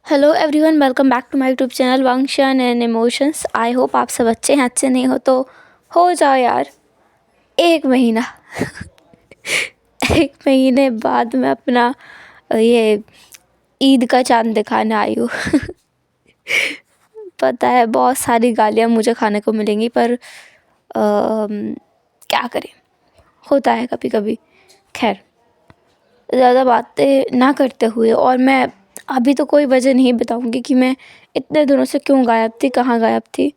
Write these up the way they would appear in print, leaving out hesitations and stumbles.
Hello everyone, welcome back to my YouTube channel वंशन and emotions. I hope आप सब अच्छे हैं। अच्छे नहीं हो तो हो जाओ यार। 1 महीना 1 महीने बाद मैं अपना ये ईद का चांद दिखाने आई हूँ। पता है बहुत सारी गालियाँ मुझे खाने को मिलेंगी, पर क्या करें, होता है कभी कभी। खैर, ज़्यादा बातें ना करते हुए, और मैं अभी तो कोई वजह नहीं बताऊंगी कि मैं इतने दिनों से क्यों गायब थी, कहाँ गायब थी।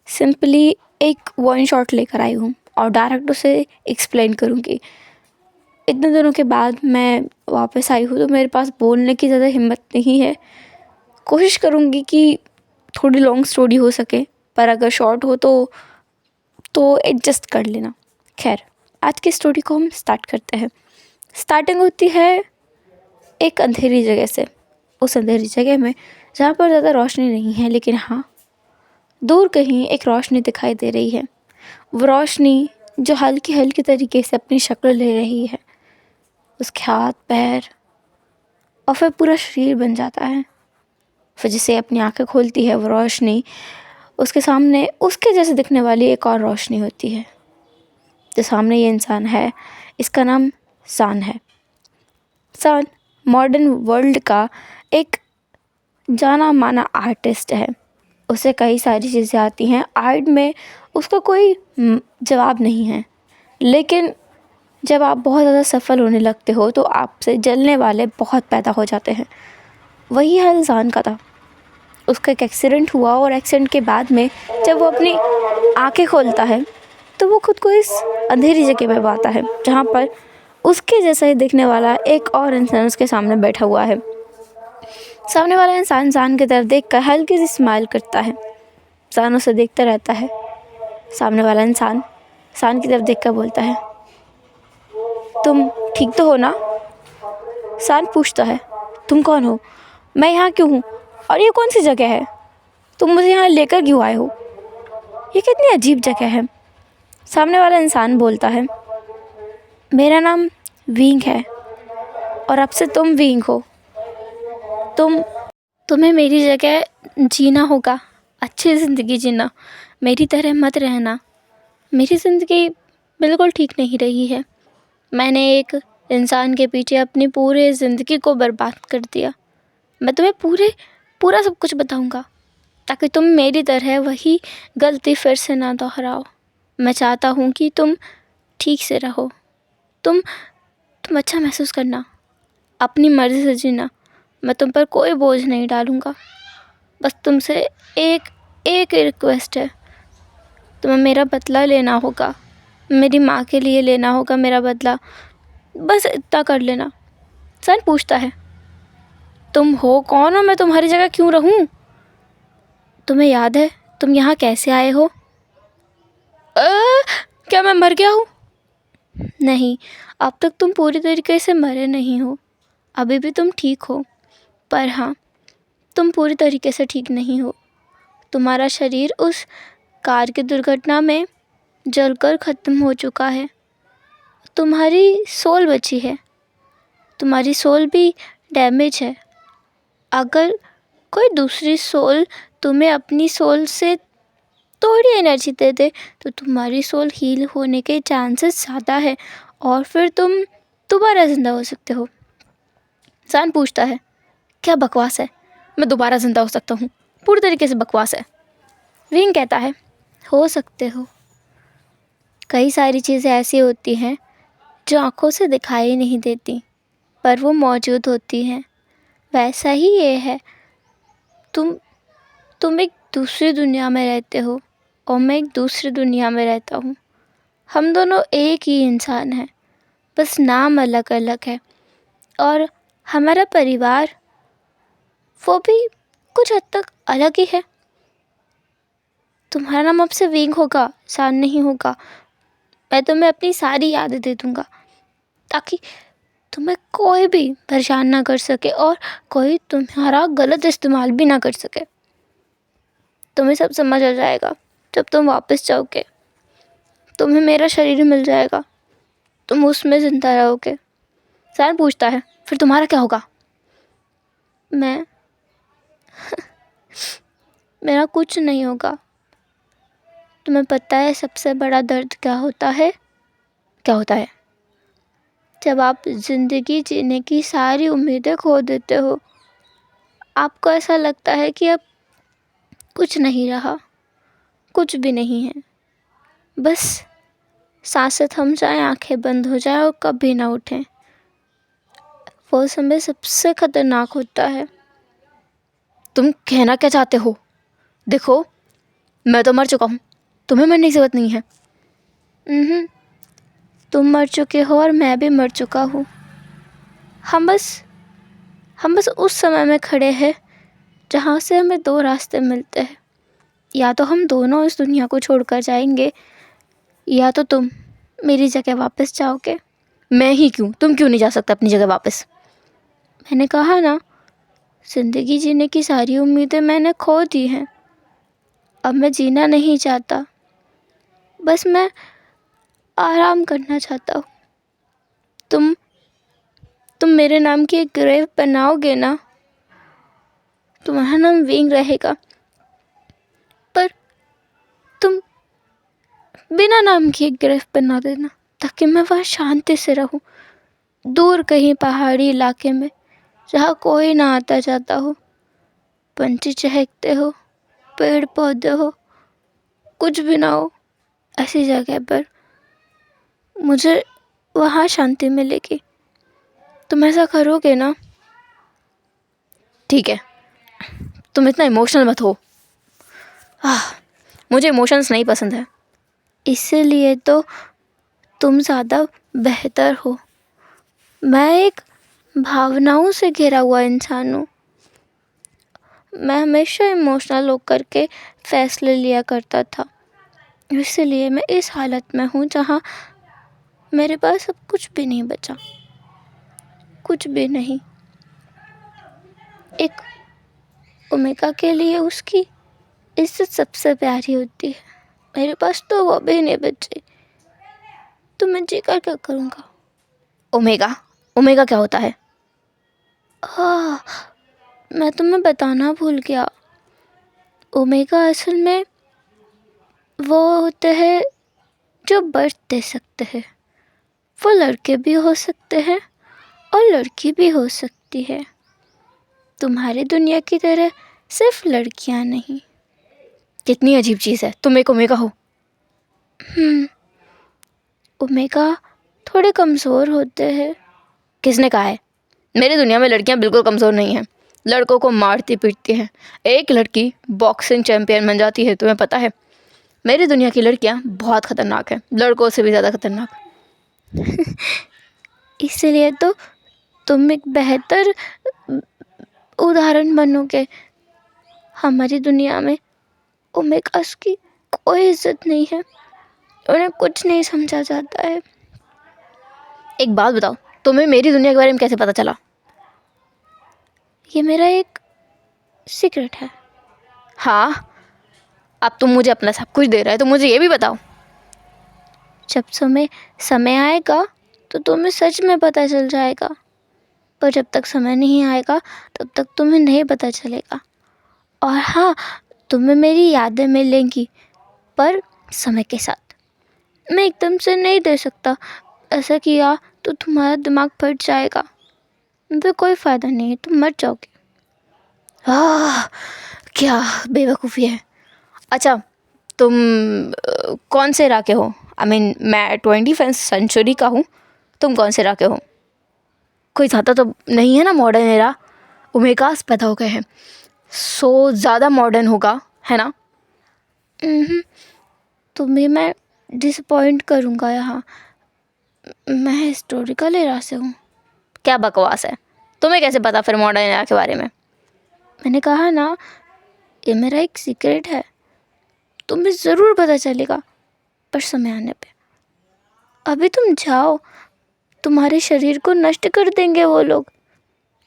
सिंपली एक वन शॉट लेकर आई हूँ और डायरेक्ट उसे एक्सप्लेन करूँगी। इतने दिनों के बाद मैं वापस आई हूँ तो मेरे पास बोलने की ज़्यादा हिम्मत नहीं है। कोशिश करूँगी कि थोड़ी लॉन्ग स्टोरी हो सके, पर अगर शॉर्ट हो तो एडजस्ट कर लेना। खैर, आज की स्टोरी को हम स्टार्ट करते हैं। स्टार्टिंग होती है एक अंधेरी जगह से। उस अंधेरी जगह में जहाँ पर ज़्यादा रोशनी नहीं है, लेकिन हाँ, दूर कहीं एक रोशनी दिखाई दे रही है। वो रोशनी जो हल्की हल्की तरीके से अपनी शक्ल ले रही है। उसके हाथ पैर और फिर पूरा शरीर बन जाता है। फिर जैसे अपनी आंखें खोलती है वो रोशनी, उसके सामने उसके जैसे दिखने वाली एक और रोशनी होती है। जो सामने ये इंसान है, इसका नाम सान है। सान मॉडर्न वर्ल्ड का एक जाना माना आर्टिस्ट है। उसे कई सारी चीज़ें आती हैं आर्ट में, उसका कोई जवाब नहीं है। लेकिन जब आप बहुत ज़्यादा सफल होने लगते हो तो आपसे जलने वाले बहुत पैदा हो जाते हैं। वही हाल इंसान का था। उसका एक एक्सीडेंट हुआ और एक्सीडेंट के बाद में जब वो अपनी आंखें खोलता है तो वो खुद को इस अंधेरी जगह में पाता है, जहाँ पर उसके जैसा ही दिखने वाला एक और इंसान उसके सामने बैठा हुआ है। सामने वाला इंसान इंसान की तरफ देखकर हल्की सी स्माइल करता है। इंसान उसे देखता रहता है। सामने वाला इंसान इंसान की तरफ देखकर बोलता है, तुम ठीक तो हो ना? इंसान पूछता है, तुम कौन हो? मैं यहाँ क्यों हूँ? और ये कौन सी जगह है? तुम मुझे यहाँ लेकर क्यों आए हो? ये कितनी अजीब जगह है। सामने वाला इंसान बोलता है, मेरा नाम विंग है और अब से तुम विंग हो। तुम्हें मेरी जगह जीना होगा, अच्छी ज़िंदगी जीना। मेरी तरह मत रहना। मेरी ज़िंदगी बिल्कुल ठीक नहीं रही है। मैंने एक इंसान के पीछे अपनी पूरी ज़िंदगी को बर्बाद कर दिया। मैं तुम्हें पूरा सब कुछ बताऊंगा ताकि तुम मेरी तरह वही गलती फिर से ना दोहराओ। मैं चाहता हूँ कि तुम ठीक से रहो। तुम अच्छा महसूस करना, अपनी मर्ज़ी से जीना। मैं तुम पर कोई बोझ नहीं डालूँगा। बस तुमसे एक एक रिक्वेस्ट है, तुम्हें मेरा बदला लेना होगा। मेरी माँ के लिए लेना होगा मेरा बदला। बस इतना कर लेना। सन पूछता है, तुम हो कौन और मैं तुम्हारी जगह क्यों रहूं? तुम्हें याद है तुम यहाँ कैसे आए हो? अ, क्या मैं मर गया हूँ? नहीं, अब तक तुम पूरी तरीके से मरे नहीं हो। अभी भी तुम ठीक हो, पर हाँ, तुम पूरी तरीके से ठीक नहीं हो। तुम्हारा शरीर उस कार की दुर्घटना में जलकर ख़त्म हो चुका है। तुम्हारी सोल बची है। तुम्हारी सोल भी डैमेज है। अगर कोई दूसरी सोल तुम्हें अपनी सोल से थोड़ी एनर्जी दे दे तो तुम्हारी सोल हील होने के चांसेस ज़्यादा है और फिर तुम दोबारा ज़िंदा हो सकते हो। इंसान पूछता है, क्या बकवास है? मैं दोबारा ज़िंदा हो सकता हूँ? पूरी तरीके से बकवास है। विंग कहता है, हो सकते हो। कई सारी चीज़ें ऐसी होती हैं जो आँखों से दिखाई नहीं देती, पर वो मौजूद होती हैं। वैसा ही ये है। तुम एक दूसरी दुनिया में रहते हो और मैं एक दूसरी दुनिया में रहता हूँ। हम दोनों एक ही इंसान हैं, बस नाम अलग अलग है। और हमारा परिवार वो भी कुछ हद तक अलग ही है। तुम्हारा नाम अब से विंग होगा, सान नहीं होगा। मैं तुम्हें अपनी सारी यादें दे दूँगा ताकि तुम्हें कोई भी परेशान ना कर सके और कोई तुम्हारा गलत इस्तेमाल भी ना कर सके। तुम्हें सब समझ आ जाएगा जब तुम वापस जाओगे। तुम्हें मेरा शरीर मिल जाएगा, तुम उसमें ज़िंदा रहोगे। सैन पूछता है, फिर तुम्हारा क्या होगा? मैं मेरा कुछ नहीं होगा। तुम्हें पता है सबसे बड़ा दर्द क्या होता है? क्या होता है? जब आप ज़िंदगी जीने की सारी उम्मीदें खो देते हो। आपको ऐसा लगता है कि अब कुछ नहीं रहा, कुछ भी नहीं है। बस सांसें थम जाएं, आंखें बंद हो जाएं और कभी ना उठें। वो समय सबसे खतरनाक होता है। तुम कहना क्या चाहते हो? देखो, मैं तो मर चुका हूँ, तुम्हें मरने की ज़रूरत नहीं है। तुम मर चुके हो और मैं भी मर चुका हूँ। हम बस उस समय में खड़े हैं जहाँ से हमें दो रास्ते मिलते हैं। या तो हम दोनों इस दुनिया को छोड़कर जाएंगे, या तो तुम मेरी जगह वापस जाओगे। मैं ही क्यों? तुम क्यों नहीं जा सकते अपनी जगह वापस? मैंने कहा ना, ज़िंदगी जीने की सारी उम्मीदें मैंने खो दी हैं। अब मैं जीना नहीं चाहता, बस मैं आराम करना चाहता हूँ। तुम मेरे नाम की एक ग्रेव बनाओगे ना? तुम्हारा नाम विंग रहेगा, पर तुम बिना नाम की एक ग्रेव बना देना, ताकि मैं वहाँ शांति से रहूँ, दूर कहीं पहाड़ी इलाके में, जहाँ कोई ना आता जाता हो, पंछी चहकते हो, पेड़ पौधे हो, कुछ भी ना हो। ऐसी जगह पर मुझे वहाँ शांति मिलेगी। तुम ऐसा करोगे ना? ठीक है, तुम इतना इमोशनल मत हो। मुझे इमोशंस नहीं पसंद है। इसीलिए तो तुम ज़्यादा बेहतर हो। मैं एक भावनाओं से घिरा हुआ इंसान हूँ। मैं हमेशा इमोशनल होकर के फैसले लिया करता था। इसीलिए मैं इस हालत में हूँ जहाँ मेरे पास अब कुछ भी नहीं बचा, कुछ भी नहीं। एक ओमेगा के लिए उसकी इज्जत सबसे प्यारी होती है। मेरे पास तो वो भी नहीं बची, तो मैं जीकर क्या करूँगा? ओमेगा? ओमेगा क्या होता है? मैं तुम्हें बताना भूल गया। ओमेगा असल में वो होते हैं जो बर्थ दे सकते हैं। वो लड़के भी हो सकते हैं और लड़की भी हो सकती है। तुम्हारी दुनिया की तरह सिर्फ लड़कियां नहीं। कितनी अजीब चीज़ है, तुम एक ओमेगा हो। ओमेगा थोड़े कमज़ोर होते हैं। किसने कहा है? मेरी दुनिया में लड़कियां बिल्कुल कमज़ोर नहीं हैं। लड़कों को मारती पीटती हैं। एक लड़की बॉक्सिंग चैंपियन बन जाती है, तुम्हें पता है? मेरी दुनिया की लड़कियां बहुत ख़तरनाक हैं, लड़कों से भी ज़्यादा ख़तरनाक। इसलिए तो तुम एक बेहतर उदाहरण बनोगे। हमारी दुनिया में ओमेगास की कोई इज्जत नहीं है, उन्हें कुछ नहीं समझा जाता है। एक बात बताओ, तुम्हें मेरी दुनिया के बारे में कैसे पता चला? ये मेरा एक सीक्रेट है। हाँ, अब तुम मुझे अपना सब कुछ दे रहे हो, तो मुझे ये भी बताओ। जब समय आएगा तो तुम्हें सच में पता चल जाएगा, पर जब तक समय नहीं आएगा तब तक तुम्हें नहीं पता चलेगा। और हाँ, तुम्हें मेरी यादें मिलेंगी, पर समय के साथ। मैं एकदम से नहीं दे सकता। ऐसा किया तो तुम्हारा दिमाग फट जाएगा, तो कोई फ़ायदा नहीं है, तुम मर जाओगे। क्या बेवकूफ़ी है। अच्छा, तुम कौन से इलाके हो? मैं 21वीं सेंचुरी का हूँ, तुम कौन से इलाके हो? कोई ज़्यादा तो नहीं है ना मॉडर्न एरा? ओमेगास पैदा हो गए हैं, सो ज़्यादा मॉडर्न होगा, है ना? तुम्हें मैं डिसअपॉइंट करूँगा यहाँ। मैं हिस्टोरिकल एरा से हूँ। क्या बकवास है, तुम्हें कैसे पता फिर मॉडर्न एरा के बारे में? मैंने कहा ना, ये मेरा एक सीक्रेट है। तुम्हें ज़रूर पता चलेगा, पर समय आने पे। अभी तुम जाओ, तुम्हारे शरीर को नष्ट कर देंगे वो लोग।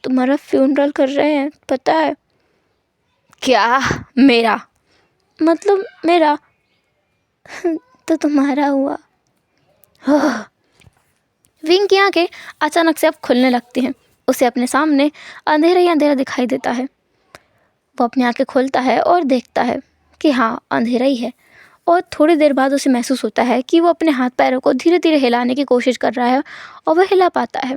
तुम्हारा फ्यूनरल कर रहे हैं, पता है? क्या? मेरा मतलब मेरा तो तुम्हारा हुआ। विंग की आंखें अचानक से अब खुलने लगती हैं। उसे अपने सामने अंधेरा ही अंधेरा दिखाई देता है। वो अपनी आंखें खोलता है और देखता है कि हाँ, अंधेरा ही है। और थोड़ी देर बाद उसे महसूस होता है कि वो अपने हाथ पैरों को धीरे धीरे हिलाने की कोशिश कर रहा है और वह हिला पाता है।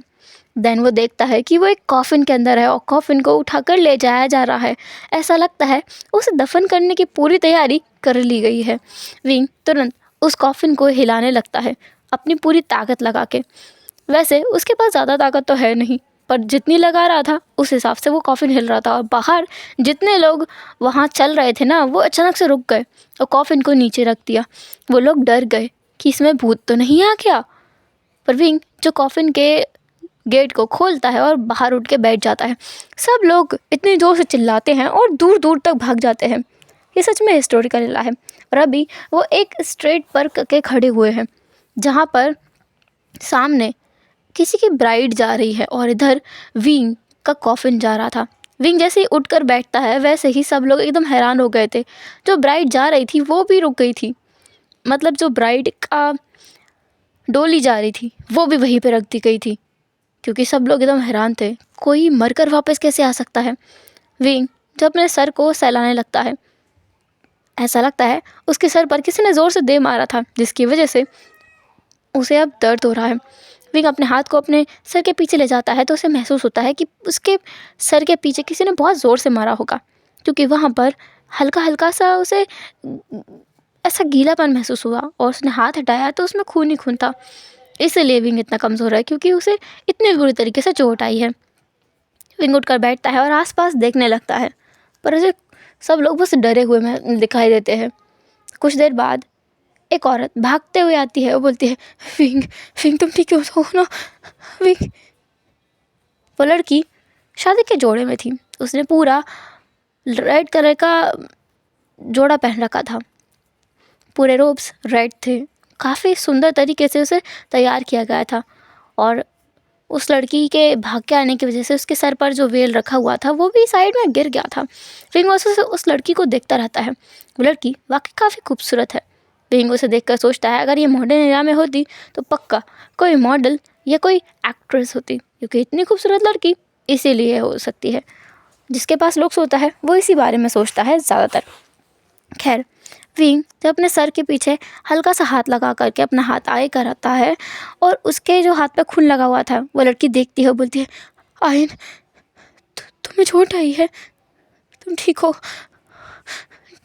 देन वो देखता है कि वो एक कॉफ़िन के अंदर है और कॉफ़िन को उठाकर ले जाया जा रहा है। ऐसा लगता है उसे दफन करने की पूरी तैयारी कर ली गई है। विंग तुरंत उस कॉफ़िन को हिलाने लगता है अपनी पूरी ताकत लगा के। वैसे उसके पास ज़्यादा ताकत तो है नहीं, पर जितनी लगा रहा था उस हिसाब से वो कॉफ़िन हिल रहा था। और बाहर जितने लोग वहाँ चल रहे थे ना, वो अचानक से रुक गए और कॉफ़िन को नीचे रख दिया। वो लोग डर गए कि इसमें भूत तो नहीं आ गया। पर विंग जो कॉफ़िन के गेट को खोलता है और बाहर उठ के बैठ जाता है। सब लोग इतनी जोर से चिल्लाते हैं और दूर दूर तक भाग जाते हैं। ये सच में हिस्टोरिकल इला है। और अभी वो एक स्ट्रेट पर के खड़े हुए हैं जहाँ पर सामने किसी की ब्राइड जा रही है और इधर विंग का कॉफिन जा रहा था। विंग जैसे ही उठकर बैठता है वैसे ही सब लोग एकदम हैरान हो गए थे। जो ब्राइड जा रही थी वो भी रुक गई थी, मतलब जो ब्राइड का डोली जा रही थी वो भी वहीं पे रख दी गई थी, क्योंकि सब लोग एकदम हैरान थे। कोई मरकर वापस कैसे आ सकता है। विंग जब अपने सर को सहलाने लगता है, ऐसा लगता है उसके सर पर किसी ने ज़ोर से दे मारा था, जिसकी वजह से उसे अब दर्द हो रहा है। विंग अपने हाथ को अपने सर के पीछे ले जाता है तो उसे महसूस होता है कि उसके सर के पीछे किसी ने बहुत ज़ोर से मारा होगा, क्योंकि वहाँ पर हल्का हल्का सा उसे ऐसा गीलापन महसूस हुआ और उसने हाथ हटाया तो उसमें खून ही खून था। इसलिए विंग इतना कमज़ोर है, क्योंकि उसे इतनी बुरी तरीके से चोट आई है। विंग उठकर बैठता है और आसपास देखने लगता है, पर उसे सब लोग बस डरे हुए में दिखाई देते हैं। कुछ देर बाद एक औरत भागते हुए आती है और बोलती है, विंग विंग तुम ठीक हो ना विंग। वो लड़की शादी के जोड़े में थी। उसने पूरा रेड कलर का जोड़ा पहन रखा था। पूरे रोब्स रेड थे। काफ़ी सुंदर तरीके से उसे तैयार किया गया था। और उस लड़की के भाग के आने की वजह से उसके सर पर जो वेल रखा हुआ था वो भी साइड में गिर गया था। विंग उस लड़की को देखता रहता है। वो लड़की वाकई काफ़ी खूबसूरत है। विंग उसे देखकर सोचता है, अगर ये मॉडर्न एरा में होती तो पक्का कोई मॉडल या कोई एक्ट्रेस होती, क्योंकि इतनी खूबसूरत लड़की इसीलिए हो सकती है। जिसके पास लुक्स होता है वो इसी बारे में सोचता है ज़्यादातर। खैर, विंग जब अपने सर के पीछे हल्का सा हाथ लगा करके अपना हाथ आगे कराता है और उसके जो हाथ पे खून लगा हुआ था वो लड़की देखती है, बोलती है, आयन तुम्हें चोट आई है, तुम ठीक हो?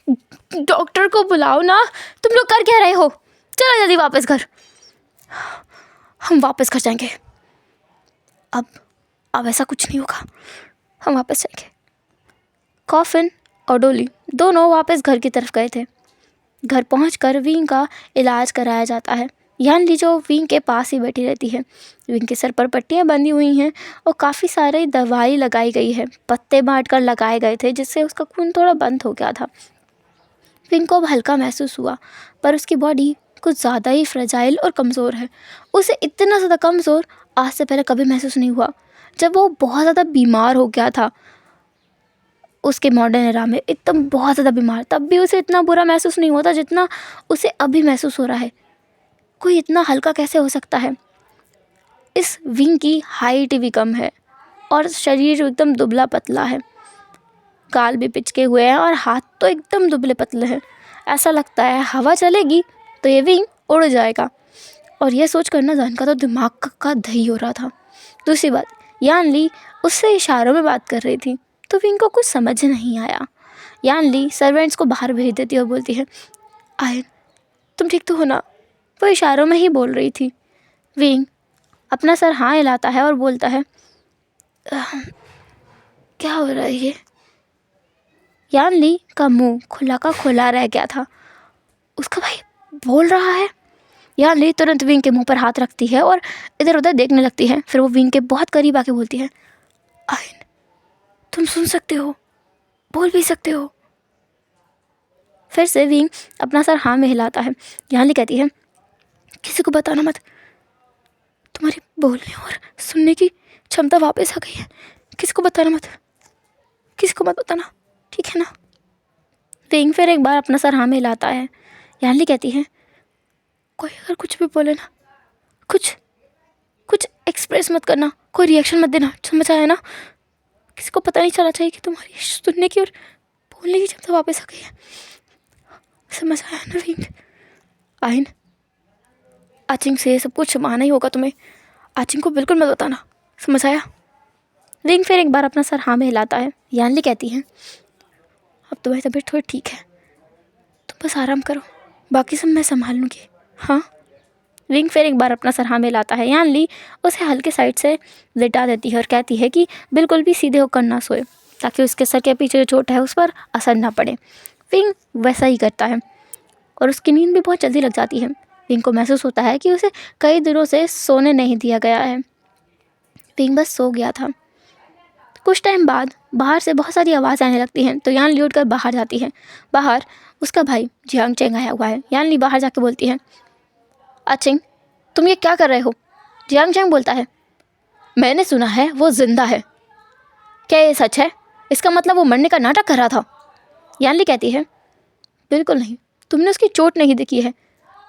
डॉक्टर को बुलाओ ना, तुम लोग कर क्या रहे हो? चलो जल्दी वापस घर। हम वापस घर जाएंगे। अब ऐसा कुछ नहीं होगा, हम वापस जाएंगे। कॉफिन और डोली दोनों वापस घर की तरफ गए थे। घर पहुंचकर विंग का इलाज कराया जाता है। यान ली जो विंग के पास ही बैठी रहती है। विंग के सर पर पट्टियां बंधी हुई हैं और काफ़ी सारी दवाई लगाई गई है। पत्ते बांट कर लगाए गए थे जिससे उसका खून थोड़ा बंद हो गया था। विंग को अब हल्का महसूस हुआ, पर उसकी बॉडी कुछ ज़्यादा ही फ्रेजाइल और कमज़ोर है। उसे इतना ज़्यादा कमज़ोर आज से पहले कभी महसूस नहीं हुआ। जब वो बहुत ज़्यादा बीमार हो गया था उसके मॉडर्न एरा में, एकदम बहुत ज़्यादा बीमार, तब भी उसे इतना बुरा महसूस नहीं होता जितना उसे अभी महसूस हो रहा है। कोई इतना हल्का कैसे हो सकता है? इस विंग की हाइट भी कम है और शरीर एकदम दुबला पतला है। गाल भी पिचके हुए हैं और हाथ तो एकदम दुबले पतले हैं। ऐसा लगता है हवा चलेगी तो ये विंग उड़ जाएगा। और ये सोच कर ना जान का तो दिमाग का दही हो रहा था। दूसरी बात, यान ली उससे इशारों में बात कर रही थी तो विंग को कुछ समझ नहीं आया। यान ली सर्वेंट्स को बाहर भेज देती है और बोलती है, आयन तुम ठीक तो हो ना? वो इशारों में ही बोल रही थी। विंग अपना सर हाँ हिलाता है और बोलता है, क्या हो रहा है ये? यान ली का मुंह खुला का खुला रह गया था। उसका भाई बोल रहा है। यान ली तुरंत विंग के मुंह पर हाथ रखती है और इधर उधर देखने लगती है। फिर वो विंग के बहुत करीब आके बोलती है, आयन तुम सुन सकते हो, बोल भी सकते हो। फिर से विंग अपना सर हाँ में हिलाता है। यान ली कहती है, किसी को बताना मत, तुम्हारी बोलने और सुनने की क्षमता वापस आ गई है। किसी को बताना मत, किसी को मत बताना, ठीक है ना? विंग फिर एक बार अपना सर हाँ में हिलाता है। यान ली कहती है, कोई अगर कुछ भी बोले ना, कुछ एक्सप्रेस मत करना, कोई रिएक्शन मत देना, समझ आया ना? किसी को पता नहीं चलना चाहिए कि तुम्हारी सुनने की और बोलने की क्षमता वापस आ गई है। समझ आया ना विंग? आयन, आचिंग से ये सब कुछ छुपाना ही होगा तुम्हें। आचिंग को बिल्कुल मत बताना, समझ आया? विंग फिर एक बार अपना सर हाँ में हिलाता है। यानली कहती है, अब तुम्हारी तबीयत थोड़ी ठीक है, तुम बस आराम करो, बाकी सब मैं संभाल लूँगी। हाँ। विंग फिर एक बार अपना सर हाँ में हिलाता है। यानली उसे हल्के साइड से लिटा देती है और कहती है कि बिल्कुल भी सीधे होकर ना सोए, ताकि उसके सर के पीछे जो चोट है उस पर असर ना पड़े। विंग वैसा ही करता है और उसकी नींद भी बहुत जल्दी लग जाती है। विंग को महसूस होता है कि उसे कई दिनों से सोने नहीं दिया गया है। विंग बस सो गया था। कुछ टाइम बाद बाहर से बहुत सारी आवाज़ आने लगती हैं, तो यानली उठकर बाहर जाती है। बाहर उसका भाई जियांग चेंग आया हुआ है। यानली बाहर जाके बोलती है, आचिंग, तुम ये क्या कर रहे हो? जियांग चेंग बोलता है, मैंने सुना है वो जिंदा है। क्या ये सच है? इसका मतलब वो मरने का नाटक कर रहा था। यानली कहती है, बिल्कुल नहीं, तुमने उसकी चोट नहीं देखी है,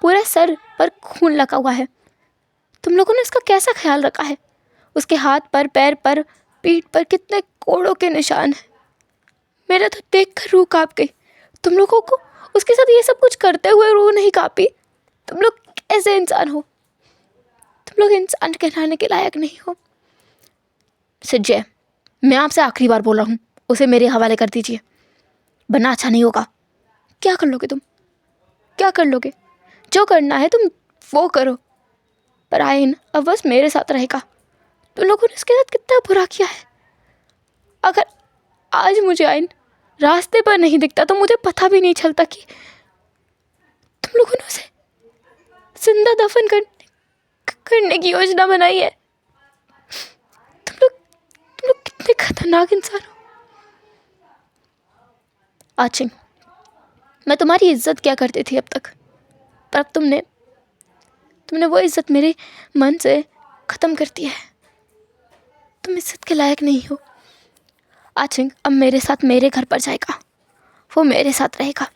पूरे सर पर खून लगा हुआ है। तुम लोगों ने उसका कैसा ख्याल रखा है? उसके हाथ पर, पैर पर, पीठ पर कितने कोड़ों के निशान हैं। मेरा तो देखकर रूह कांप गई। तुम लोगों को उसके साथ ये सब कुछ करते हुए रूह नहीं कांपी? तुम लोग कैसे इंसान हो? तुम लोग इंसान कहलाने के लायक नहीं हो। संजय, मैं आपसे आखिरी बार बोल रहा हूँ, उसे मेरे हवाले कर दीजिए, वरना अच्छा नहीं होगा। क्या कर लोगे तुम? क्या कर लोगे? जो करना है तुम वो करो, पर आयन अब बस मेरे साथ रहेगा। तुम लोगों ने उसके साथ कितना बुरा किया है। अगर आज मुझे आयन रास्ते पर नहीं दिखता तो मुझे पता भी नहीं चलता कि तुम लोगों ने उसे जिंदा दफन करने की योजना बनाई है। तुम लोग कितने खतरनाक इंसान हो। आचिंग, मैं तुम्हारी इज्जत क्या करती थी अब तक, पर अब तुमने वो इज्जत मेरे मन से ख़त्म कर दी है। तुम इज्जत के लायक नहीं हो। आचिंग अब मेरे साथ मेरे घर पर जाएगा, वो मेरे साथ रहेगा,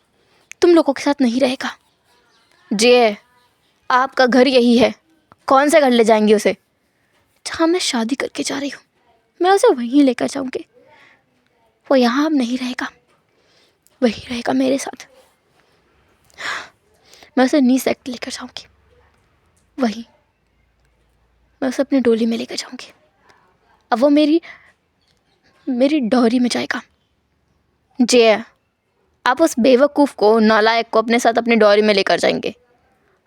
तुम लोगों के साथ नहीं रहेगा। जे, आपका घर यही है, कौन से घर ले जाएंगे उसे? जहाँ मैं शादी करके जा रही हूँ, मैं उसे वहीं लेकर जाऊँगी। वो यहाँ अब नहीं रहेगा, वहीं रहेगा मेरे साथ। मैं उसे नी सेक्ट लेकर जाऊँगी, वहीं मैं उसे अपनी डोली में लेकर जाऊँगी। अब वो मेरी डोरी में जाएगा। जे, आप उस बेवकूफ़ को, नालायक को अपने साथ अपनी डोरी में लेकर जाएंगे,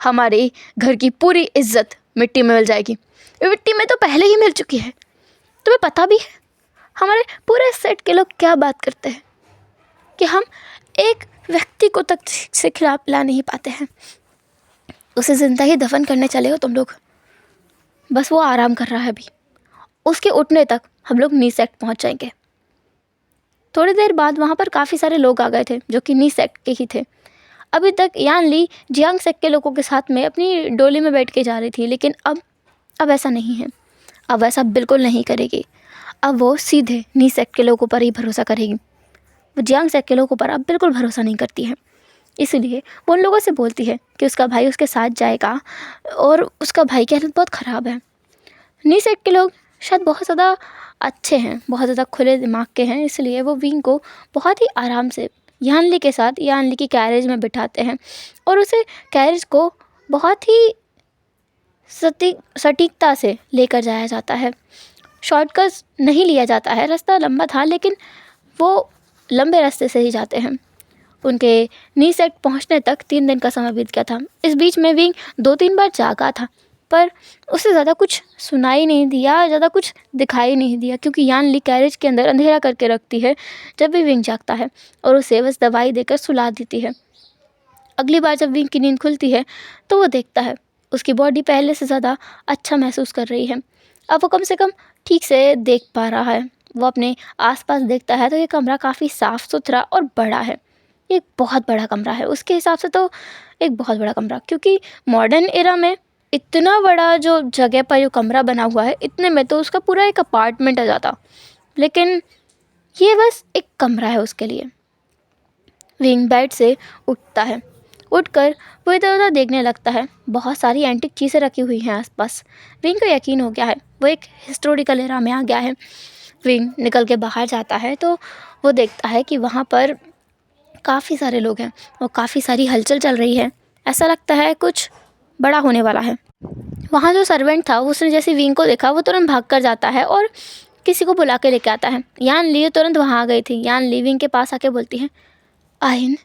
हमारे घर की पूरी इज्जत मिट्टी में मिल जाएगी। मिट्टी में तो पहले ही मिल चुकी है। तुम्हें पता भी है हमारे पूरे सेट के लोग क्या बात करते हैं, कि हम एक व्यक्ति को तक से खिला पिला नहीं पाते हैं। उसे जिंदा ही दफन करने चले हो तुम लोग। बस वो आराम कर रहा है अभी, उसके उठने तक हम लोग नी सेक्ट पहुँच जाएंगे। थोड़ी देर बाद वहाँ पर काफ़ी सारे लोग आ गए थे जो कि नी सेक्ट के ही थे। अभी तक यानली जियांग सेक्ट के लोगों के साथ में अपनी डोली में बैठ के जा रही थी, लेकिन अब ऐसा नहीं है। अब ऐसा बिल्कुल नहीं करेगी। अब वो सीधे नी सेक्ट के लोगों पर ही भरोसा करेगी। वो जियांग सेक्ट के लोगों पर अब बिल्कुल भरोसा नहीं करती है। इसलिए वो उन लोगों से बोलती है कि उसका भाई उसके साथ जाएगा, और उसका भाई की हालत बहुत ख़राब है। नी सेक्ट के लोग शायद बहुत ज़्यादा अच्छे हैं, बहुत ज़्यादा खुले दिमाग के हैं, इसलिए वो विंग को बहुत ही आराम से यानली के साथ यानली की कैरेज में बिठाते हैं और उसे कैरेज को बहुत ही सटीकता से लेकर जाया जाता है। शॉर्टकट नहीं लिया जाता है, रास्ता लंबा था लेकिन वो लंबे रास्ते से ही जाते हैं। उनके नी सेक्ट पहुंचने तक 3 दिन का समय बीत गया था। इस बीच में विंग 2-3 बार जागा था, पर उसे ज़्यादा कुछ सुनाई नहीं दिया, ज़्यादा कुछ दिखाई नहीं दिया, क्योंकि यानली कैरेज के अंदर अंधेरा करके रखती है जब भी विंग जागता है, और उसे बस दवाई देकर सुला देती है। अगली बार जब विंग की नींद खुलती है तो वो देखता है उसकी बॉडी पहले से ज़्यादा अच्छा महसूस कर रही है। अब वो कम से कम ठीक से देख पा रहा है। वो अपने आसपास देखता है तो ये कमरा काफ़ी साफ़ सुथरा और बड़ा है। एक बहुत बड़ा कमरा है, उसके हिसाब से तो एक बहुत बड़ा कमरा, क्योंकि मॉडर्न एरा में इतना बड़ा जो जगह पर जो कमरा बना हुआ है, इतने में तो उसका पूरा एक अपार्टमेंट आ जाता, लेकिन ये बस एक कमरा है उसके लिए। विंग बेड से उठता है, उठकर वो इधर उधर देखने लगता है। बहुत सारी एंटिक चीज़ें रखी हुई हैं आसपास। विंग को यकीन हो गया है वो एक हिस्टोरिकल एरा में आ गया है। विंग निकल के बाहर जाता है तो वो देखता है कि वहाँ पर काफ़ी सारे लोग हैं और काफ़ी सारी हलचल चल रही है। ऐसा लगता है कुछ बड़ा होने वाला है। वहाँ जो सर्वेंट था उसने जैसे विंग को देखा वो तुरंत भाग कर जाता है और किसी को बुला के लेके आता है। यान ली तुरंत वहाँ आ गई थी। यान ली विंग के पास आके बोलती है, आयन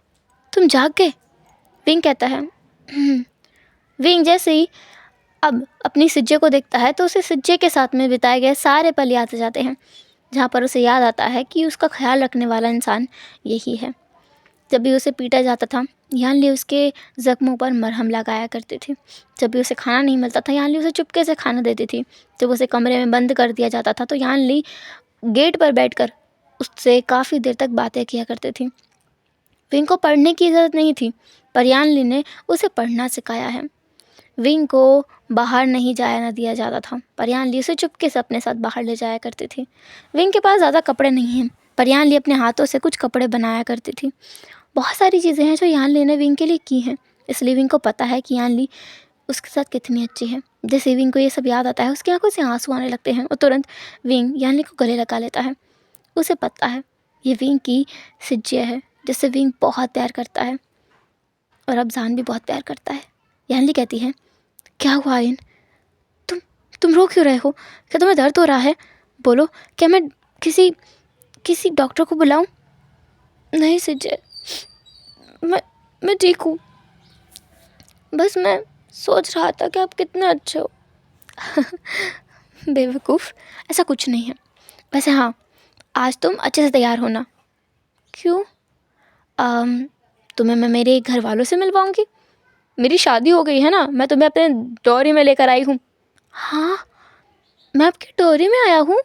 तुम जाग गए? विंग कहता है विंग जैसे ही अब अपनी सिज्जे को देखता है तो उसे सिज्जे के साथ में बिताए गए सारे पल याद आ जाते हैं, जहाँ पर उसे याद आता है कि उसका ख्याल रखने वाला इंसान यही है। जब भी उसे पीटा जाता था यान ली उसके ज़ख्मों पर मरहम लगाया करती थी। जब भी उसे खाना नहीं मिलता था यान ली उसे चुपके से खाना देती थी। जब उसे कमरे में बंद कर दिया जाता था तो यान ली गेट पर बैठकर उससे काफ़ी देर तक बातें किया करती थी। विंग को पढ़ने की ज़रूरत नहीं थी पर यान ली ने उसे पढ़ना सिखाया है। विंग को बाहर नहीं जाया न दिया जाता था पर यान ली उसे चुपके से अपने साथ बाहर ले जाया करती थी। विंग के पास ज़्यादा कपड़े नहीं हैं पर यान ली अपने हाथों से कुछ कपड़े बनाया करती थी। बहुत सारी चीज़ें हैं जो यान ली ने विंग के लिए की हैं, इसलिए विंग को पता है कि यान ली उसके साथ कितनी अच्छी है। जैसे विंग को ये सब याद आता है उसकी आंखों से आंसू आने लगते हैं और तुरंत विंग यान ली को गले लगा लेता है। उसे पता है ये विंग की सिज्जे है जिससे विंग बहुत प्यार करता है और अब जान भी बहुत प्यार करता है। यान ली कहती है, क्या हुआ आयन? तुम रो क्यों रहे हो? क्या तुम्हें दर्द हो रहा है? बोलो, क्या मैं किसी किसी डॉक्टर को बुलाऊं? नहीं सिज्जे, मैं ठीक हूँ। बस मैं सोच रहा था कि आप कितने अच्छे हो। बेवकूफ़, ऐसा कुछ नहीं है। वैसे हाँ, आज तुम अच्छे से तैयार होना। क्यों? तुम्हें मैं मेरे घर वालों से मिलवाऊंगी। मेरी शादी हो गई है ना, मैं तुम्हें अपने डोरी में लेकर आई हूँ। हाँ, मैं आपकी डोरी में आया हूँ?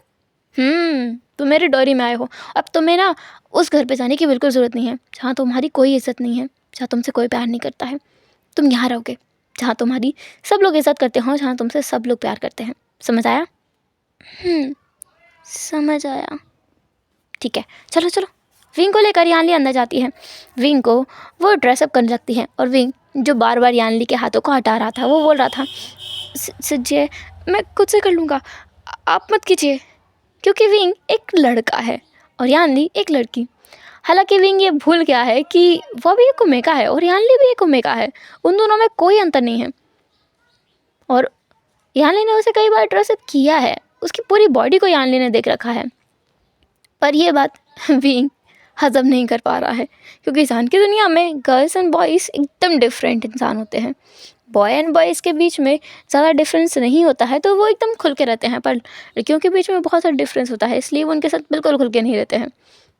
तुम मेरे डोरी में आए हो। अब तुम्हें ना उस घर पे जाने की बिल्कुल ज़रूरत नहीं है जहाँ तुम्हारी कोई इज़्ज़त नहीं है, जहाँ तुमसे कोई प्यार नहीं करता है। तुम यहाँ रहोगे जहाँ तुम्हारी सब लोग इज़्ज़त करते हों, जहाँ तुमसे सब लोग प्यार करते हैं। समझ आया? समझ आया। ठीक है, चलो चलो। विंग को लेकर यानली अंदर जाती है। विंग को वो ड्रेसअप करने लगती है और विंग जो बार बार यानली के हाथों को हटा रहा था वो बोल रहा था, सिज्जे मैं खुद से कर लूँगा, आप मत कीजिए। क्योंकि विंग एक लड़का है और यानली एक लड़की। हालांकि विंग ये भूल गया है कि वह भी एक ओमेगा है और यानली भी एक ओमेगा है। उन दोनों में कोई अंतर नहीं है और यानली ने उसे कई बार ड्रेसअप किया है। उसकी पूरी बॉडी को यानली ने देख रखा है। पर यह बात विंग हजम नहीं कर पा रहा है क्योंकि इंसान की दुनिया में गर्ल्स एंड बॉयज़ एकदम डिफरेंट इंसान होते हैं। बॉय एंड बॉयज़ के बीच में ज़्यादा डिफरेंस नहीं होता है तो वो एकदम खुल के रहते हैं, पर लड़कियों के बीच में बहुत सारा डिफरेंस होता है, इसलिए वो उनके साथ बिल्कुल खुल के नहीं रहते हैं।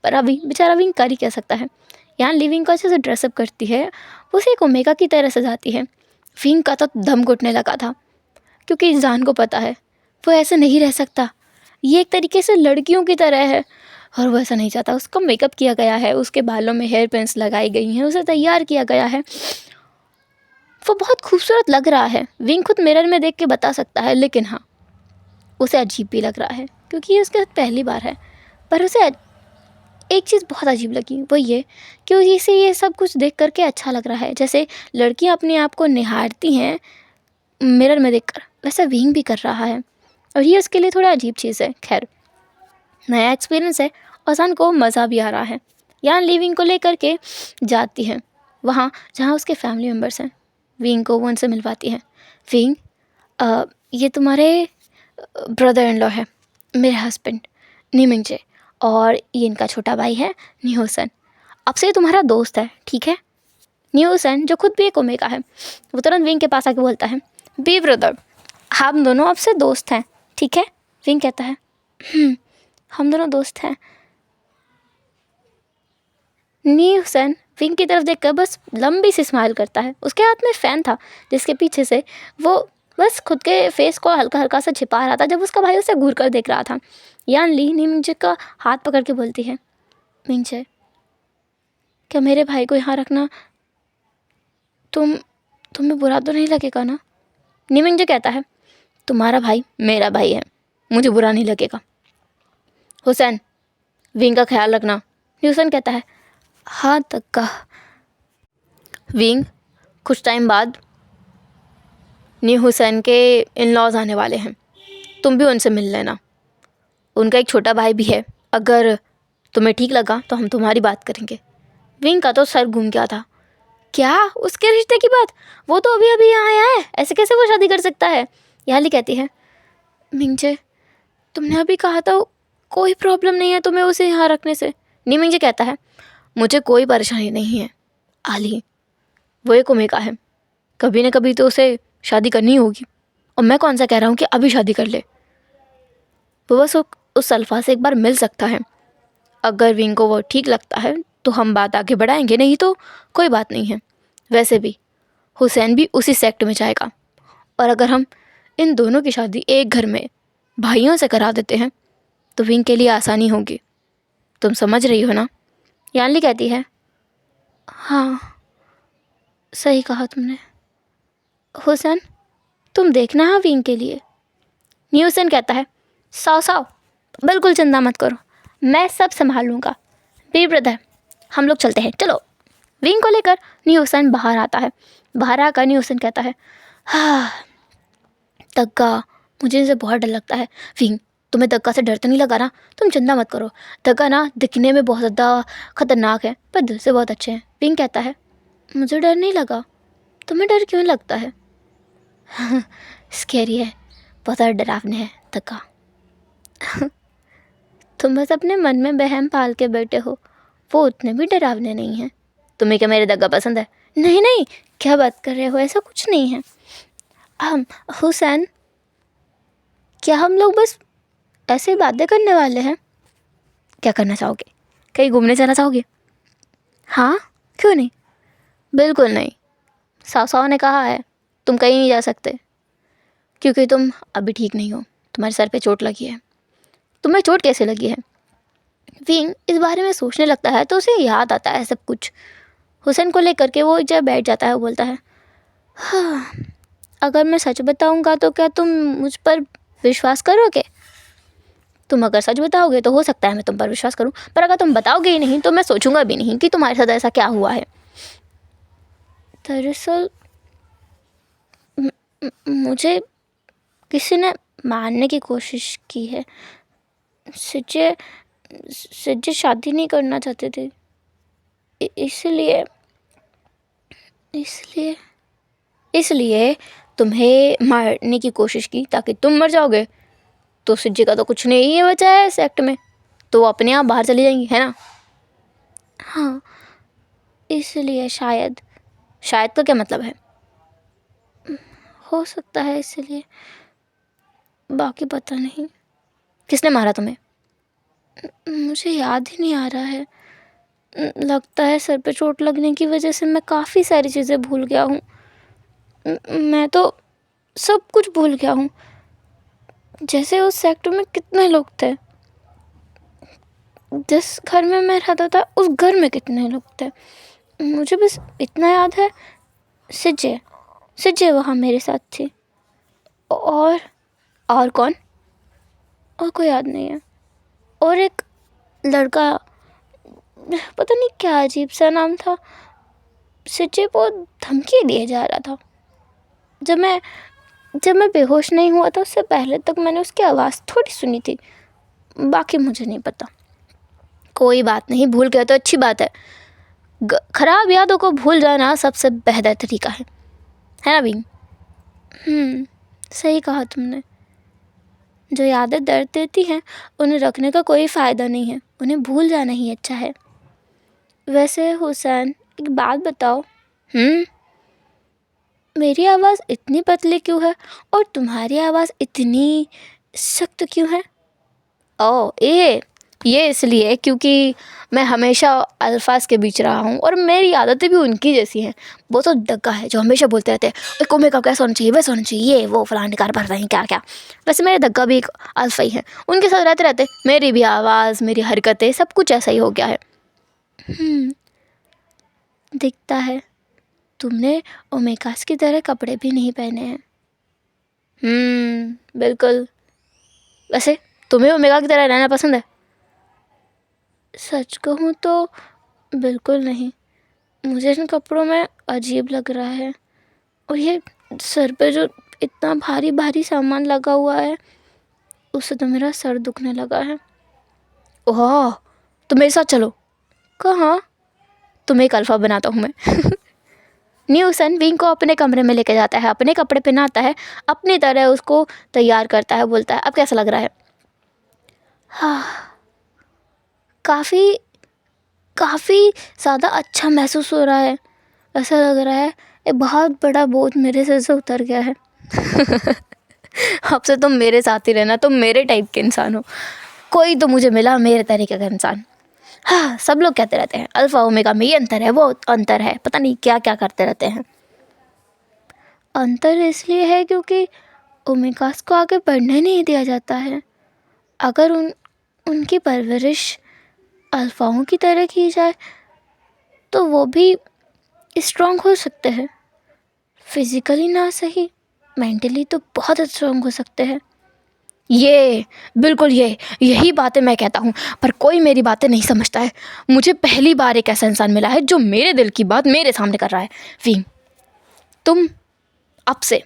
पर अभी बेचारा विंग कर ही क्या सकता है। यहाँ लिविंग को अच्छे से ड्रेसअप करती है, उसे एक ओमेगा की तरह सजाती है। विंग का तो दम घुटने लगा था क्योंकि जान को पता है वो ऐसे नहीं रह सकता। ये एक तरीके से लड़कियों की तरह है और वो ऐसा नहीं चाहता। उसका मेकअप किया गया है, उसके बालों में हेयर पिन्स लगाई गई हैं, उसे तैयार किया गया है, वो बहुत खूबसूरत लग रहा है। विंग खुद मिरर में देख के बता सकता है, लेकिन हाँ उसे अजीब भी लग रहा है क्योंकि ये उसके साथ पहली बार है। पर उसे एक चीज़ बहुत अजीब लगी, वो ये कि उसे ये सब कुछ देख करके अच्छा लग रहा है। जैसे लड़कियाँ अपने आप को निहारती हैं मिरर में देखकर, वैसा विंग भी कर रहा है और ये उसके लिए थोड़ा अजीब चीज़ है। खैर, नया एक्सपीरियंस है और सन को मज़ा भी आ रहा है। यहाँ लिविंग को लेकर के जाती है वहाँ जहाँ उसके फैमिली मेम्बर्स हैं। विंग को वो उनसे मिलवाती है। विंग, ये तुम्हारे ब्रदर इन लॉ है, मेरे हस्बैंड निमिंगजे, और ये इनका छोटा भाई है न्यूसन। अब से ये तुम्हारा दोस्त है, ठीक है? न्यूसन जो खुद भी एक ओमेगा है, वो तुरंत विंग के पास आके बोलता है, बी ब्रदर, हम दोनों अब से दोस्त हैं, ठीक है? विंग कहता है, हम दोनों दोस्त हैं। न्यूसन विंग की तरफ देखकर बस लंबी सी स्माइल करता है। उसके हाथ में फ़ैन था जिसके पीछे से वो बस खुद के फेस को हल्का हल्का सा छिपा रहा था जब उसका भाई उसे घूर कर देख रहा था। यान ली निमिंगजे का हाथ पकड़ के बोलती है, मिंगजे, क्या मेरे भाई को यहाँ रखना तुम्हें बुरा तो नहीं लगेगा ना? निमिंगजे कहता है, तुम्हारा भाई मेरा भाई है, मुझे बुरा नहीं लगेगा। हुसैन, विंग का ख्याल रखना। न्यूसन कहता है, हाँ तक्का। विंग, कुछ टाइम बाद न्यू हुसैन के इन लॉज आने वाले हैं, तुम भी उनसे मिल लेना। उनका एक छोटा भाई भी है, अगर तुम्हें ठीक लगा तो हम तुम्हारी बात करेंगे। विंग का तो सर घूम गया था। क्या? उसके रिश्ते की बात? वो तो अभी अभी यहाँ आया है, ऐसे कैसे वो शादी कर सकता है? याली कहती है, मिंगजे तुमने अभी कहा था कोई प्रॉब्लम नहीं है तुम्हें उसे यहाँ रखने से। नहीं, मिंगजे कहता है, मुझे कोई परेशानी नहीं है आली, वो एक ओमेगा है, कभी ना कभी तो उसे शादी करनी होगी, और मैं कौन सा कह रहा हूँ कि अभी शादी कर ले। वो बस उस अल्फा से एक बार मिल सकता है, अगर विंग को वो ठीक लगता है तो हम बात आगे बढ़ाएंगे, नहीं तो कोई बात नहीं है। वैसे भी हुसैन भी उसी सेक्ट में जाएगा, और अगर हम इन दोनों की शादी एक घर में भाइयों से करा देते हैं तो विंग के लिए आसानी होगी। तुम समझ रही हो ना? यानली कहती है, हाँ सही कहा तुमने। हुसैन तुम देखना है विंग के लिए। न्यूसन कहता है, साव साव बिल्कुल चिंता मत करो, मैं सब संभाल लूँगा। बीर ब्रदर हम लोग चलते हैं, चलो। विंग को लेकर न्यूसन बाहर आता है। बाहर आकर न्यूसन कहता है, हाँ दग्गा, मुझे इनसे बहुत डर लगता है। विंग तुम्हें दग्गा से डर तो नहीं लगा ना? तुम चिंता मत करो, दग्गा ना दिखने में बहुत ज़्यादा खतरनाक है पर दिल से बहुत अच्छे हैं। विंग कहता है, मुझे डर नहीं लगा, तुम्हें डर क्यों लगता है? स्कैरी है, बहुत डरावने है दग्गा। तुम बस अपने मन में बहम पाल के बैठे हो, वो उतने भी डरावने नहीं हैं। तुम्हें क्या मेरे दग्गा पसंद है? नहीं नहीं, क्या बात कर रहे हो, ऐसा कुछ नहीं है। हम हुसैन, क्या हम लोग बस ऐसे बातें करने वाले हैं? क्या करना चाहोगे? कहीं घूमने जाना चाहोगे? हाँ क्यों नहीं? बिल्कुल नहीं, सासाओ ने कहा है तुम कहीं नहीं जा सकते, क्योंकि तुम अभी ठीक नहीं हो, तुम्हारे सर पे चोट लगी है। तुम्हें चोट कैसे लगी है? विंग इस बारे में सोचने लगता है तो उसे याद आता है सब कुछ। हुसैन को लेकर के वो जब बैठ जाता है, वो बोलता है, हाँ अगर मैं सच बताऊंगा तो क्या तुम मुझ पर विश्वास करोगे? तुम अगर सच बताओगे तो हो सकता है मैं तुम पर विश्वास करूं, पर अगर तुम बताओगे ही नहीं तो मैं सोचूंगा भी नहीं कि तुम्हारे साथ ऐसा क्या हुआ है। दरअसल मुझे किसी ने मारने की कोशिश की है। सिज्जे सिज्जे शादी नहीं करना चाहते थे, इसलिए इसलिए इसलिए तुम्हें मारने की कोशिश की ताकि तुम मर जाओगे। तो सिज्जे का तो कुछ नहीं है बचा है इस एक्ट में, तो वो अपने आप बाहर चली जाएंगी, है ना? हाँ इसलिए शायद। शायद का क्या मतलब है? हो सकता है इसलिए, बाकी पता नहीं। किसने मारा तुम्हें? मुझे याद ही नहीं आ रहा है, लगता है सर पे चोट लगने की वजह से मैं काफ़ी सारी चीज़ें भूल गया हूँ। मैं तो सब कुछ भूल गया हूँ। जैसे उस सेक्टर में कितने लोग थे, जिस घर में मैं रहता था उस घर में कितने लोग थे, मुझे बस इतना याद है, सिज्जे सिज्जे वहाँ मेरे साथ थी। और कौन? और कोई याद नहीं है। और एक लड़का, पता नहीं क्या अजीब सा नाम था, सिज्जे को धमकी दिए जा रहा था। जब मैं बेहोश नहीं हुआ था उससे पहले तक मैंने उसकी आवाज़ थोड़ी सुनी थी, बाकी मुझे नहीं पता। कोई बात नहीं, भूल गया तो अच्छी बात है। ख़राब यादों को भूल जाना सबसे बेहतर तरीका है ना बीन? सही कहा तुमने। जो यादें दर्द देती हैं उन्हें रखने का कोई फ़ायदा नहीं है, उन्हें भूल जाना ही अच्छा है। वैसे हुसैन एक बात बताओ, मेरी आवाज़ इतनी पतली क्यों है और तुम्हारी आवाज़ इतनी सख्त क्यों है? ओह ये इसलिए क्योंकि मैं हमेशा अल्फाज के बीच रहा हूँ और मेरी आदतें भी उनकी जैसी हैं। वो तो दग्गा है जो हमेशा बोलते रहते हैं कोमे का कैसा होना चाहिए, वैसा होना चाहिए, ये वो फलाने कार भर रहे हैं क्या क्या। वैसे मेरे दग्गा भी एक अल्फा ही है, उनके साथ रहते रहते मेरी भी आवाज़, मेरी हरकतें, सब कुछ ऐसा ही हो गया है। दिखता है तुमने ओमेगास की तरह कपड़े भी नहीं पहने हैं। बिल्कुल। वैसे तुम्हें ओमेगा की तरह रहना पसंद है? सच कहूँ तो बिल्कुल नहीं, मुझे इन कपड़ों में अजीब लग रहा है, और ये सर पे जो इतना भारी भारी सामान लगा हुआ है उससे तो मेरा सर दुखने लगा है। ओह तो मेरे साथ चलो। कहाँ? तुम्हें एक अल्फ़ा बनाता हूँ मैं। न्यूसन विंग को अपने कमरे में लेके जाता है, अपने कपड़े पहनाता है, अपनी तरह उसको तैयार करता है, बोलता है अब कैसा लग रहा है? हाँ, काफ़ी काफ़ी ज़्यादा अच्छा महसूस हो रहा है। ऐसा लग रहा है एक बहुत बड़ा बोझ मेरे सिर से उतर गया है। अब से तुम मेरे साथ ही रहना, तुम मेरे टाइप के इंसान हो, कोई तो मुझे मिला मेरे तरीके का इंसान। हाँ, सब लोग कहते रहते हैं अल्फ़ा ओमेगा में ये अंतर है, वो अंतर है, पता नहीं क्या क्या करते रहते हैं। अंतर इसलिए है क्योंकि ओमेगास को आगे बढ़ने नहीं दिया जाता है। अगर उनकी परवरिश अल्फ़ाओं की तरह की जाए तो वो भी स्ट्रॉन्ग हो सकते हैं। फिज़िकली ना सही, मेंटली तो बहुत स्ट्रॉन्ग हो सकते हैं। ये बिल्कुल यही बातें मैं कहता हूँ, पर कोई मेरी बातें नहीं समझता है। मुझे पहली बार एक ऐसा इंसान मिला है जो मेरे दिल की बात मेरे सामने कर रहा है। विंग, तुम अब से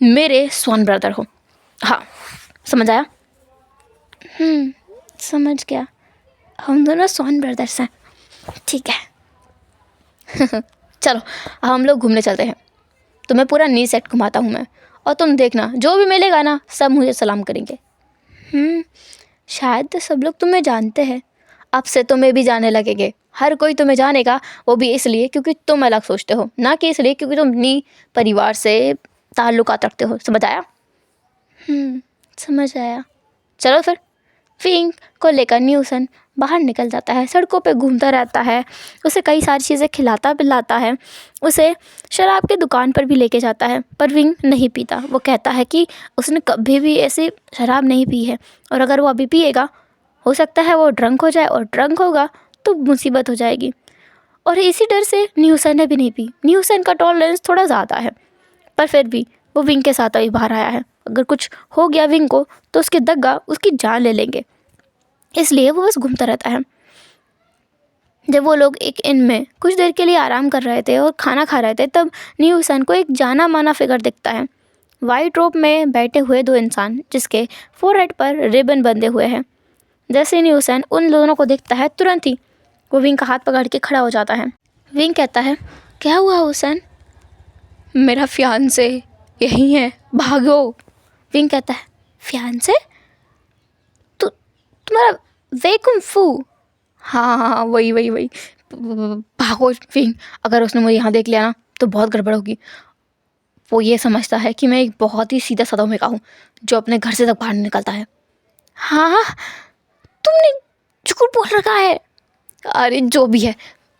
मेरे स्वॉन ब्रदर हो। हाँ, समझ आया? समझ गया, हम दोनों स्वॉन ब्रदर्स हैं। ठीक है। चलो हम लोग घूमने चलते हैं। तुम्हें पूरा नी सेट घुमाता हूँ मैं, और तुम देखना जो भी मिलेगा ना सब मुझे सलाम करेंगे। शायद सब लोग तुम्हें जानते हैं, अब से तुम्हें भी जाने लगेंगे। हर कोई तुम्हें जानेगा, वो भी इसलिए क्योंकि तुम अलग सोचते हो, ना कि इसलिए क्योंकि तुम अपनी परिवार से ताल्लुकात रखते हो। समझ आया? समझ आया। चलो फिर। विंग को लेकर न्यूसन बाहर निकल जाता है, सड़कों पे घूमता रहता है, उसे कई सारी चीज़ें खिलाता पिलाता है, उसे शराब की दुकान पर भी लेके जाता है, पर विंग नहीं पीता। वो कहता है कि उसने कभी भी ऐसी शराब नहीं पी है, और अगर वो अभी पिएगा हो सकता है वो ड्रंक हो जाए, और ड्रंक होगा तो मुसीबत हो जाएगी। और इसी डर से न्यूसन ने भी नहीं पी। न्यूसन का टॉलरेंस थोड़ा ज़्यादा है, पर फिर भी वो विंग के साथ ही बाहर आया है। अगर कुछ हो गया विंग को तो उसके दग्गा उसकी जान ले लेंगे, इसलिए वो बस घूमता रहता है। जब वो लोग एक इन में कुछ देर के लिए आराम कर रहे थे और खाना खा रहे थे, तब न्यूसन को एक जाना माना फिगर दिखता है। वाइट रोब में बैठे हुए दो इंसान जिसके फोरहेड पर रिबन बंधे हुए हैं। जैसे ही न्यूसन उन दोनों को देखता है, तुरंत ही वो विंग का हाथ पकड़ के खड़ा हो जाता है। विंग कहता है, क्या हुआ हुसैन? मेरा फियांसे यही है, भागो। विंग कहता है, फियांसे? तुम्हारा वेकुम फू? हाँ, वही भागो विंग। अगर उसने मुझे यहाँ देख लिया ना तो बहुत गड़बड़ होगी। वो ये समझता है कि मैं एक बहुत ही सीधा साधा ओमेगा हूँ जो अपने घर से तक बाहर नहीं निकलता है। हाँ, तुमने झूठ बोल रखा है। अरे जो भी है,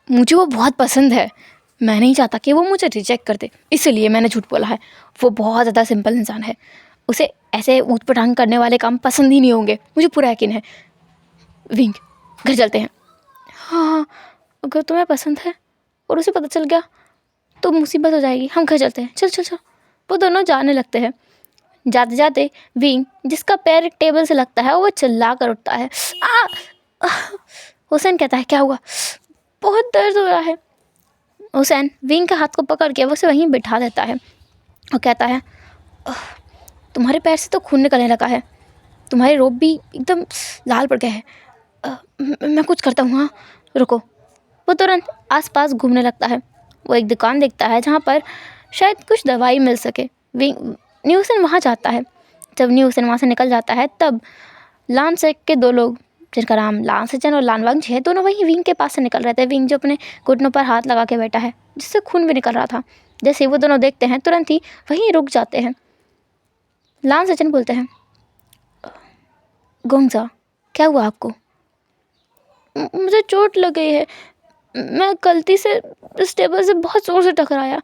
मुझे वो बहुत पसंद है। मैं नहीं चाहता कि वो मुझे रिजेक्ट कर दे, इसलिए मैंने झूठ बोला है। वो बहुत ज़्यादा सिंपल इंसान है, उसे ऐसे ऊट पटांग करने वाले काम पसंद ही नहीं होंगे, मुझे पूरा यकीन है। विंग, घर चलते हैं। हाँ, अगर तुम्हें पसंद है और उसे पता चल गया तो मुसीबत हो जाएगी, हम घर चलते हैं। चल चल चल। वो दोनों जाने लगते हैं। जाते जाते विंग, जिसका पैर एक टेबल से लगता है, वो चिल्ला कर उठता है। हुसैन कहता है, क्या हुआ? बहुत दर्द हो रहा है। हुसैन विंग के हाथ को पकड़ के वो उसे वहीं बिठा देता है और कहता है, तुम्हारे पैर से तो खून निकलने लगा है, तुम्हारे रोब भी एकदम लाल पड़ गया है। मैं कुछ करता हूँ, हाँ रुको। वो तुरंत आसपास घूमने लगता है। वो एक दुकान देखता है जहाँ पर शायद कुछ दवाई मिल सके। न्यूसन वहाँ जाता है। जब न्यूसन वहाँ से निकल जाता है, तब लानसेक के दो लोग, जिनका नाम लानसेचन और लानवांगजी है, दोनों वहीं विंग के पास से निकल रहे थे। विंग जो अपने घुटनों पर हाथ लगा के बैठा है, जिससे खून भी निकल रहा था। जैसे वो दोनों देखते हैं, तुरंत ही वहीं रुक जाते हैं। लानसेचन बोलते हैं, गोंगजा, क्या हुआ आपको? मुझे चोट लग गई है, मैं गलती से इस टेबल से बहुत ज़ोर से टकराया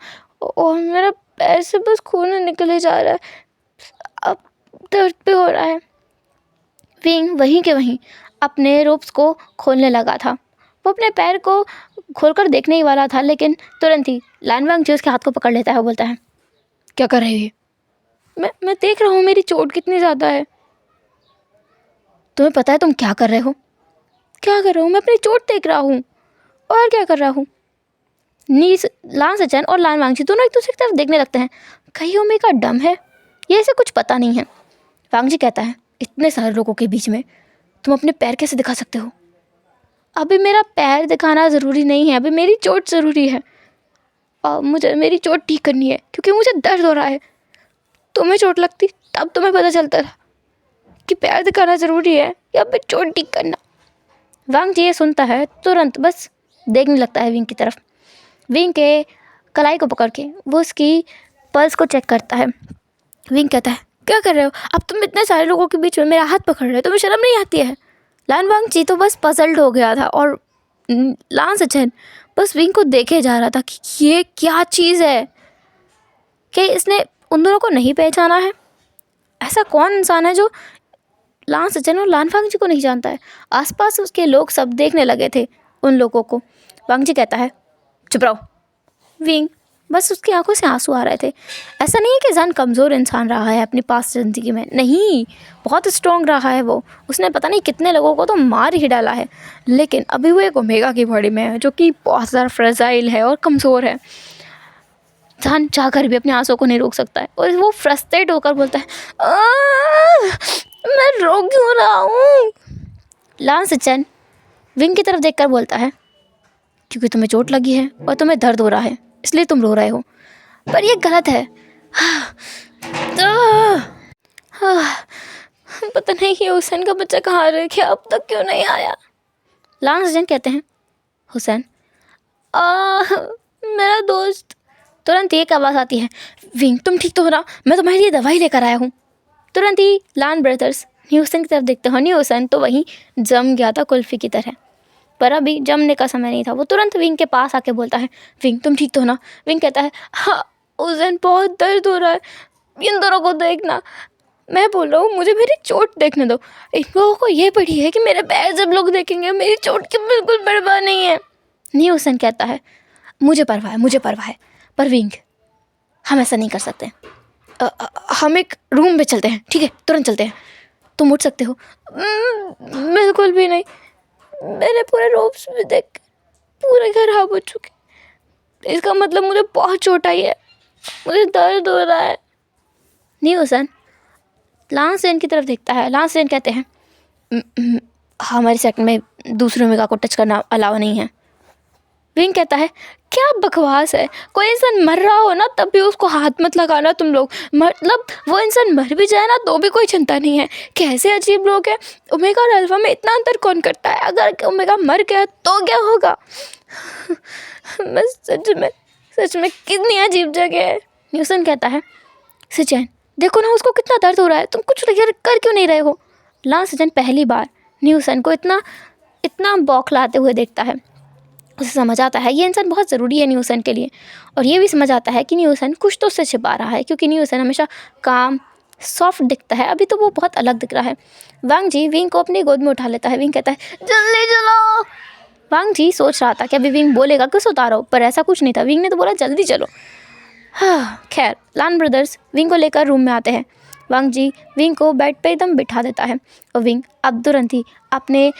और मेरा पैर से बस खून निकले जा रहा है, अब दर्द भी हो रहा है। विंग वहीं के वहीं अपने रोप्स को खोलने लगा था। वो अपने पैर को खोलकर देखने ही वाला था, लेकिन तुरंत ही लानवांगजी उसके हाथ को पकड़ लेता है। वो बोलता है, क्या कर रहे हो? मैं देख रहा हूँ मेरी चोट कितनी ज़्यादा है। तुम्हें पता है तुम क्या कर रहे हो? क्या कर रहा हूँ? मैं अपनी चोट देख रहा हूँ, और क्या कर रहा हूँ? लानसेचन और लानवांगजी दोनों एक दूसरे की तरफ देखने लगते हैं। कहीं ओमे का दम है, ये ऐसे कुछ पता नहीं है। वांगजी कहता है, इतने सारे लोगों के बीच में तुम अपने पैर कैसे दिखा सकते हो? अभी मेरा पैर दिखाना ज़रूरी नहीं है, अभी मेरी चोट ज़रूरी है और मुझे मेरी चोट ठीक करनी है क्योंकि मुझे दर्द हो रहा है। तुम्हें चोट लगती तब तुम्हें पता चलता था कि पैर दिखाना ज़रूरी है या फिर चोट ठीक करना। वांग जी ये सुनता है तुरंत बस देखने लगता है विंग की तरफ। विंग के कलाई को पकड़ के वो उसकी पल्स को चेक करता है। विंग कहता है क्या कर रहे हो अब, तुम इतने सारे लोगों के बीच में मेरा हाथ पकड़ रहे हो, तुम्हें शर्म नहीं आती है। लान वांग जी तो बस पजल्ड हो गया था और लान सचन बस विंग को देखे जा रहा था कि ये क्या चीज़ है, कि इसने उन दोनों को नहीं पहचाना है। ऐसा कौन इंसान है जो लान सचन और लान वांग जी को नहीं जानता है। आसपास उसके लोग सब देखने लगे थे उन लोगों को। वांग जी कहता है चुप रहो। विंग बस उसकी आंखों से आंसू आ रहे थे। ऐसा नहीं है कि जान कमज़ोर इंसान रहा है अपनी पास्ट ज़िंदगी में, नहीं, बहुत स्ट्रॉन्ग रहा है वो। उसने पता नहीं कितने लोगों को तो मार ही डाला है, लेकिन अभी वो एक ओमेगा की बॉडी में है जो कि बहुत ज़्यादा फ्रेजाइल है और कमज़ोर है। जान चाह कर भी अपने आंसू को नहीं रोक सकता है और वो फ्रस्ट्रेट होकर बोलता है मैं रो क्यों रहा हूँ। लान सचन विंग की तरफ देखकर बोलता है क्योंकि तुम्हें चोट लगी है और तुम्हें दर्द हो रहा है इसलिए तुम रो रहे हो, पर ये गलत है। पता नहीं कि हुसैन का बच्चा कहाँ रह गया, अब तक क्यों नहीं आया। लान सचन कहते हैं हुसैन मेरा दोस्त। तुरंत एक आवाज़ आती है विंग तुम ठीक तो हो ना, मैं तुम्हारे लिए दवाई लेकर आया हूँ। तुरंत ही लान ब्रदर्स न्यू हुसैन की तरफ देखते हैं। न्यू हुसैन तो वहीं जम गया था कुल्फ़ी की तरह, पर अभी जमने का समय नहीं था। वो तुरंत विंग के पास आके बोलता है विंग तुम ठीक तो हो ना। विंग कहता है हाँ हुसैन बहुत दर्द हो रहा है, इन दोनों को देखना। मैं बोल रहा हूँ मुझे मेरी चोट देखने दो। इन लोगों को ये पड़ी है कि मेरे पैर जब लोग देखेंगे मेरी चोट की बिल्कुल परवाह नहीं है। न्यू हुसैन कहता है मुझे परवाह है, मुझे परवाह है, पर विंग हम ऐसा नहीं कर सकते। हम एक रूम में चलते हैं, ठीक है, तुरंत चलते हैं। तुम उठ सकते हो? बिल्कुल भी नहीं, मेरे पूरे रोब्स भी देख पूरे खराब हो चुके, इसका मतलब मुझे बहुत चोट आई है, मुझे दर्द हो रहा है। न्यू हुसैन लान सेन की तरफ देखता है। लान सेन कहते हैं हमारे सेक्टर में दूसरे ओमेगा को टच करना अलाउ नहीं है। विंग कहता है क्या बकवास है, कोई इंसान मर रहा हो ना तब भी उसको हाथ मत लगाना तुम लोग, मतलब वो इंसान मर भी जाए ना तो भी कोई चिंता नहीं है। कैसे अजीब लोग हैं, ओमेगा और अल्फा में इतना अंतर कौन करता है, अगर ओमेगा मर गया तो क्या होगा। मैं सच में कितनी अजीब जगह है। न्यूसन कहता है सचैन देखो ना उसको कितना दर्द हो रहा है, तुम कुछ कर क्यों नहीं रहे हो। लान सचैन पहली बार न्यूसन को इतना बौखलाते हुए देखता है। उसे समझ आता है ये इंसान बहुत ज़रूरी है न्यूसन के लिए, और ये भी समझ आता है कि न्यूसन कुछ तो उससे छिपा रहा है, क्योंकि न्यूसन हमेशा काम सॉफ्ट दिखता है, अभी तो वो बहुत अलग दिख रहा है। वांग जी विंग को अपनी गोद में उठा लेता है। विंग कहता है जल्दी चलो। वांग जी सोच रहा था कि अभी विंग बोलेगा किस उतारो, पर ऐसा कुछ नहीं था। विंग ने तो बोला जल्दी चलो। हाँ खैर, लान ब्रदर्स विंग को लेकर रूम में आते हैं। वांग जी विंग को बेड पे एकदम बिठा देता है और विंग अब तुरंत ही अपने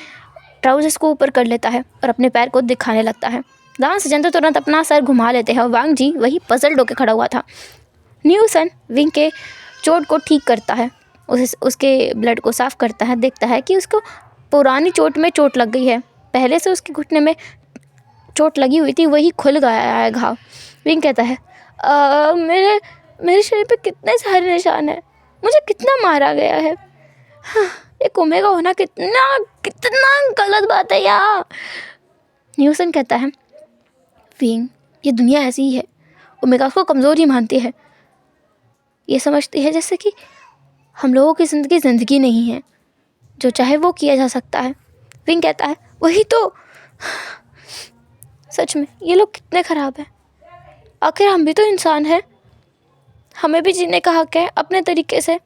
ट्राउजर्स को ऊपर कर लेता है और अपने पैर को दिखाने लगता है। लान सचैन तो तुरंत अपना सर घुमा लेते हैं और वांग जी वही पजल्ड होकर खड़ा हुआ था। न्यूसन विंग के चोट को ठीक करता है, उसके ब्लड को साफ़ करता है, देखता है कि उसको पुरानी चोट में चोट लग गई है, पहले से उसके घुटने में चोट लगी हुई थी वही खुल गया है घाव। विंग कहता है मेरे शरीर पे कितने सारे निशान हैं, मुझे कितना मारा गया है। हाँ, एक ओमेगा होना कितना गलत बात है यार। न्यूसन कहता है विंग ये दुनिया ऐसी ही है, ओमेगा को कमज़ोर ही मानती है, ये समझती है जैसे कि हम लोगों की ज़िंदगी नहीं है, जो चाहे वो किया जा सकता है। विंग कहता है वही तो, सच में ये लोग कितने ख़राब हैं, आखिर हम भी तो इंसान हैं, हमें भी जीने का हक है अपने तरीके से।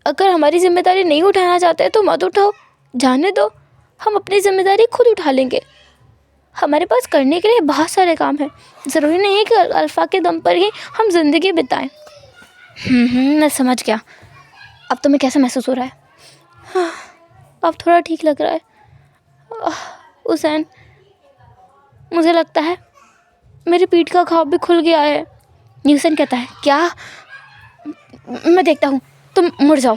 अगर हमारी जिम्मेदारी नहीं उठाना चाहते तो मत उठाओ, जाने दो, हम अपनी जिम्मेदारी खुद उठा लेंगे। हमारे पास करने के लिए बहुत सारे काम हैं, ज़रूरी नहीं है कि अल्फ़ा के दम पर ही हम ज़िंदगी बिताएं। मैं समझ गया, अब तुम्हें कैसा महसूस हो रहा है? हाँ, अब थोड़ा ठीक लग रहा है। हुसैन मुझे लगता है मेरी पीठ का घाव भी खुल गया है। न्यूसन कहता है क्या? मैं देखता हूँ, तुम मुड़ जाओ।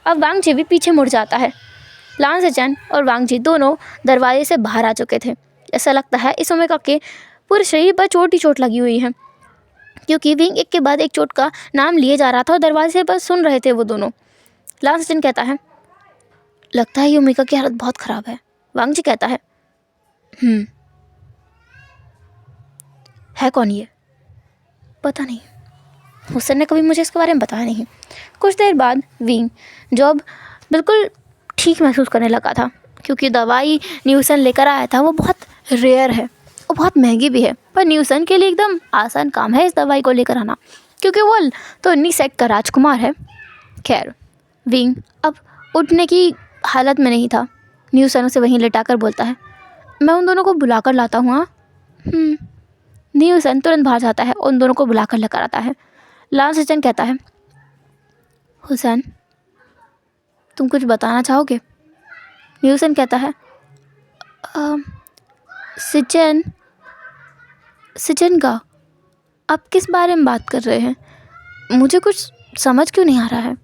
अब वांग जी भी पीछे मुड़ जाता है। लान सेचन और वांग जी दोनों दरवाजे से बाहर आ चुके थे। ऐसा लगता है इस ओमेगा के पूरे शरीर पर चोट ही चोट लगी हुई है, क्योंकि विंग एक के बाद एक चोट का नाम लिए जा रहा था और दरवाजे पर सुन रहे थे वो दोनों। लान सेचन कहता है, लगता है ये ओमेगा की हालत बहुत ख़राब है। वांग जी कहता है, है कौन ये? पता नहीं, हुसैन ने कभी मुझे इसके बारे में बताया नहीं। कुछ देर बाद विंग, जो अब बिल्कुल ठीक महसूस करने लगा था, क्योंकि दवाई न्यूसन लेकर आया था वो बहुत रेयर है और बहुत महंगी भी है, पर न्यूसन के लिए एकदम आसान काम है इस दवाई को लेकर आना, क्योंकि वो तो नीसेक का राजकुमार है। खैर, विंग अब उठने की हालत में नहीं था। न्यूसन उसे वहीं लेटाकर बोलता है, मैं उन दोनों को बुलाकर लाता हूँ। हाँ। न्यूसन तुरंत बाहर जाता है और उन दोनों को बुलाकर लेकर आता है। लान सेचन कहता है, हुसैन, तुम कुछ बताना चाहोगे? न्यूसन कहता है, सिचन का आप किस बारे में बात कर रहे हैं? मुझे कुछ समझ क्यों नहीं आ रहा है।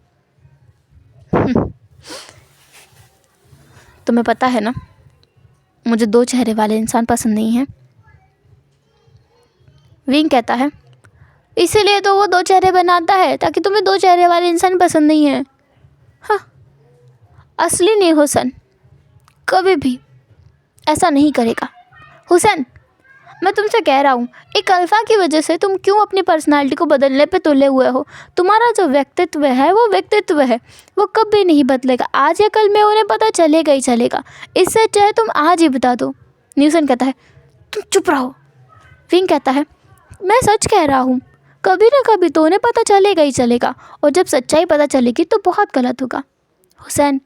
तुम्हें पता है ना, मुझे 2 चेहरे वाले इंसान पसंद नहीं हैं। विंग कहता है, इसीलिए तो वो 2 चेहरे बनाता है, ताकि तुम्हें 2 चेहरे वाले इंसान पसंद नहीं है। हाँ, असली नहीं हुसैन, कभी भी ऐसा नहीं करेगा। हुसैन, मैं तुमसे कह रहा हूँ, एक अल्फ़ा की वजह से तुम क्यों अपनी पर्सनालिटी को बदलने पे तुले हुए हो? तुम्हारा जो व्यक्तित्व है वो व्यक्तित्व है, वो कभी नहीं बदलेगा। आज या कल में उन्हें पता चलेगा ही चलेगा। इससे चाहे तुम आज ही बता दो। न्यूसन कहता है, तुम चुप रहो। विंग कहता है, मैं सच कह रहा हूँ, कभी ना कभी तो उन्हें पता चलेगा ही चलेगा, और जब सच्चाई पता चलेगी तो बहुत गलत होगा। हुसैन,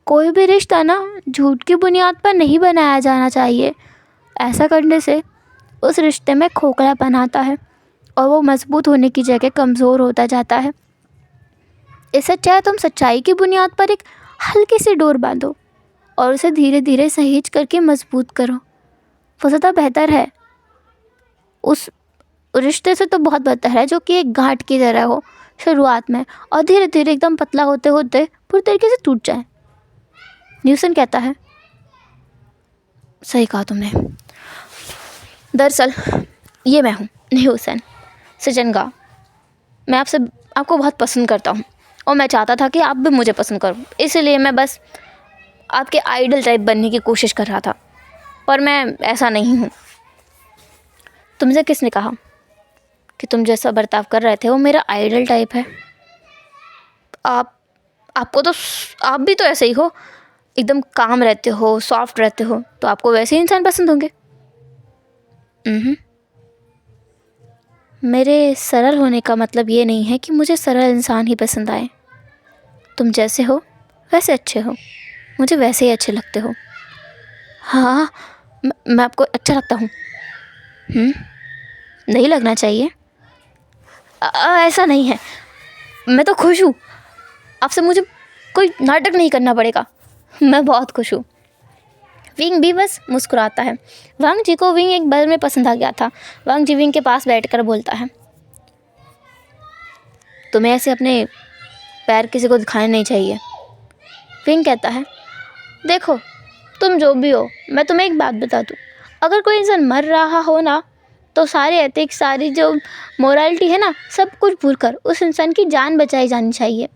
कोई भी रिश्ता ना झूठ की बुनियाद पर नहीं बनाया जाना चाहिए। ऐसा करने से उस रिश्ते में खोखलापन आता है और वो मजबूत होने की जगह कमज़ोर होता जाता है। इससे चाहे तुम सच्चाई की बुनियाद पर एक हल्की सी डोर बांधो और उसे धीरे धीरे सहेज करके मजबूत करो, वो ज़्यादा बेहतर है। उस रिश्ते से तो बहुत बेहतर है जो कि एक गांठ की तरह हो शुरुआत में, और धीरे धीरे एकदम पतला होते होते पूरी तरीके से टूट जाए। न्यूसन कहता है, सही कहा तुमने। दरअसल ये मैं हूँ, नहीं हुसैन, सिजनगा। मैं आपको बहुत पसंद करता हूँ और मैं चाहता था कि आप भी मुझे पसंद करो, इसलिए मैं बस आपके आइडल टाइप बनने की कोशिश कर रहा था, पर मैं ऐसा नहीं हूँ। तुमसे किसने कहा कि तुम जैसा बर्ताव कर रहे थे वो मेरा आइडल टाइप है? आप भी तो ऐसे ही हो, एकदम काम रहते हो, सॉफ्ट रहते हो, तो आपको वैसे ही इंसान पसंद होंगे। मेरे सरल होने का मतलब ये नहीं है कि मुझे सरल इंसान ही पसंद आए। तुम जैसे हो वैसे अच्छे हो, मुझे वैसे ही अच्छे लगते हो। हाँ, मैं आपको अच्छा लगता हूँ? नहीं लगना चाहिए। ऐसा नहीं है, मैं तो खुश हूँ। आपसे मुझे कोई नाटक नहीं करना पड़ेगा, मैं बहुत खुश हूँ। विंग भी बस मुस्कुराता है। वांग जी को विंग एक बार में पसंद आ गया था। वांग जी विंग के पास बैठकर बोलता है, तुम्हें ऐसे अपने पैर किसी को दिखाने नहीं चाहिए। विंग कहता है, देखो तुम जो भी हो, मैं तुम्हें एक बात बता दूँ, अगर कोई इंसान मर रहा हो ना, तो सारे एथिक्स, सारी जो मोरालिटी है ना, सब कुछ भूलकर उस इंसान की जान बचाई जानी चाहिए।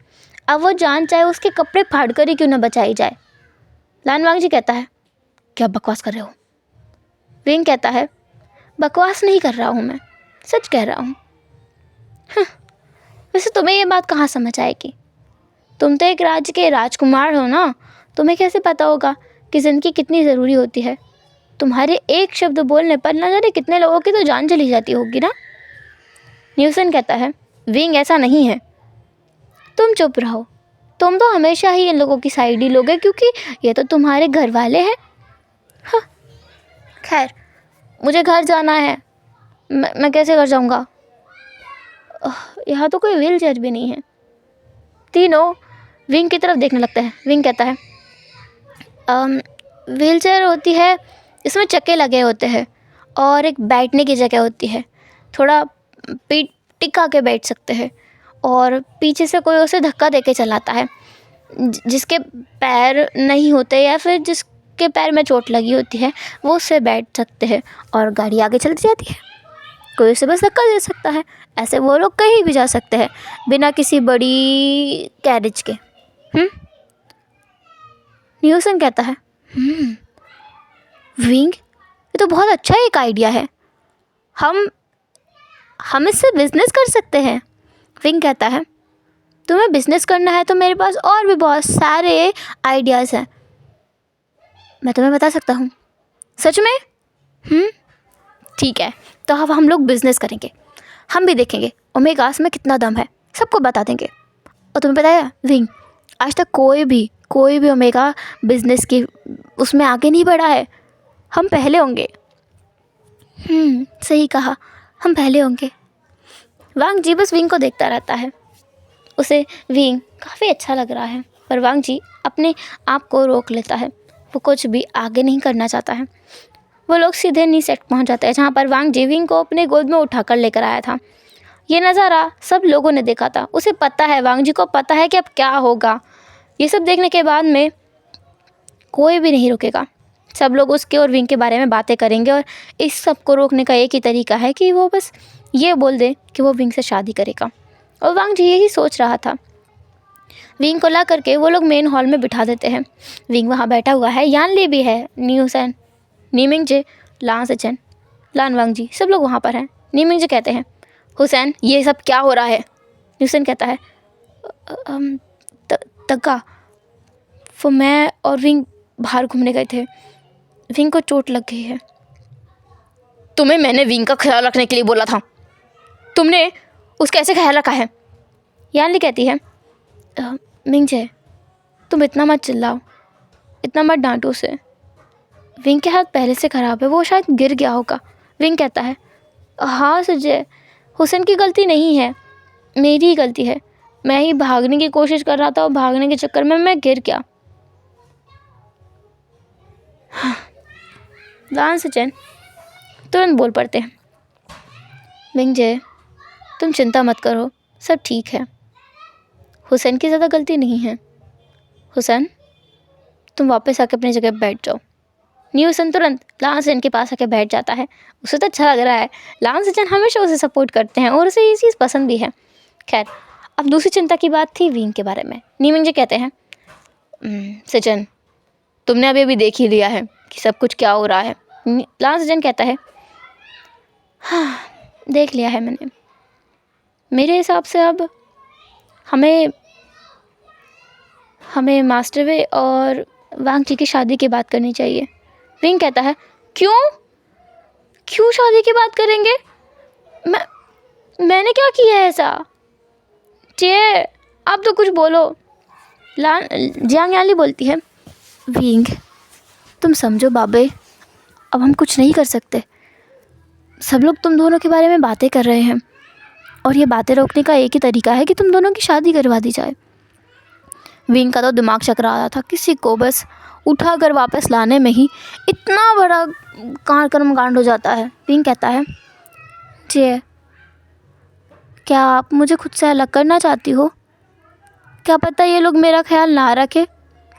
अब वो जान चाहे उसके कपड़े फाड़ कर ही क्यों ना बचाई जाए। लान वांग जी कहता है, क्या बकवास कर रहे हो? विंग कहता है, बकवास नहीं कर रहा हूँ, मैं सच कह रहा हूँ। वैसे तुम्हें ये बात कहाँ समझ आएगी? तुम तो एक राज्य के राजकुमार हो ना, तुम्हें कैसे पता होगा कि ज़िंदगी कितनी ज़रूरी होती है। तुम्हारे एक शब्द बोलने पर न जाने कितने लोगों की तो जान चली जाती होगी ना। न्यूसन कहता है, विंग ऐसा नहीं है। तुम चुप रहो, तुम तो हमेशा ही इन लोगों की साइड ही लोगे, क्योंकि ये तो तुम्हारे घर वाले हैं। हाँ, खैर मुझे घर जाना है। मैं कैसे घर जाऊँगा? यहाँ तो कोई व्हील चेयर भी नहीं है। तीनों विंग की तरफ देखने लगता है। विंग कहता है, व्हील चेयर होती है, इसमें चक्के लगे होते हैं और एक बैठने की जगह होती है, थोड़ा पीठ टिका के बैठ सकते हैं, और पीछे से कोई उसे धक्का देके चलाता है। जिसके पैर नहीं होते या फिर जिसके पैर में चोट लगी होती है वो उससे बैठ सकते हैं और गाड़ी आगे चलती जाती है। कोई उसे बस धक्का दे सकता है। ऐसे वो लोग कहीं भी जा सकते हैं बिना किसी बड़ी कैरेज के। न्यूटन कहता है विंग, ये तो बहुत अच्छा एक आइडिया है, हम इससे बिजनेस कर सकते हैं। विंग कहता है तुम्हें बिजनेस करना है तो मेरे पास और भी बहुत सारे आइडियाज़ हैं, मैं तुम्हें बता सकता हूँ। सच में? ठीक है, तो अब हम लोग बिजनेस करेंगे, हम भी देखेंगे ओमेगास में कितना दम है, सबको बता देंगे। और तुम्हें पता है विंग, आज तक कोई भी ओमेगा बिजनेस की उसमें आगे नहीं बढ़ा है, हम पहले होंगे। सही कहा, हम पहले होंगे। वांग जी बस विंग को देखता रहता है। उसे विंग काफ़ी अच्छा लग रहा है, पर वांग जी अपने आप को रोक लेता है। वो कुछ भी आगे नहीं करना चाहता है। वो लोग सीधे नी सेट पहुँच जाते हैं जहाँ पर वांग जी विंग को अपने गोद में उठाकर लेकर आया था। ये नज़ारा सब लोगों ने देखा था। उसे पता है, वांग जी को पता है कि अब क्या होगा। ये सब देखने के बाद में कोई भी नहीं रुकेगा। सब लोग उसके और विंग के बारे में बातें करेंगे और इस सब को रोकने का एक ही तरीका है कि वो बस ये बोल दे कि वो विंग से शादी करेगा। और वांग जी यही सोच रहा था। विंग को ला करके वो लोग मेन हॉल में बिठा देते हैं। विंग वहाँ बैठा हुआ है, यान ली भी है, न्यूसन, नीमिंग जे, लान सेचन, लान वांग जी, सब लोग वहाँ पर हैं। नीमिंग जे कहते हैं हुसैन ये सब क्या हो रहा है? न्यूसन कहता है तग्गा, वो मैं और विंग बाहर घूमने गए थे, विंग को चोट लग गई है। तुम्हें मैंने विंग का ख्याल रखने के लिए बोला था, तुमने उसका ऐसे ख्याल रखा है? यानली कहती है मिंगजे तुम इतना मत चिल्लाओ, इतना मत डांटो उसे, विंग के हाथ पहले से ख़राब है, वो शायद गिर गया होगा। विंग कहता है हाँ सुजय, हुसैन की गलती नहीं है, मेरी ही गलती है, मैं ही भागने की कोशिश कर रहा था और भागने के चक्कर में मैं गिर गया। लान सचिन तुरंत बोल पड़ते हैं मिंगजे तुम चिंता मत करो, सब ठीक है, हुसैन की ज़्यादा गलती नहीं है। हुसैन तुम वापस आके अपनी जगह बैठ जाओ। न्यूसन तुरंत लान सचिन के पास आके बैठ जाता है। उसे तो अच्छा लग रहा है, लान सचिन हमेशा उसे सपोर्ट करते हैं और उसे ये चीज़ पसंद भी है। खैर, अब दूसरी चिंता की बात थी विंग के बारे में। नीमिंग जी कहते हैं सचिन तुमने अभी देख ही लिया है कि सब कुछ क्या हो रहा है। लान सचिन कहता है हाँ देख लिया है मैंने, मेरे हिसाब से अब हमें मास्टर वे और वांग जी की शादी की बात करनी चाहिए। विंग कहता है क्यों शादी की बात करेंगे? मैंने क्या किया है ऐसा? जे आप तो कुछ बोलो। जियांग याली बोलती है विंग तुम समझो बाबे, अब हम कुछ नहीं कर सकते, सब लोग तुम दोनों के बारे में बातें कर रहे हैं और ये बातें रोकने का एक ही तरीका है कि तुम दोनों की शादी करवा दी जाए। विंग का तो दिमाग चकरा रहा था, किसी को बस उठा कर वापस लाने में ही इतना बड़ा कर्मकांड हो जाता है। विंग कहता है जे क्या आप मुझे खुद से अलग करना चाहती हो? क्या पता ये लोग मेरा ख्याल ना रखे,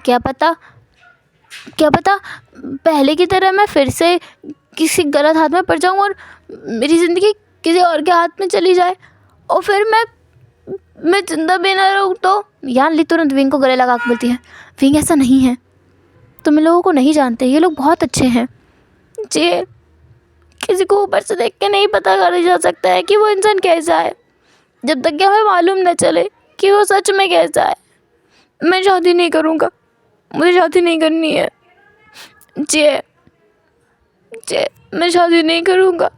क्या पता पहले की तरह मैं फिर से किसी गलत हाथ में पड़ जाऊं और मेरी ज़िंदगी किसी और के हाथ में चली जाए और फिर मैं जिंदा भी ना रहूं तो। यान ली तुरंत विंग को गले लगा के बोलती है विंग ऐसा नहीं है, तुम इन लोगों को नहीं जानते, ये लोग बहुत अच्छे हैं। जे किसी को ऊपर से देख के नहीं पता करा जा सकता है कि वो इंसान कैसा है जब तक कि हमें मालूम न चले कि वो सच में कैसा है। मैं शादी नहीं करूँगा, मुझे शादी नहीं करनी है। जे मैं शादी नहीं करूँगा।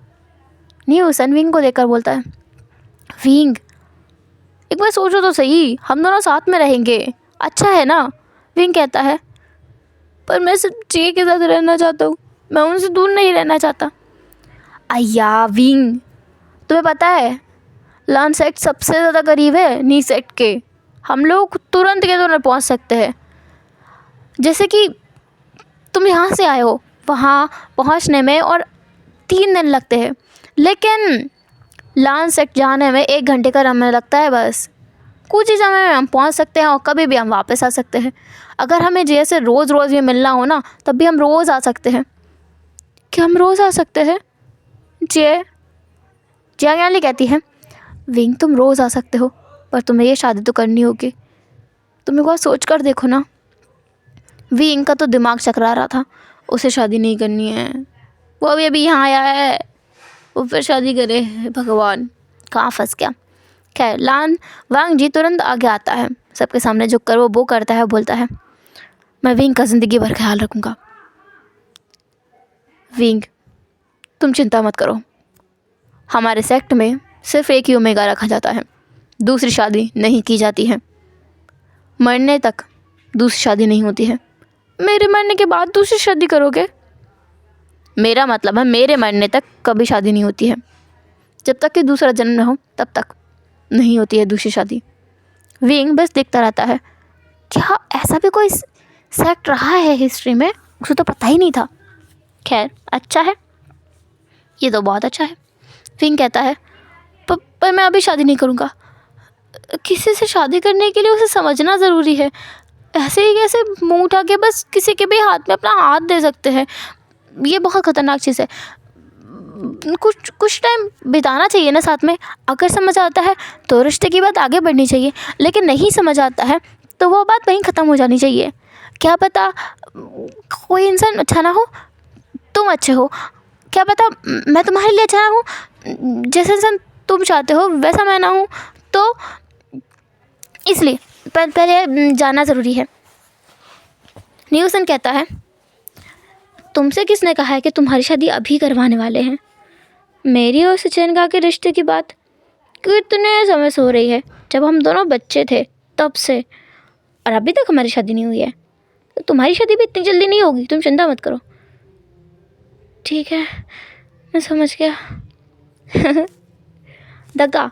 नहीं हुसैन विंग को देखकर बोलता है विंग एक बार सोचो तो सही, हम दोनों साथ में रहेंगे, अच्छा है ना? विंग कहता है पर मैं सिर्फ जे के साथ रहना चाहता हूँ, मैं उनसे दूर नहीं रहना चाहता। अय्या विंग तुम्हें पता है लान सेट सबसे ज़्यादा करीब है नी सेट के, हम लोग तुरंत के तुरंत पहुँच सकते हैं। जैसे कि तुम यहाँ से आए हो, वहाँ पहुँचने में और 3 दिन लगते हैं, लेकिन लान सेट जाने में 1 घंटे का समय लगता है बस। कुछ ही समय में हम पहुंच सकते हैं और कभी भी हम वापस आ सकते हैं। अगर हमें जैसे रोज़ रोज़ ये मिलना हो ना, तब भी हम रोज़ आ सकते हैं। क्या हम रोज़ आ सकते हैं? जे ज्ञानली कहती है, विंग तुम रोज़ आ सकते हो, पर तुम्हें ये शादी तो करनी होगी। तुम एक बार सोच कर देखो ना। विंग का तो दिमाग चकरा रहा था, उसे शादी नहीं करनी है, वो अभी यहाँ आया है, वो फिर शादी करे। भगवान, कहाँ फंस गया। खैर, लान वांग जी तुरंत आगे आता है, सबके सामने जो कर वो करता है, बोलता है, मैं विंग का ज़िंदगी भर ख्याल रखूँगा। विंग, तुम चिंता मत करो, हमारे सेक्ट में सिर्फ एक ही ओमेगा रखा जाता है, दूसरी शादी नहीं की जाती है। मरने तक दूसरी शादी नहीं होती है। मेरे मरने के बाद दूसरी शादी करोगे? मेरा मतलब है मेरे मरने तक कभी शादी नहीं होती है। जब तक कि दूसरा जन्म न हो तब तक नहीं होती है दूसरी शादी। विंग बस देखता रहता है। क्या ऐसा भी कोई सेक्ट रहा है हिस्ट्री में? उसे तो पता ही नहीं था। खैर, अच्छा है, ये तो बहुत अच्छा है। विंग कहता है, पर मैं अभी शादी नहीं करूँगा। किसी से शादी करने के लिए उसे समझना ज़रूरी है। ऐसे ही कैसे मुँह उठा के बस किसी के भी हाथ में अपना हाथ दे सकते हैं? ये बहुत ख़तरनाक चीज़ है। कुछ टाइम बिताना चाहिए ना साथ में। अगर समझ आता है तो रिश्ते की बात आगे बढ़नी चाहिए, लेकिन नहीं समझ आता है तो वो बात वहीं ख़त्म हो जानी चाहिए। क्या पता कोई इंसान अच्छा ना हो, तुम अच्छे हो। क्या पता मैं तुम्हारे लिए अच्छा ना हूँ, जैसे इंसान तुम चाहते हो वैसा मैं ना हूँ। तो इसलिए पहले जानना ज़रूरी है। न्यूसन कहता है, तुमसे किसने कहा है कि तुम्हारी शादी अभी करवाने वाले हैं? मेरी और सचेनगा के रिश्ते की बात कितने समय से हो रही है, जब हम दोनों बच्चे थे तब से, और अभी तक हमारी शादी नहीं हुई है। तो तुम्हारी शादी भी इतनी जल्दी नहीं होगी, तुम चिंता मत करो। ठीक है, मैं समझ गया। दग्गा,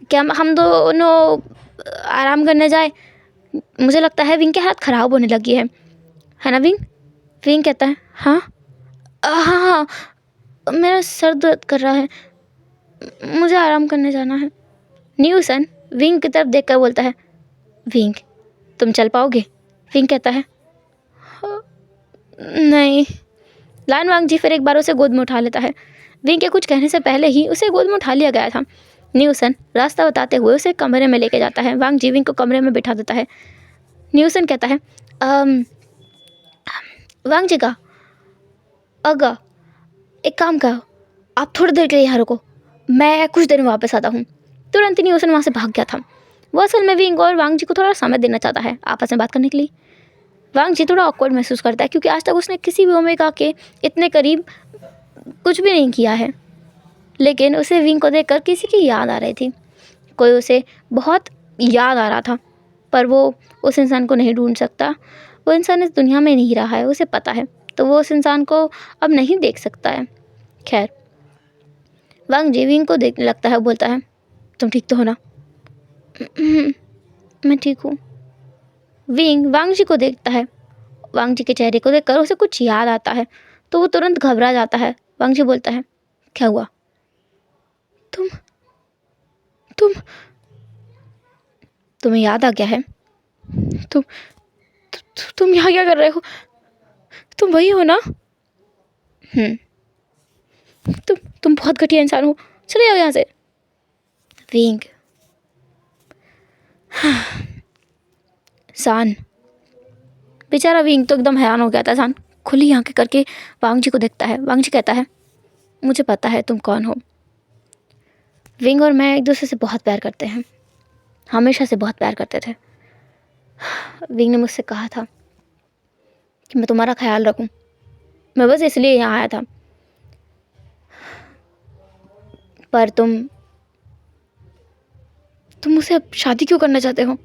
क्या हम दोनों आराम करने जाए? मुझे लगता है विंग के हाथ ख़राब होने लगी है ना विंग? विंग कहता है, हाँ हाँ हाँ, मेरा सर दर्द कर रहा है, मुझे आराम करने जाना है। न्यूसन विंग की तरफ देखकर बोलता है, विंग तुम चल पाओगे? विंग कहता है, नहीं। लान वांग जी फिर एक बार उसे गोद में उठा लेता है। विंग के कुछ कहने से पहले ही उसे गोद में उठा लिया गया था। न्यूसन रास्ता बताते हुए उसे कमरे में लेके जाता है। वांग जी विंग को कमरे में बिठा देता है। न्यूसन कहता है, वांग जी का अगा एक काम करो, आप थोड़ी देर के लिए यहाँ रुको, मैं कुछ देर में वापस आता हूँ। तुरंत ही न्यूसन वहाँ से भाग गया था। वो असल में विंग और वांग जी को थोड़ा समय देना चाहता है आपस में बात करने के लिए। वांग जी थोड़ा ऑकवर्ड महसूस करता है, क्योंकि आज तक उसने किसी भी ओमेगा के इतने करीब कुछ भी नहीं किया है। लेकिन उसे विंग को देखकर किसी की याद आ रही थी। कोई उसे बहुत याद आ रहा था, पर वो उस इंसान को नहीं ढूंढ सकता। वो इंसान इस दुनिया में नहीं रहा है, उसे पता है, तो वो उस इंसान को अब नहीं देख सकता है। खैर, वांग जी विंग को देखने लगता है, बोलता है, तुम ठीक तो हो ना? मैं ठीक हूँ। विंग वांग जी को देखता है। वांग जी के चेहरे को देखकर उसे कुछ याद आता है, तो वो तुरंत घबरा जाता है। वांग जी बोलता है, क्या हुआ? तुम्हें याद आ गया है? तुम यहाँ क्या कर रहे हो? तुम वही हो ना? तुम बहुत घटिया इंसान हो, चले जाओ यहाँ से। विंग सान, बेचारा विंग तो एकदम हैरान हो गया था। सान खुली आंखें करके वांग जी को देखता है। वांग जी कहता है, मुझे पता है तुम कौन हो। विंग और मैं एक दूसरे से बहुत प्यार करते हैं, हमेशा से बहुत प्यार करते थे। विंग ने मुझसे कहा था कि मैं तुम्हारा ख्याल रखूं, मैं बस इसलिए यहाँ आया था। पर तुम मुझसे अब शादी क्यों करना चाहते हो?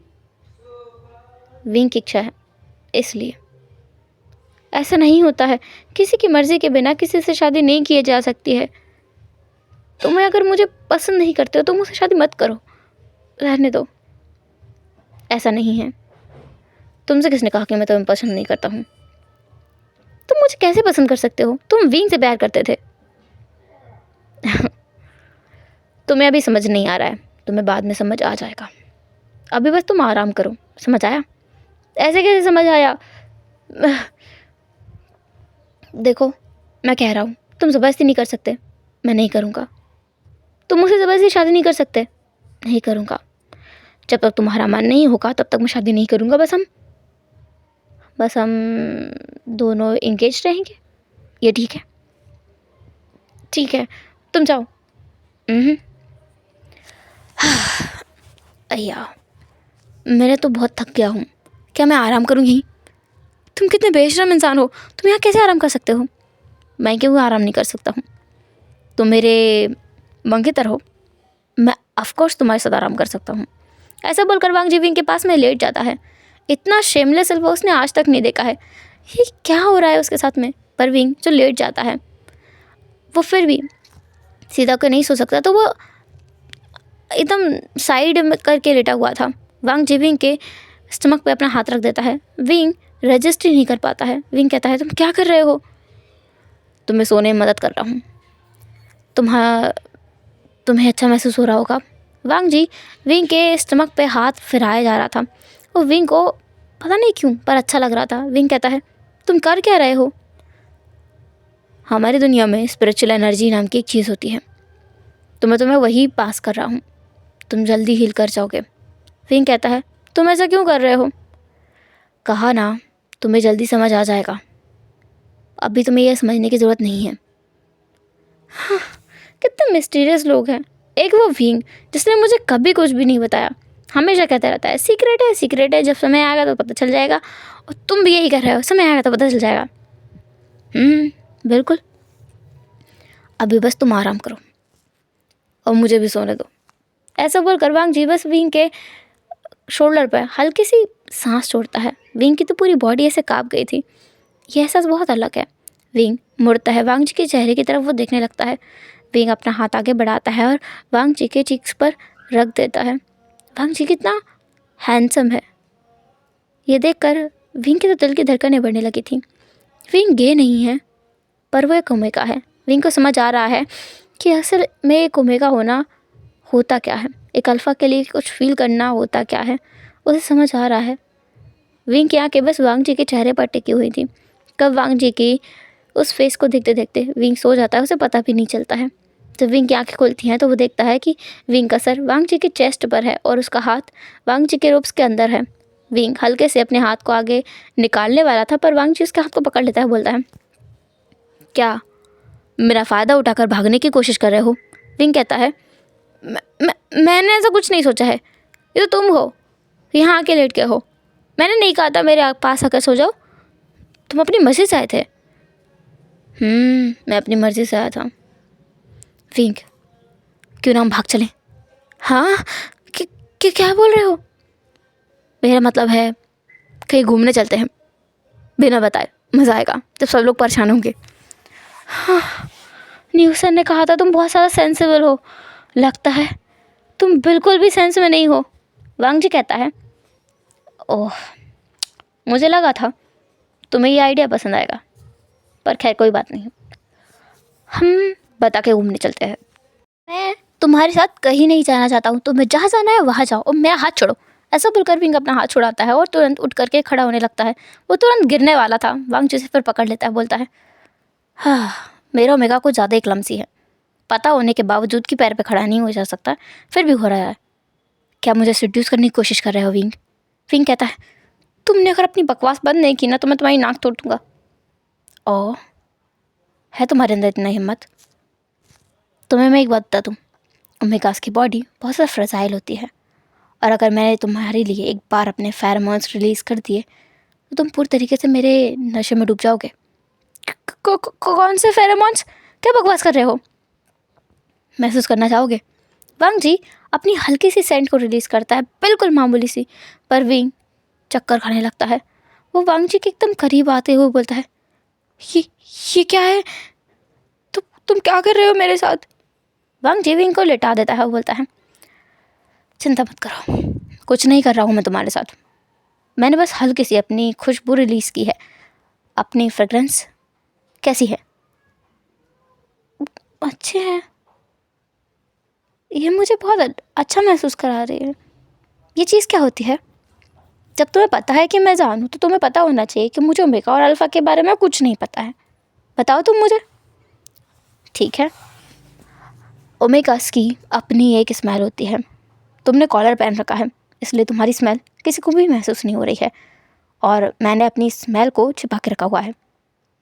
विंग की इच्छा है, इसलिए। ऐसा नहीं होता है, किसी की मर्जी के बिना किसी से शादी नहीं की जा सकती है। तुम्हें अगर मुझे पसंद नहीं करते हो तो मुझसे शादी मत करो, रहने दो। ऐसा नहीं है। तुमसे किसने कहा कि मैं तुम्हें पसंद नहीं करता हूँ? तुम मुझे कैसे पसंद कर सकते हो? तुम विंग से प्यार करते थे। तुम्हें अभी समझ नहीं आ रहा है, तुम्हें बाद में समझ आ जाएगा। अभी बस तुम आराम करो, समझ आया? ऐसे कैसे समझ आया? देखो मैं कह रहा हूँ, तुम ज़बरदस्ती नहीं कर सकते, मैं नहीं करूँगा। तुम मुझसे ज़बरदस्ती शादी नहीं कर सकते, नहीं करूँगा। जब तक तुम्हारा मन नहीं होगा तब तक मैं शादी नहीं करूँगा। बस हम दोनों इंगेज रहेंगे, ये ठीक है? ठीक है, तुम जाओ। अय्या, मैं तो बहुत थक गया हूँ, क्या मैं आराम करूँ यहीं? तुम कितने बेशरम इंसान हो, तुम यहाँ कैसे आराम कर सकते हो? मैं क्यों आराम नहीं कर सकता हूँ? तुम मेरे मंगेतर हो, मैं ऑफकोर्स तुम्हारे साथ आराम कर सकता हूँ। ऐसा बोलकर वांग जीविंग के पास में लेट जाता है। इतना शेमलेस अल्फा उसने आज तक नहीं देखा है। ये क्या हो रहा है उसके साथ में? पर विंग जो लेट जाता है, वो फिर भी सीधा होकर नहीं सो सकता, तो वो एकदम साइड में करके लेटा हुआ था। वांग जीविंग के स्टमक पे अपना हाथ रख देता है। विंग रजिस्ट ही नहीं कर पाता है। विंग कहता है, तुम क्या कर रहे हो? तुम्हें सोने में मदद कर रहा हूँ, तुम्हें अच्छा महसूस हो रहा होगा। वांग जी विंग के स्टमक पे हाथ फिराया जा रहा था और विंग को पता नहीं क्यों पर अच्छा लग रहा था। विंग कहता है, तुम कर क्या रहे हो? हमारी दुनिया में स्पिरिचुअल एनर्जी नाम की एक चीज़ होती है, तो मैं तुम्हें वही पास कर रहा हूँ, तुम जल्दी हील कर जाओगे। विंग कहता है, तुम ऐसा क्यों कर रहे हो? कहा ना, तुम्हें जल्दी समझ आ जाएगा, अभी तुम्हें यह समझने की ज़रूरत नहीं है। हाँ, कितने मिस्टीरियस लोग हैं। एक वो विंग जिसने मुझे कभी कुछ भी नहीं बताया, हमेशा कहता रहता है सीक्रेट है, जब समय आएगा तो पता चल जाएगा। और तुम भी यही कर रहे हो, समय आएगा तो पता चल जाएगा। बिल्कुल, अभी बस तुम आराम करो और मुझे भी सोने दो। ऐसा बोलकर वांग जी बस विंग के शोल्डर पर हल्की सी सांस छोड़ता है। विंग की तो पूरी बॉडी ऐसे काँप गई थी। यह एहसास बहुत अलग है। विंग मुड़ता है, वांग जी के चेहरे की तरफ वो देखने लगता है। विंग अपना हाथ आगे बढ़ाता है और वांग जी के चीक्स पर रख देता है। वांग जी कितना हैंडसम है, ये देखकर विंग के तो दिल की धड़कनें बढ़ने लगी थी। विंग गे नहीं है, पर वो एक ओमेगा है। विंग को समझ आ रहा है कि असल में एक ओमेगा होना होता क्या है, एक अल्फ़ा के लिए कुछ फील करना होता क्या है, उसे समझ आ रहा है। विंग की आंखें बस वांग जी के चेहरे पर टिकी हुई थी। कब वांग जी की उस फेस को देखते देखते विंग सो जाता है, उसे पता भी नहीं चलता है। जब विंग की आंखें खुलती हैं तो वो देखता है कि विंग का सर वांग जी के चेस्ट पर है और उसका हाथ वांग जी के रोब्स के अंदर है। विंग हल्के से अपने हाथ को आगे निकालने वाला था, पर वांग जी उसके हाथ को पकड़ लेता है, बोलता है, क्या मेरा फ़ायदा उठाकर भागने की कोशिश कर रहे हो? विंग कहता है, मैंने ऐसा कुछ नहीं सोचा है, ये तो तुम हो, यहाँ आके लेट के हो। मैंने नहीं कहा था मेरे पास आकर सो जाओ, तुम अपनी मर्जी से आए थे। मैं अपनी मर्जी से आया था। विंग, क्यों ना हम भाग चलें? हाँ, क्या बोल रहे हो? मेरा मतलब है कहीं घूमने चलते हैं, बिना बताए, मज़ा आएगा जब सब लोग परेशान होंगे। हाँ, न्यूज़ सर ने कहा था तुम बहुत ज़्यादा सेंसिबल हो, लगता है तुम बिल्कुल भी सेंस में नहीं हो। वांग जी कहता है, ओह, मुझे लगा था तुम्हें ये आइडिया पसंद आएगा, पर खैर कोई बात नहीं, हम बता के घूमने चलते हैं। मैं तुम्हारे साथ कहीं नहीं जाना चाहता हूँ, तुम्हें जहाँ जाना है वहाँ जाओ और मेरा हाथ छोड़ो। ऐसा बोलकर विंग अपना हाथ छुड़ाता है और तुरंत उठ करके खड़ा होने लगता है। वो तुरंत गिरने वाला था। वांग जी से फिर पकड़ लेता है, बोलता है, हाँ, मेरा ओमेगा कुछ ज़्यादा ही क्लमसी है, पता होने के बावजूद कि पैर पे खड़ा नहीं हो जा सकता, फिर भी हो रहा है। क्या मुझे सिड्यूस करने की कोशिश कर रहे हो विंग? विंग कहता है, तुमने अगर अपनी बकवास बंद नहीं की ना तो मैं तुम्हारी नाक तोड़ दूँगा। ओ, है तुम्हारे अंदर इतना हिम्मत? तुम्हें मैं एक बात बता दूँ, ओमेगास की बॉडी बहुत ज़्यादा फ्रेजाइल होती है, और अगर मैंने तुम्हारे लिए एक बार अपने फेरोमोन्स रिलीज़ कर दिए तो तुम पूरी तरीके से मेरे नशे में डूब जाओगे। कौन से फेरोमोन्स? क्या बकवास कर रहे हो? महसूस करना चाहोगे? वांग जी अपनी हल्की सी सेंट को रिलीज़ करता है, बिल्कुल मामूली सी, पर विंग चक्कर खाने लगता है। वो वांग जी के एकदम करीब आते हुए बोलता है, ये ये क्या है? तुम क्या कर रहे हो मेरे साथ? वांग जी विंग को लिटा देता है, वो बोलता है, चिंता मत करो, कुछ नहीं कर रहा हूँ मैं तुम्हारे साथ, मैंने बस हल्की सी अपनी खुशबू रिलीज़ की है। अपनी फ्रेगरेंस कैसी है? अच्छे है, ये मुझे बहुत अच्छा महसूस करा रही है, ये चीज़ क्या होती है? जब तुम्हें पता है कि मैं जानूँ तो तुम्हें पता होना चाहिए कि मुझे ओमेगा और अल्फ़ा के बारे में कुछ नहीं पता है। बताओ तुम मुझे। ठीक है, ओमेगास की अपनी एक स्मेल होती है। तुमने कॉलर पहन रखा है, इसलिए तुम्हारी स्मेल किसी को भी महसूस नहीं हो रही है, और मैंने अपनी स्मेल को छिपा के रखा हुआ है।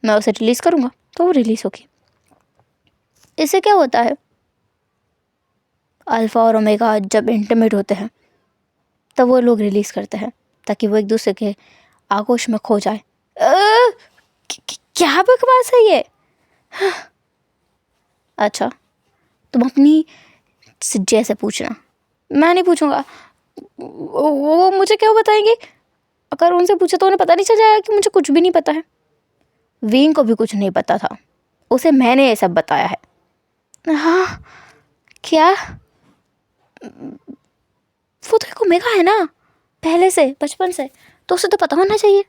मैं उसे रिलीज़ करूँगा तो वो रिलीज़ होगी। इससे क्या होता है, अल्फ़ा और ओमेगा जब इंटीमेट होते हैं तब वो लोग रिलीज़ करते हैं ताकि वो एक दूसरे के आगोश में खो जाए। क्या बकवास है ये? अच्छा, तुम अपनी सिज्जे से पूछना, मैं नहीं पूछूंगा। वो मुझे क्यों बताएंगे? अगर उनसे पूछे तो उन्हें पता नहीं चल जाएगा कि मुझे कुछ भी नहीं पता है। विंग को भी कुछ नहीं पता था, उसे मैंने ये सब बताया है। हाँ, क्या? वो तो एक ओमेगा है ना, पहले से, बचपन से, तो उसे तो पता होना चाहिए।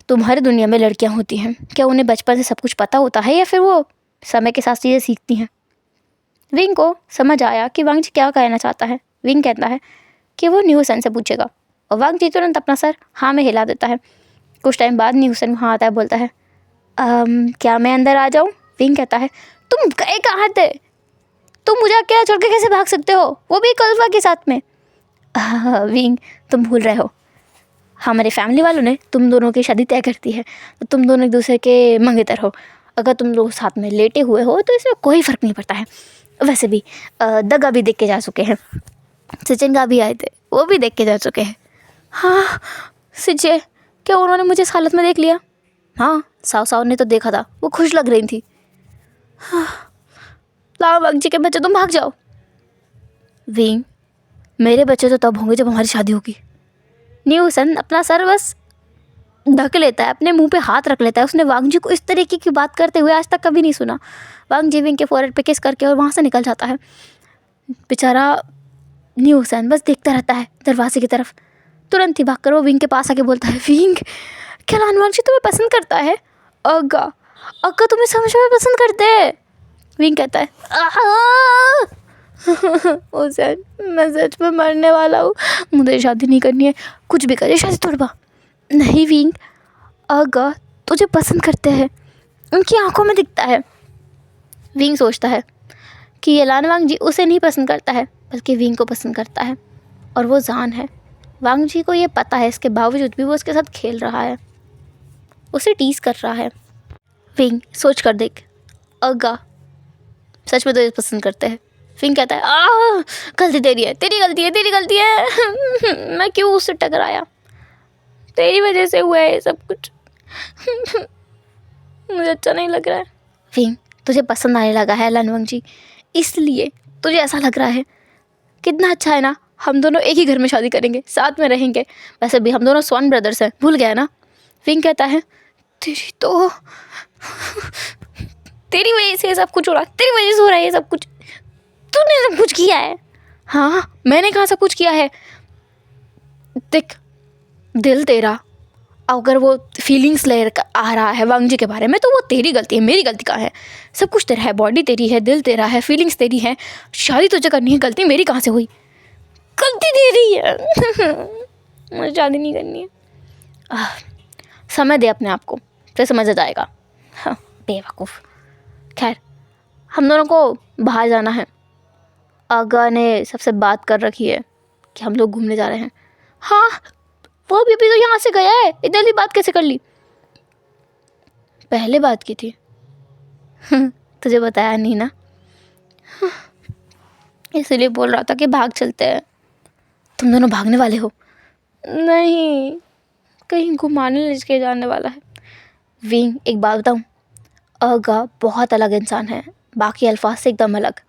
तुम्हारी दुनिया में लड़कियां होती हैं, क्या उन्हें बचपन से सब कुछ पता होता है या फिर वो समय के साथ चीज़ें सीखती हैं? विंग को समझ आया कि वांग जी क्या कहना चाहता है। विंग कहता है कि वो न्यूसन से पूछेगा, और वांग जी तुरंत अपना सर हाँ में हिला देता है। कुछ टाइम बाद न्यूसन वहाँ आता है, बोलता है क्या मैं अंदर आ जाऊँ? विंग कहता है तुम गए कहाँ थे? तुम मुझे अकेला छोड़ के कैसे भाग सकते हो, वो भी कल्फा के साथ में? विंग, तुम भूल रहे हो, हमारे फैमिली वालों ने तुम दोनों की शादी तय करती है, तो तुम दोनों एक दूसरे के मंगेतर हो। अगर तुम लोग साथ में लेटे हुए हो तो इसमें कोई फ़र्क नहीं पड़ता है। वैसे भी दगा भी देख के जा चुके हैं, सिचेंगा भी आए थे, वो भी देख के जा चुके हैं। हाँ सिचे, क्या उन्होंने मुझे इस हालत में देख लिया? हाँ, साव साव ने तो देखा था, वो खुश लग रही थी। हाँ, लाओ वांग जी के बच्चे, तुम भाग जाओ। विंग, मेरे बच्चे तो तब होंगे जब हमारी शादी होगी। न्यूसन अपना सर बस ढक लेता है, अपने मुंह पे हाथ रख लेता है। उसने वांग जी को इस तरीके की बात करते हुए आज तक कभी नहीं सुना। वांग जी विंग के फोrehead पे किस करके और वहाँ से निकल जाता है। बेचारा न्यूसन बस देखता रहता है दरवाजे की तरफ। तुरंत ही भागकर वो विंग के पास आके बोलता है, विंग, क्या लानवांग जी तुम्हें पसंद करता है? अग्गा, अग्गा तुम्हें समझ में पसंद करते हैं? विंग कहता है हुसैन, मैं सच में मरने वाला हूँ, मुझे शादी नहीं करनी है, कुछ भी करे शादी तोड़वा। नहीं विंग, अग्गा तुझे पसंद करते हैं, उनकी आंखों में दिखता है। विंग सोचता है कि ये लानवांग जी उसे नहीं पसंद करता है, बल्कि विंग को पसंद करता है, और वो जान है। वांग जी को ये पता है, इसके बावजूद भी वो उसके साथ खेल रहा है, उसे टीज कर रहा है। विंग, सोच कर देख, अग्गा सच में तुझे पसंद करते हैं। विंग कहता है गलती तेरी है, तेरी गलती है, तेरी गलती है। मैं क्यों उससे टकराया, तेरी वजह से हुआ है ये सब कुछ। मुझे अच्छा नहीं लग रहा है। विंग, तुझे पसंद आने लगा है लानवांग जी, इसलिए तुझे ऐसा लग रहा है। कितना अच्छा है ना, हम दोनों एक ही घर में शादी करेंगे, साथ में रहेंगे। वैसे भी हम दोनों स्वर्ण ब्रदर्स हैं, भूल गया ना? विंग कहता है तेरी तो तेरी वजह से सब कुछ हो रहा, तेरी वजह से हो रहा है ये सब कुछ, तूने सब कुछ किया है। हाँ, मैंने कहाँ सब कुछ किया है? देख, दिल तेरा, अगर वो फीलिंग्स ले आ रहा है वांग जी के बारे में तो वो तेरी गलती है, मेरी गलती कहाँ है? सब कुछ तेरा है, बॉडी तेरी है, दिल तेरा है, फीलिंग्स तेरी है, शादी तुझे करनी है, गलती मेरी कहाँ से हुई? गलती तेरी है। मुझे शादी नहीं करनी है। समय दे अपने आप को, फिर समझ आ जाएगा। हाँ, बेवकूफ़। खैर, हम दोनों को बाहर जाना है, आगा ने सबसे बात कर रखी है कि हम लोग घूमने जा रहे हैं। हाँ, वो अभी तो यहाँ से गया है, इधर भी बात कैसे कर ली? पहले बात की थी। तुझे बताया नहीं ना, इसलिए बोल रहा था कि भाग चलते हैं। तुम दोनों भागने वाले हो? नहीं, कहीं घुमाने लेके जाने वाला है। विंग, एक बात बताऊँ, अगा बहुत अलग इंसान है, बाकी अल्फाज से एकदम अलग।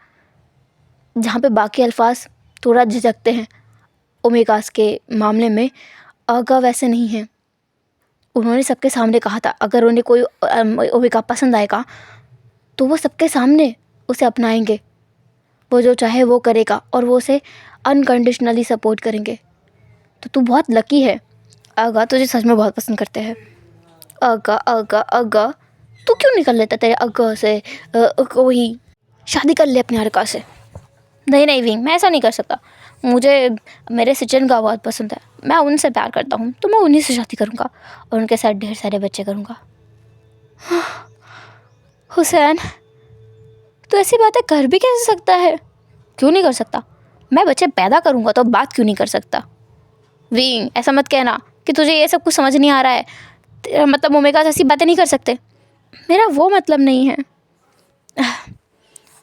जहाँ पे बाकी अल्फाज थोड़ा झिझकते हैं ओमेगास के मामले में, अगा वैसे नहीं है। उन्होंने सबके सामने कहा था अगर उन्हें कोई ओमेगा पसंद आएगा तो वो सबके सामने उसे अपनाएंगे, वो जो चाहे वो करेगा और वो उसे अनकंडीशनली सपोर्ट करेंगे। तो तू बहुत लकी है, अगा तुझे सच में बहुत पसंद करते हैं। अगा अगा अगा, तू क्यों निकल लेता तेरे अगा से? कोई शादी कर ले अपने अरका से। नहीं नहीं विंग, मैं ऐसा नहीं कर सकता। मुझे मेरे सचिन का बहुत पसंद है, मैं उनसे प्यार करता हूँ, तो मैं उन्हीं से शादी करूँगा और उनके साथ ढेर सारे बच्चे करूँगा। हुसैन, तो ऐसी बातें कर भी कैसे सकता है? क्यों नहीं कर सकता? मैं बच्चे पैदा करूँगा तो बात क्यों नहीं कर सकता? विंग, ऐसा मत कहना कि तुझे ये सब कुछ समझ नहीं आ रहा है। तेरा मतलब ओमेगा ऐसी बातें नहीं कर सकते। मेरा वो मतलब नहीं है।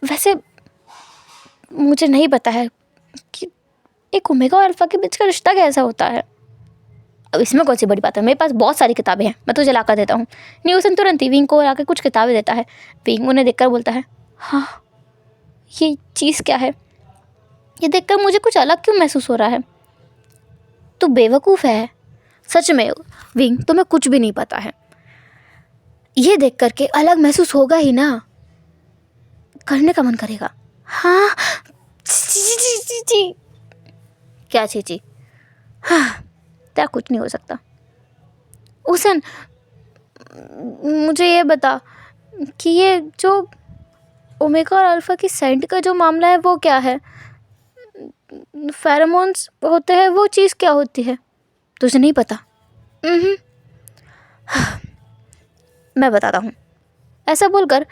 वैसे मुझे नहीं पता है कि एक ओमेगा और अल्फा के बीच का रिश्ता कैसा होता है। अब इसमें कौन सी बड़ी बात है, मेरे पास बहुत सारी किताबें हैं, मैं तुझे ला कर देता हूँ। न्यूसन तुरंत ही विंग को ला के कुछ किताबें देता है। विंग उन्हें देखकर बोलता है, हाँ, ये चीज़ क्या है? ये देखकर मुझे कुछ अलग क्यों महसूस हो रहा है? तू बेवकूफ़ है। सच में विंग, तुम्हें कुछ भी नहीं पता है। ये देख करके अलग महसूस होगा ही ना, करने का मन करेगा। हाँ, ची ची ची ची। क्या ची ची? हाँ, तेरा कुछ नहीं हो सकता। हुसैन, मुझे ये बता कि ये जो ओमेगा और अल्फा की सेंट का जो मामला है वो क्या है? फेरोमोन्स होते हैं, वो चीज़ क्या होती है? तुझे नहीं पता? मैं बताता हूँ। ऐसा बोलकर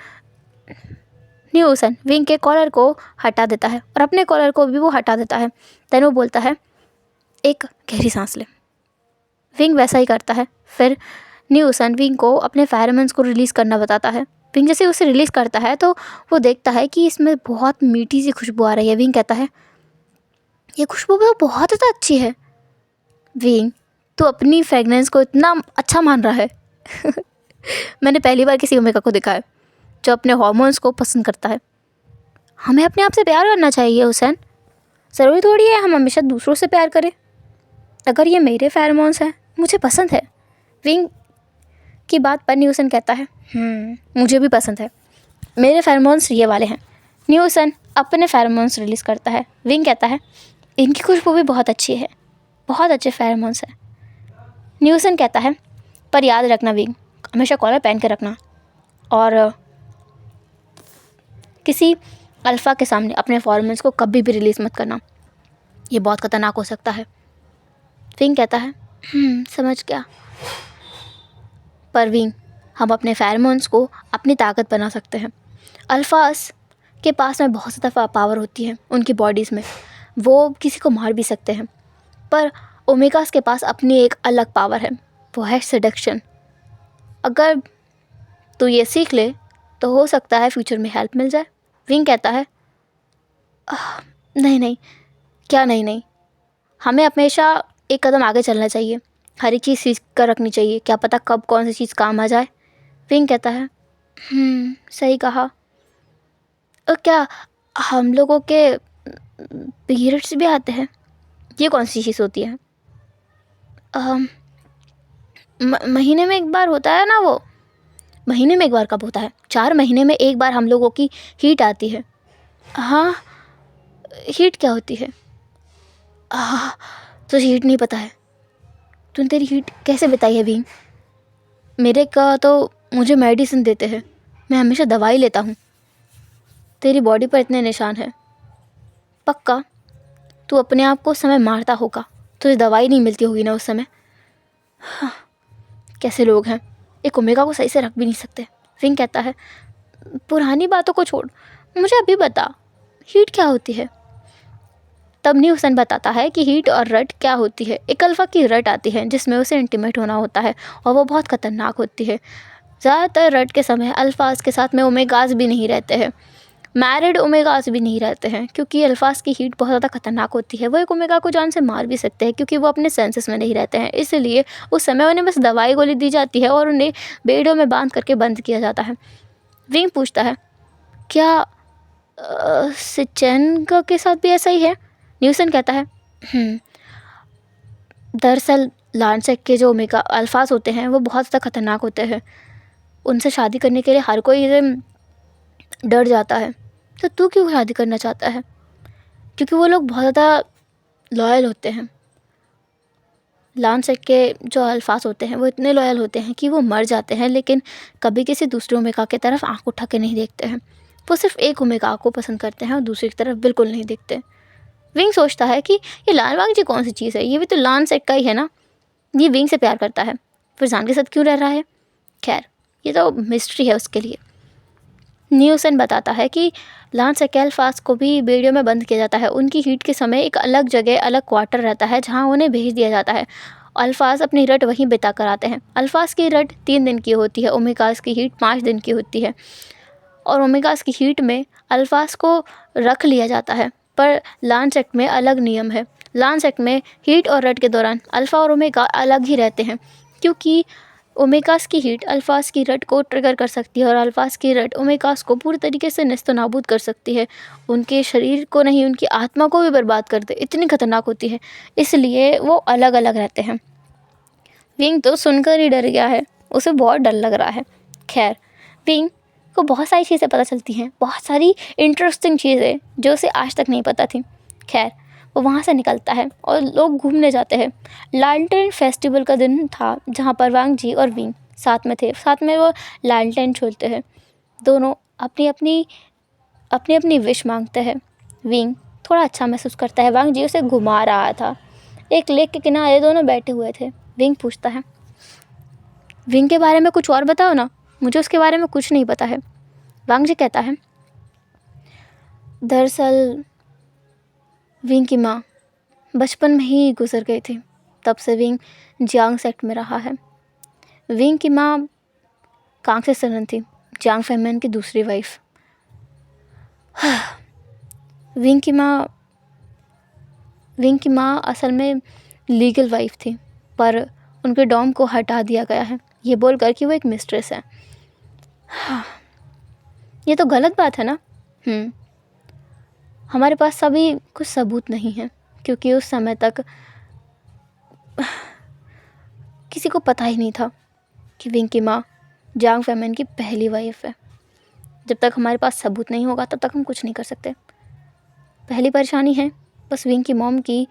न्यूसन विंग के कॉलर को हटा देता है और अपने कॉलर को भी वो हटा देता है। देन वो बोलता है, एक गहरी सांस ले। विंग वैसा ही करता है। फिर न्यूसन विंग को अपने फेरोमोन्स को रिलीज़ करना बताता है। विंग जैसे उसे रिलीज़ करता है तो वो देखता है कि इसमें बहुत मीठी सी खुशबू आ रही है। विंग कहता है, ये खुशबू तो बहुत ज़्यादा अच्छी है। विंग, तू अपनी फ्रेगनेंस को इतना अच्छा मान रहा है? मैंने पहली बार किसी ओमेगा को देखा है जो अपने हॉर्मोन्स को पसंद करता है। हमें अपने आप से प्यार करना चाहिए हुसैन। ज़रूरी थोड़ी है हम हमेशा दूसरों से प्यार करें। अगर ये मेरे फेरोमोन्स हैं, मुझे पसंद है। विंग की बात पर न्यूसन कहता है, मुझे भी पसंद है। मेरे फेरोमोन्स ये वाले हैं। न्यूसन अपने फेरोमोन्स रिलीज़ करता है। विंग कहता है, इनकी खुशबू भी बहुत अच्छी है, बहुत अच्छे फेरोमोन्स हैं। न्यूसन कहता है, पर याद रखना विंग, हमेशा कॉलर पहन के रखना और किसी अल्फ़ा के सामने अपने फेरोमोन्स को कभी भी रिलीज़ मत करना, ये बहुत ख़तरनाक हो सकता है। विंग कहता है, समझ गया। पर विंग, हम अपने फेरोमोन्स को अपनी ताकत बना सकते हैं। अल्फ़ास के पास में बहुत ज़्यादा पावर होती है उनकी बॉडीज़ में, वो किसी को मार भी सकते हैं। पर ओमेगास के पास अपनी एक अलग पावर है, वो है सेडक्शन। अगर तू ये सीख ले तो हो सकता है फ्यूचर में हेल्प मिल जाए। विंग कहता है, नहीं नहीं, क्या नहीं नहीं, हमें हमेशा एक कदम आगे चलना चाहिए, हर एक चीज़ सीख कर रखनी चाहिए, क्या पता कब कौन सी चीज़ काम आ जाए। विंग कहता है, सही कहा। और क्या हम लोगों के पीरियड्स भी आते हैं? ये कौन सी चीज़ होती है? महीने में एक बार होता है ना वो? महीने में एक बार कब होता है? 4 महीने में एक बार हम लोगों की हीट आती है। हाँ, हीट क्या होती है? तुझे हीट नहीं पता है? तूने तेरी हीट कैसे बताई है विंग? मेरे का तो मुझे मेडिसिन देते हैं, मैं हमेशा दवाई लेता हूँ। तेरी बॉडी पर इतने निशान हैं, पक्का तू अपने आप को उस समय मारता होगा, तुझे दवाई नहीं मिलती होगी ना उस समय। हाँ, कैसे लोग हैं, एक ओमेगा को सही से रख भी नहीं सकते। विंग कहता है, पुरानी बातों को छोड़, मुझे अभी बता, हीट क्या होती है? तब न्यूसन बताता है कि हीट और रट क्या होती है। एक अल्फ़ा की रट आती है जिसमें उसे इंटीमेट होना होता है और वो बहुत ख़तरनाक होती है। ज़्यादातर रट के समय अल्फ़ाज के साथ में ओमेगाज भी नहीं रहते हैं, मैरिड ओमेगाज भी नहीं रहते हैं, क्योंकि अल्फ़ाज की हीट बहुत ज़्यादा खतरनाक होती है। वो एक ओमेगा को जान से मार भी सकते हैं क्योंकि वो अपने सेंसेस में नहीं रहते हैं। इसलिए उस समय उन्हें बस दवाई गोली दी जाती है और उन्हें बेड़ों में बांध करके बंद किया जाता है। विंग पूछता है, क्या सिचेन के साथ भी ऐसा ही है? न्यूसन कहता है, दरअसल लांसेक के जो ओमेगा अल्फ़ाज होते हैं वो बहुत ज़्यादा खतरनाक होते हैं, उनसे शादी करने के लिए हर कोई डर जाता है। तो तू क्यों शादी करना चाहता है? क्योंकि वो लोग बहुत ज़्यादा लॉयल होते हैं। लांसेक के जो अल्फ़ाज होते हैं वो इतने लॉयल होते हैं कि वो मर जाते हैं लेकिन कभी किसी दूसरे ओमेगा की तरफ आँख उठा के नहीं देखते हैं। वो सिर्फ एक ओमेगा को पसंद करते हैं और दूसरी की तरफ बिल्कुल नहीं देखते। विंग सोचता है कि ये लान वांग जी कौन सी चीज़ है, ये भी तो लान सेक का ही है ना, ये विंग से प्यार करता है, फिर जान के साथ क्यों रह रहा है। खैर ये तो मिस्ट्री है उसके लिए। न्यूसन बताता है कि लांस एकेलफास को भी बेड़ियों में बंद किया जाता है। उनकी हीट के समय एक अलग जगह अलग क्वार्टर रहता है जहां उन्हें भेज दिया जाता है। अल्फाज अपनी रट वहीं बिता कर आते हैं। अल्फाज की रट 3 दिन की होती है, ओमेगास की हीट 5 दिन की होती है। और ओमेगास की हीट में अल्फाज को रख लिया जाता है, पर लांस एक्ट में अलग नियम है। लांस एक्ट में हीट और रट के दौरान अल्फ़ा और ओमेगा अलग ही रहते हैं, क्योंकि ओमेगास की हीट अल्फाज की रट को ट्रिगर कर सकती है और अल्फाज की रट ओमेगास को पूरी तरीके से नेस्तनाबूद कर सकती है। उनके शरीर को नहीं, उनकी आत्मा को भी बर्बाद कर दे, इतनी खतरनाक होती है, इसलिए वो अलग अलग रहते हैं। विंग तो सुनकर ही डर गया है, उसे बहुत डर लग रहा है। खैर विंग को बहुत सारी चीज़ें पता चलती हैं, बहुत सारी इंटरेस्टिंग चीज़ें जो उसे आज तक नहीं पता थी। खैर वो वहाँ से निकलता है और लोग घूमने जाते हैं। लालटेन फेस्टिवल का दिन था जहाँ पर वांग जी और विंग साथ में थे। साथ में वो लालटेन छोड़ते हैं। दोनों अपनी अपनी विश मांगते हैं। विंग थोड़ा अच्छा महसूस करता है। वांग जी उसे घुमा रहा था। एक लेक के किनारे दोनों बैठे हुए थे। विंग पूछता है, विंग के बारे में कुछ और बताओ ना, मुझे उसके बारे में कुछ नहीं पता है। वांग जी कहता है, दरअसल विंग की माँ बचपन में ही गुजर गई थी, तब से विंग जियांग सेक्ट में रहा है। विंग की माँ कांग से सरन थी, जियांग फैमिन की दूसरी वाइफ। विंग की माँ असल में लीगल वाइफ थी, पर उनके डॉम को हटा दिया गया है, ये बोलकर कि वो एक मिस्ट्रेस है। ये तो गलत बात है ना। हमारे पास सभी कुछ सबूत नहीं है, क्योंकि उस समय तक किसी को पता ही नहीं था कि विंग की माँ जियांग फैमिन की पहली वाइफ है। जब तक हमारे पास सबूत नहीं होगा तब तक हम कुछ नहीं कर सकते। पहली परेशानी है बस विंग की मॉम की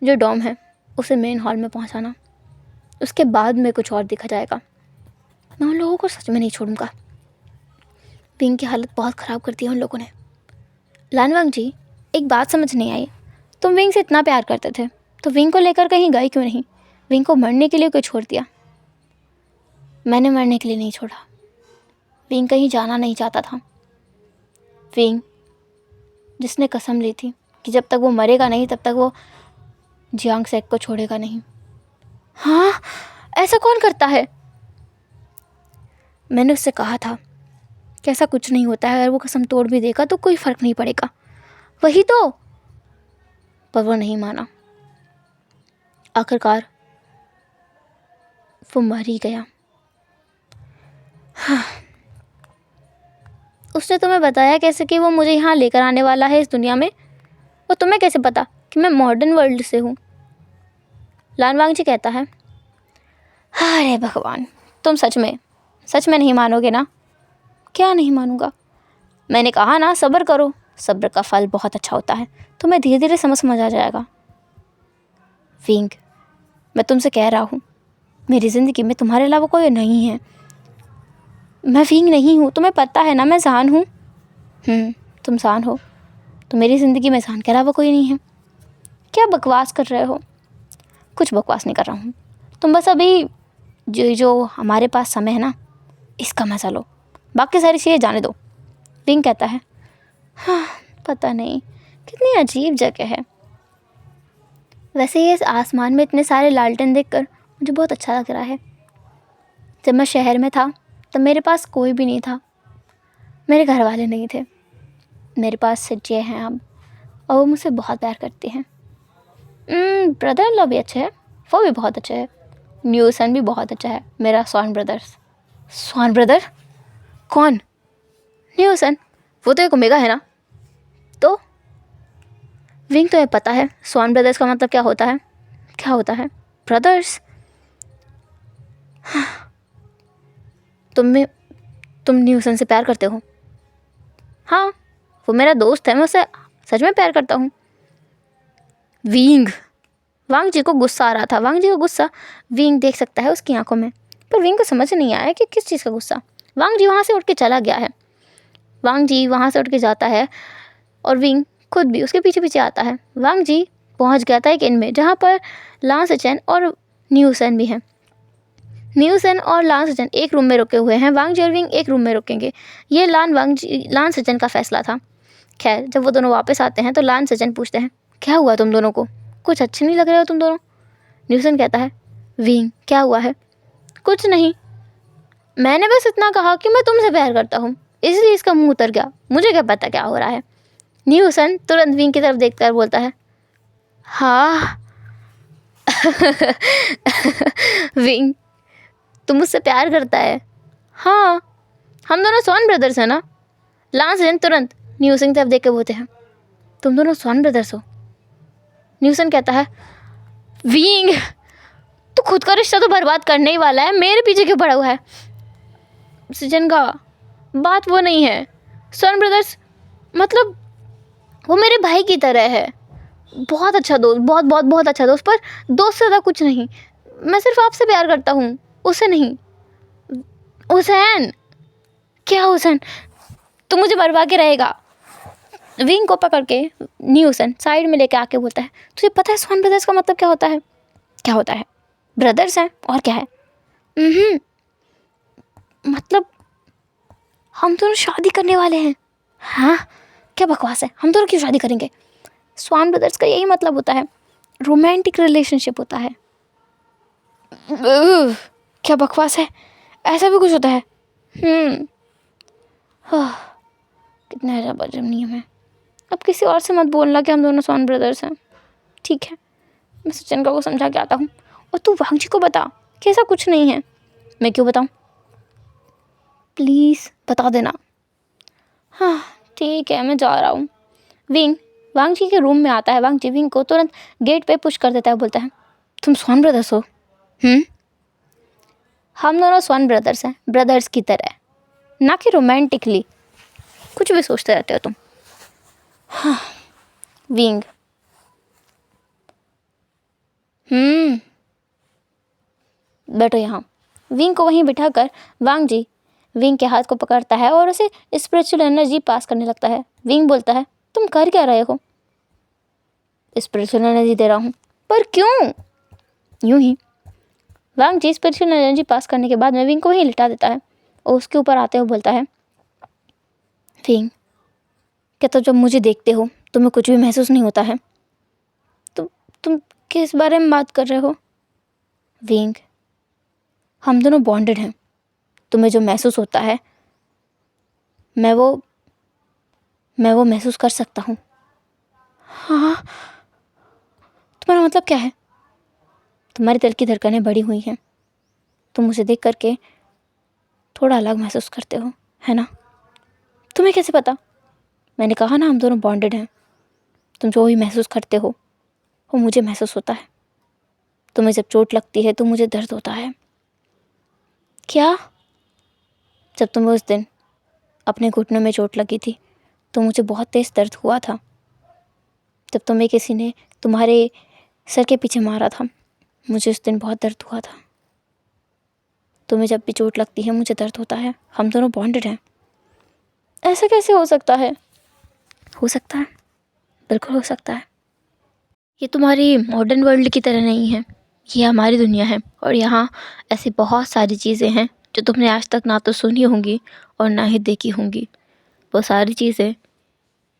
जो डॉम है उसे मेन हॉल में पहुंचाना। उसके बाद में कुछ और देखा जाएगा। मैं उन लोगों को सच में नहीं छोड़ूंगा। विंग की हालत बहुत ख़राब कर दी है उन लोगों ने। लानवांग जी, एक बात समझ नहीं आई, तुम विंग से इतना प्यार करते थे तो विंग को लेकर कहीं गए क्यों नहीं? विंग को मरने के लिए क्यों छोड़ दिया? मैंने मरने के लिए नहीं छोड़ा, विंग कहीं जाना नहीं चाहता था। विंग जिसने कसम ली थी कि जब तक वो मरेगा नहीं तब तक वो जियांग सेक को छोड़ेगा नहीं। हाँ, ऐसा कौन करता है? मैंने उससे कहा था कि ऐसा कुछ नहीं होता है, अगर वो कसम तोड़ भी देगा तो कोई फ़र्क नहीं पड़ेगा। वही तो, पर वो नहीं माना। आखिरकार वो मर ही गया। हाँ। उसने तुम्हें बताया कैसे कि वो मुझे यहाँ लेकर आने वाला है इस दुनिया में? वो तुम्हें कैसे पता कि मैं मॉडर्न वर्ल्ड से हूँ? लानवांग जी कहता है, अरे भगवान, तुम सच में नहीं मानोगे ना? क्या नहीं मानूंगा? मैंने कहा ना, सब्र करो, सब्र का फल बहुत अच्छा होता है, तुम्हें धीरे धीरे समझ आ जाएगा। विंग, मैं तुमसे कह रहा हूँ, मेरी ज़िंदगी में तुम्हारे अलावा कोई नहीं है। मैं विंग नहीं हूँ, तुम्हें पता है ना, मैं जान हूँ। तुम जान हो तो मेरी ज़िंदगी में जान के अलावा कोई नहीं है। क्या बकवास कर रहे हो? कुछ बकवास नहीं कर रहा हूँ। तुम बस अभी जो हमारे पास समय है ना, इसका मज़ा लो, बाकी सारी चीज़ें जाने दो। विंग कहता है, हाँ, पता नहीं कितनी अजीब जगह है। वैसे ये आसमान में इतने सारे लालटेन देखकर मुझे बहुत अच्छा लग रहा है। जब मैं शहर में था तब मेरे पास कोई भी नहीं था, मेरे घर वाले नहीं थे। मेरे पास सिज्जे हैं अब, और वो मुझसे बहुत प्यार करते हैं। ब्रदर इन लॉ भी अच्छे है, वो भी बहुत अच्छे है। न्यूसन भी बहुत अच्छा है, मेरा स्वान ब्रदर? कौन? न्यूसन, वो तो एक ओमेगा है ना। तो विंग, तुम्हें पता है स्वान ब्रदर्स का मतलब क्या होता है? क्या होता है? ब्रदर्स। तुम न्यूसन से प्यार करते हो? हाँ, वो मेरा दोस्त है, मैं उससे सच में प्यार करता हूँ। विंग, वांग जी को गुस्सा आ रहा था। वांग जी का गुस्सा विंग देख सकता है उसकी आंखों में, पर विंग को समझ नहीं आया कि किस चीज़ का गुस्सा। वांग जी वहाँ से उठ के चला गया है। वांग जी वहाँ से उठ के जाता है और विंग खुद भी उसके पीछे पीछे आता है। वांग जी पहुँच गया था एक इन में जहाँ पर लान सेचेन और न्यू सेन भी हैं। न्यू सेन और लान सेचेन एक रूम में रुके हुए हैं, वांग जी और विंग एक रूम में रुकेंगे। ये लान सेचेन का फैसला था। खैर जब वो दोनों वापस आते हैं तो लान सेचेन पूछते हैं, क्या हुआ तुम दोनों को, कुछ अच्छे नहीं लग रहे हो तुम दोनों। न्यू सेन कहता है, विंग क्या हुआ है, कुछ नहीं, मैंने बस इतना कहा कि मैं तुमसे प्यार करता हूँ, इसलिए इसका मुंह उतर गया, मुझे क्या पता क्या हो रहा है। न्यू सेन तुरंत विंग की तरफ देखकर बोलता है, हाँ विंग तुम मुझसे प्यार करता है। हाँ हम दोनों स्वॉन ब्रदर्स हैं ना। लान सेचेन तुरंत न्यू सेन की तरफ देख के बोलते हैं, तुम दोनों स्वॉन ब्रदर्स हो। न्यू सेन कहता है, विंग तो खुद का रिश्ता तो बर्बाद करने ही वाला है, मेरे पीछे क्यों पड़ा हुआ है। सेचेन का बात वो नहीं है, स्वॉन ब्रदर्स मतलब वो मेरे भाई की तरह है, बहुत अच्छा दोस्त, बहुत बहुत बहुत अच्छा दोस्त, पर दोस्त से ज़्यादा कुछ नहीं। मैं सिर्फ आपसे प्यार करता हूँ, उससे नहीं। हुसैन क्या हुसैन, तू मुझे मरवा के रहेगा। विंग को पकड़ के न्यू सेन साइड में लेके आके बोलता है, तुझे पता है स्वॉन ब्रदर्स का मतलब क्या होता है। क्या होता है, ब्रदर्स हैं और क्या है। मतलब हम दोनों शादी करने वाले हैं। हाँ क्या बकवास है, हम दोनों क्यों शादी करेंगे। स्वॉन ब्रदर्स का यही मतलब होता है, रोमांटिक रिलेशनशिप होता है। क्या बकवास है, ऐसा भी कुछ होता है। कितना अजब अजब नियम है। अब किसी और से मत बोलना कि हम दोनों स्वॉन ब्रदर्स हैं, ठीक है। मैं सचिन को समझा के आता हूँ, और तू वांग जी को बता कि ऐसा कुछ नहीं है। मैं क्यों बताऊँ, प्लीज़ बता देना। हाँ ठीक है मैं जा रहा हूँ। विंग वांग जी के रूम में आता है। वांग जी विंग को तुरंत गेट पे पुश कर देता है, बोलता है, तुम स्वॉन ब्रदर्स हो। हम दोनों स्वॉन ब्रदर्स हैं, ब्रदर्स की तरह, ना कि रोमांटिकली। कुछ भी सोचते रहते हो तुम। हाँ विंग बैठो यहाँ। विंग को वहीं बिठाकर वांग जी विंग के हाथ को पकड़ता है और उसे स्पिरिचुअल एनर्जी पास करने लगता है। विंग बोलता है, तुम कर क्या रहे हो। स्पिरिचुअल एनर्जी दे रहा हूँ। पर क्यों। यूं ही वांग जी स्पिरिचुअल एनर्जी पास करने के बाद में विंग को वहीं लिटा देता है और उसके ऊपर आते हुए बोलता है, विंग क्या तो जब मुझे देखते हो तुम्हें कुछ भी महसूस नहीं होता है। तुम किस बारे में बात कर रहे हो। विंग हम दोनों बॉन्डेड हैं, तुम्हें जो महसूस होता है मैं वो महसूस कर सकता हूँ। हाँ तुम्हारा मतलब क्या है। तुम्हारे दिल की धड़कनें बढ़ी हुई हैं, तुम मुझे देख करके थोड़ा अलग महसूस करते हो, है ना। तुम्हें कैसे पता। मैंने कहा ना हम दोनों बॉन्डेड हैं, तुम जो भी महसूस करते हो वो मुझे महसूस होता है। तुम्हें जब चोट लगती है तो मुझे दर्द होता है। क्या। जब तुम्हें उस दिन अपने घुटनों में चोट लगी थी तो मुझे बहुत तेज़ दर्द हुआ था। जब तुम्हें किसी ने तुम्हारे सर के पीछे मारा था मुझे उस दिन बहुत दर्द हुआ था। तुम्हें जब भी चोट लगती है मुझे दर्द होता है। हम दोनों बॉन्डेड हैं। ऐसा कैसे हो सकता है। हो सकता है, बिल्कुल हो सकता है। ये तुम्हारी मॉडर्न वर्ल्ड की तरह नहीं है, ये हमारी दुनिया है और यहाँ ऐसी बहुत सारी चीज़ें हैं जो तुमने आज तक ना तो सुनी होंगी और ना ही देखी होंगी। वो सारी चीज़ें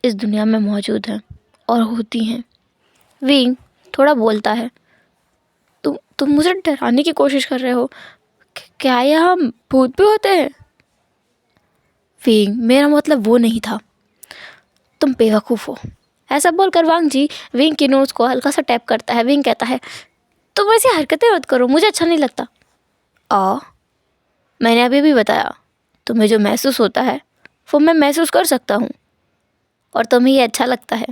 इस दुनिया में मौजूद हैं और होती हैं। विंग थोड़ा बोलता है, तुम मुझे डराने की कोशिश कर रहे हो। क्या यहाँ भूत भी होते हैं। विंग मेरा मतलब वो नहीं था, तुम बेवकूफ़ हो। ऐसा बोलकर वांग जी विंग की नोज़ को हल्का सा टैप करता है। विंग कहता है, तुम ऐसी हरकतें मत करो, मुझे अच्छा नहीं लगता। मैंने अभी भी बताया, तुम्हें जो महसूस होता है वो मैं महसूस कर सकता हूँ और तुम्हें ये अच्छा लगता है।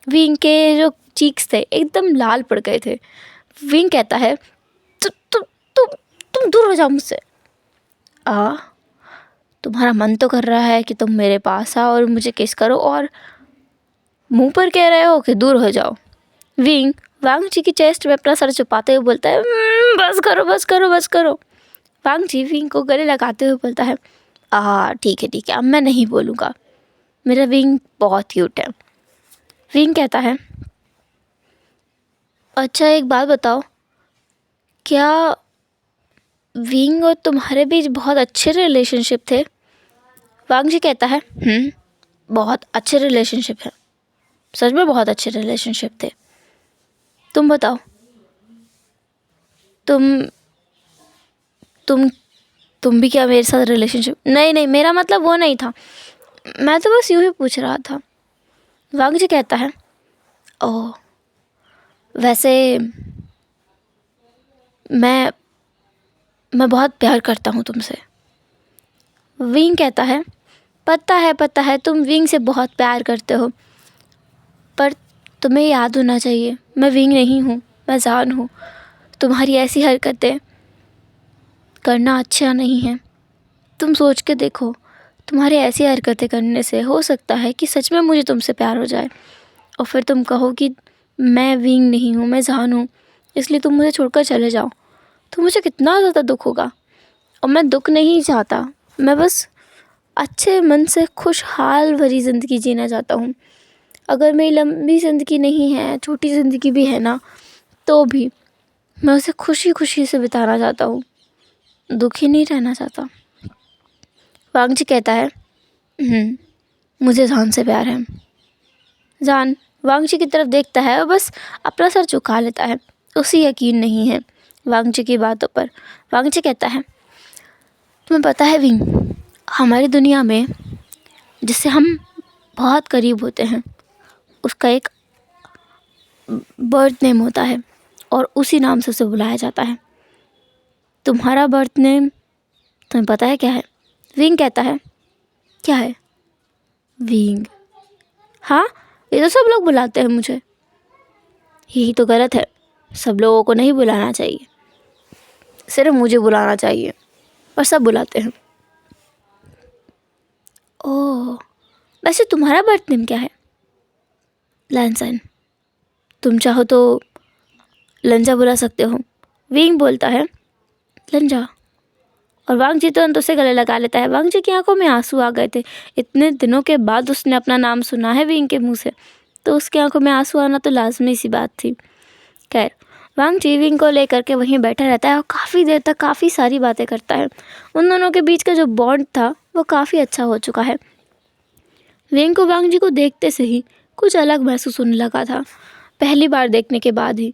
विंग के जो चीक्स थे एकदम लाल पड़ गए थे। विंग कहता है, तुम दूर हो जाओ मुझसे। तुम्हारा मन तो कर रहा है कि तुम मेरे पास आओ और मुझे किस करो और मुंह पर कह रहे हो कि दूर हो जाओ। विंग वांग जी की चेस्ट में अपना सर छुपाते हुए बोलता है, बस करो बस करो बस करो। वांग जी विंग को गले लगाते हुए बोलता है, ठीक है अब मैं नहीं बोलूँगा। मेरा विंग बहुत क्यूट है। विंग कहता है, अच्छा एक बात बताओ, क्या विंग और तुम्हारे बीच बहुत अच्छे रिलेशनशिप थे? वांग जी कहता है, बहुत अच्छे रिलेशनशिप है, सच में बहुत अच्छे रिलेशनशिप थे। तुम बताओ, तुम तुम तुम भी क्या मेरे साथ रिलेशनशिप? नहीं नहीं, मेरा मतलब वो नहीं था, मैं तो बस यूं ही पूछ रहा था। वांग जी कहता है, ओह वैसे मैं बहुत प्यार करता हूँ तुमसे। विंग कहता है, पता है तुम विंग से बहुत प्यार करते हो, पर तुम्हें याद होना चाहिए मैं विंग नहीं हूँ, मैं जान हूँ। तुम्हारी ऐसी हरकतें करना अच्छा नहीं है। तुम सोच के देखो, तुम्हारी ऐसी हरकतें करने से हो सकता है कि सच में मुझे तुमसे प्यार हो जाए, और फिर तुम कहो कि मैं विंग नहीं हूँ, मैं जान हूँ, इसलिए तुम मुझे छोड़कर चले जाओ, तो मुझे कितना ज़्यादा दुख होगा। और मैं दुख नहीं चाहता, मैं बस अच्छे मन से खुशहाल भरी ज़िंदगी जीना चाहता हूँ। अगर मेरी लंबी ज़िंदगी नहीं है, छोटी ज़िंदगी भी है ना, तो भी मैं उसे खुशी खुशी से बिताना चाहता हूँ, दुखी नहीं रहना चाहता। वांग जी कहता है, मुझे जान से प्यार है। जान वांग जी की तरफ देखता है और बस अपना सर झुका लेता है, उसे यकीन नहीं है वांग जी की बातों पर। वांग जी कहता है, तुम्हें पता है विंग, हमारी दुनिया में जिससे हम बहुत करीब होते हैं उसका एक बर्थ नेम होता है और उसी नाम से उसे बुलाया जाता है। तुम्हारा बर्थ नेम तुम्हें पता है क्या है? विंग कहता है, क्या है? विंग? हाँ, ये तो सब लोग बुलाते हैं मुझे। यही तो गलत है, सब लोगों को नहीं बुलाना चाहिए, सिर्फ मुझे बुलाना चाहिए, और सब बुलाते हैं। ओह, वैसे तुम्हारा बर्थ नेम क्या है? लैंसन। तुम चाहो तो लंजा बुला सकते हो। विंग बोलता है, लंजा? और वांग जी तुरंत उसे गले लगा लेता है। वांग जी की आंखों में आंसू आ गए थे। इतने दिनों के बाद उसने अपना नाम सुना है विंग के मुंह से, तो उसकी आंखों में आंसू आना तो लाजमी सी बात थी। खैर, वांग जी विंग को लेकर के वहीं बैठा रहता है और काफ़ी देर तक काफ़ी सारी बातें करता है। उन दोनों के बीच का जो बॉन्ड था वो काफ़ी अच्छा हो चुका है। विंग को वांग जी को देखते से ही कुछ अलग महसूस होने लगा था। पहली बार देखने के बाद ही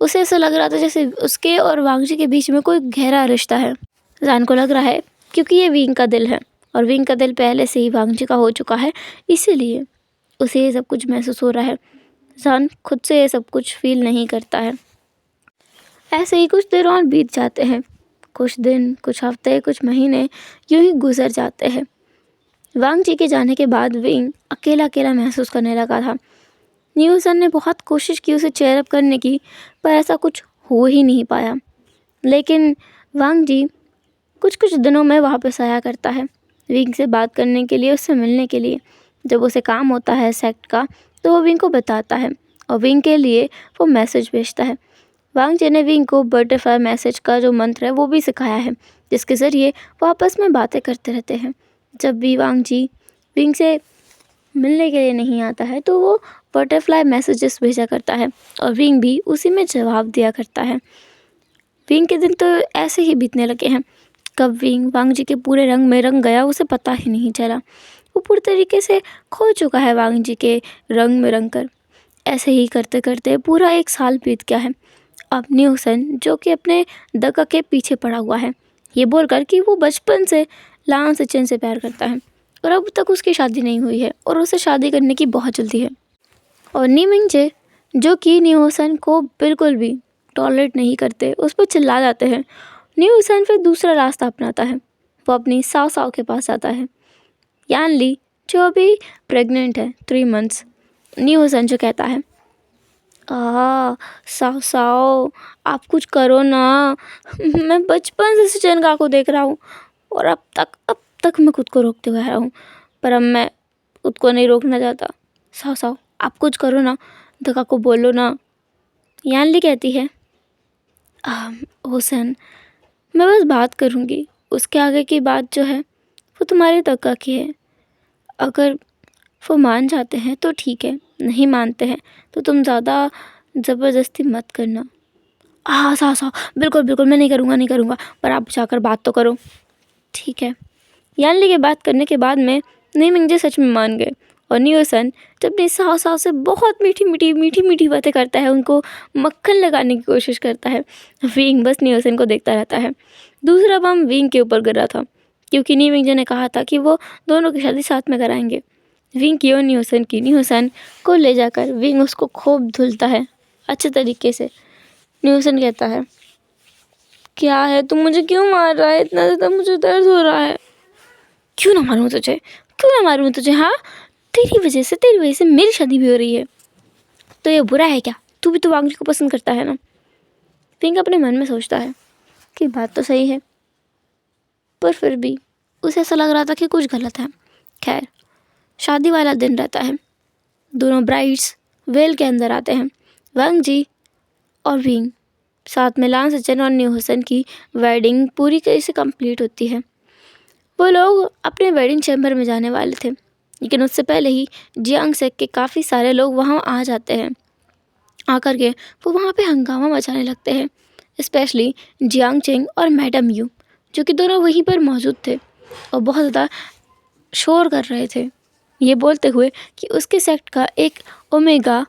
उसे ऐसा लग रहा था जैसे उसके और वांग जी के बीच में कोई गहरा रिश्ता है। जान को लग रहा है क्योंकि ये विंग का दिल है और विंग का दिल पहले से ही वांग जी का हो चुका है, इसीलिए उसे ये सब कुछ महसूस हो रहा है। जान खुद से ये सब कुछ फील नहीं करता है। ऐसे ही कुछ देर और बीत जाते हैं। कुछ दिन, कुछ हफ्ते, कुछ महीने यूं ही गुजर जाते हैं। वांग जी के जाने के बाद विंग अकेला अकेला महसूस करने लगा था। न्यूसन ने बहुत कोशिश की उसे चेयर अप करने की, पर ऐसा कुछ हो ही नहीं पाया। लेकिन वांग जी कुछ कुछ दिनों में वापस आया करता है विंग से बात करने के लिए, उससे मिलने के लिए। जब उसे काम होता है सेक्ट का, तो वो विंग को बताता है और विंग के लिए वो मैसेज भेजता है। वांग जी ने विंग को बटरफ्लाई मैसेज का जो मंत्र है वो भी सिखाया है, जिसके ज़रिए वो आपस में बातें करते रहते हैं। जब भी वांग जी विंग से मिलने के लिए नहीं आता है तो वो बटरफ्लाई मैसेजेस भेजा करता है और विंग भी उसी में जवाब दिया करता है। विंग के दिन तो ऐसे ही बीतने लगे हैं। कब विंग वांग जी के पूरे रंग में रंग गया उसे पता ही नहीं चला। वो पूरी तरीके से खो चुका है वांग जी के रंग में रंग कर। ऐसे ही करते करते पूरा 1 साल बीत गया है। अब न्यूसन, जो कि अपने दगा के पीछे पड़ा हुआ है, ये बोलकर कि वो बचपन से लांग सचिन से प्यार करता है और अब तक उसकी शादी नहीं हुई है और उसे शादी करने की बहुत जल्दी है। और नी मिंगजे, जो कि न्यूसन को बिल्कुल भी टॉलरेट नहीं करते, उस पर चिल्ला जाते हैं। न्यूसन फिर दूसरा रास्ता अपनाता है। वो अपनी साव साव के पास जाता है, यान ली, जो अभी प्रेग्नेंट है 3 मंथ्स। न्यूसन जो कहता है, साव साव आप कुछ करो ना, मैं बचपन से सचिन को देख रहा हूँ और अब तक मैं खुद को रोकते हुए आ रहा हूँ, पर अब मैं खुद को नहीं रोकना चाहता। साव साव आप कुछ करो ना, दगा को बोलो ना। यानली कहती है, हुसैन मैं बस बात करूँगी, उसके आगे की बात जो है वो तुम्हारे दगा की है। अगर वो मान जाते हैं तो ठीक है, नहीं मानते हैं तो तुम ज़्यादा ज़बरदस्ती मत करना। हाँ हाँ हाँ, बिल्कुल बिल्कुल, मैं नहीं करूँगा, पर आप जाकर बात तो करो। ठीक है। यानली के बात करने के बाद में नीमिंगजे सच में मान गए और नियोसन जब अपनी साव से बहुत मीठी बातें करता है, उनको मक्खन लगाने की कोशिश करता है। विंग बस नियोसन को देखता रहता है। दूसरा बम विंग के ऊपर गिरा था क्योंकि नीमिंगजे ने कहा था कि वो दोनों की शादी साथ में कराएंगे, विंग की और नियोसन की। नियोसन को ले जाकर विंग उसको खूब धुलता है अच्छे तरीके से। नियोसन कहता है, क्या है, तुम मुझे क्यों मार रहा है, इतना ज़्यादा मुझे दर्द हो रहा है। क्यों ना मारूं तुझे, हाँ, तेरी वजह से मेरी शादी भी हो रही है, तो ये बुरा है क्या? तू भी तो वांगली को पसंद करता है ना। पिंक अपने मन में सोचता है कि बात तो सही है, पर फिर भी उसे ऐसा लग रहा था कि कुछ गलत है। खैर, शादी वाला दिन रहता है। दोनों ब्राइड्स वेल के अंदर आते हैं। वांग जी और विंग साथ में लान सचिन और न्यू हसन की वेडिंग पूरी तरह से कंप्लीट होती है। वो लोग अपने वेडिंग चैम्बर में जाने वाले थे, लेकिन उससे पहले ही जियांग सेक के काफ़ी सारे लोग वहाँ आ जाते हैं। आकर के वो वहाँ पे हंगामा मचाने लगते हैं, स्पेशली जियांग चेंग और मैडम यू, जो कि दोनों वहीं पर मौजूद थे और बहुत ज़्यादा शोर कर रहे थे, ये बोलते हुए कि उसके सेक्ट का एक ओमेगा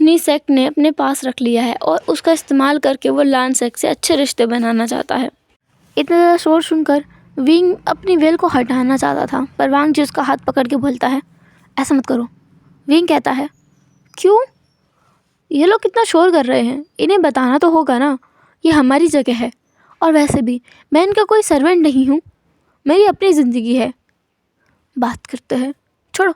नी सेक्ट ने अपने पास रख लिया है और उसका इस्तेमाल करके वो लान सेक्ट से अच्छे रिश्ते बनाना चाहता है। इतना ज़्यादा शोर सुनकर विंग अपनी वेल को हटाना चाहता था, पर वांग जी उसका हाथ पकड़ के बोलता है, ऐसा मत करो। विंग कहता है, क्यों? ये लोग कितना शोर कर रहे हैं, इन्हें बताना तो होगा ना, ये हमारी जगह है, और वैसे भी मैं इनका कोई सर्वेंट नहीं हूँ, मेरी अपनी ज़िंदगी है। बात करते हैं, छोड़ो।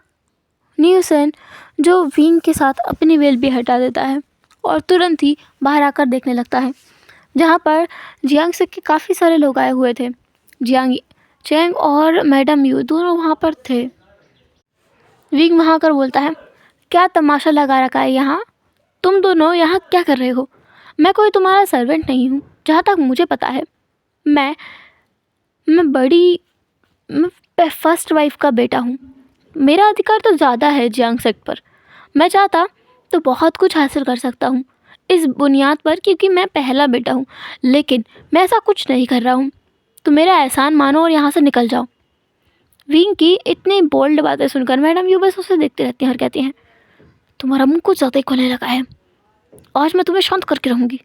न्यूसन जो विंग के साथ अपनी वेल भी हटा देता है और तुरंत ही बाहर आकर देखने लगता है, जहाँ पर जियांग से के काफ़ी सारे लोग आए हुए थे। जियांग चेंग और मैडम यू दोनों वहाँ पर थे। विंग वहाँ आकर बोलता है, क्या तमाशा लगा रखा है यहाँ? तुम दोनों यहाँ क्या कर रहे हो? मैं कोई तुम्हारा सर्वेंट नहीं हूँ, जहाँ तक मुझे पता है। मैं फर्स्ट वाइफ का बेटा हूँ, मेरा अधिकार तो ज़्यादा है जियांग सेक्ट पर। मैं चाहता तो बहुत कुछ हासिल कर सकता हूँ इस बुनियाद पर, क्योंकि मैं पहला बेटा हूँ, लेकिन मैं ऐसा कुछ नहीं कर रहा हूँ। तो मेरा एहसान मानो और यहाँ से निकल जाओ। विंग की इतनी बोल्ड बातें सुनकर मैडम यू बस उसे देखते रहती हैं और कहती हैं, तुम्हारा मुंह कुछ ज़्यादा ही खुलने लगा है, आज मैं तुम्हें शांत करके रहूँगी।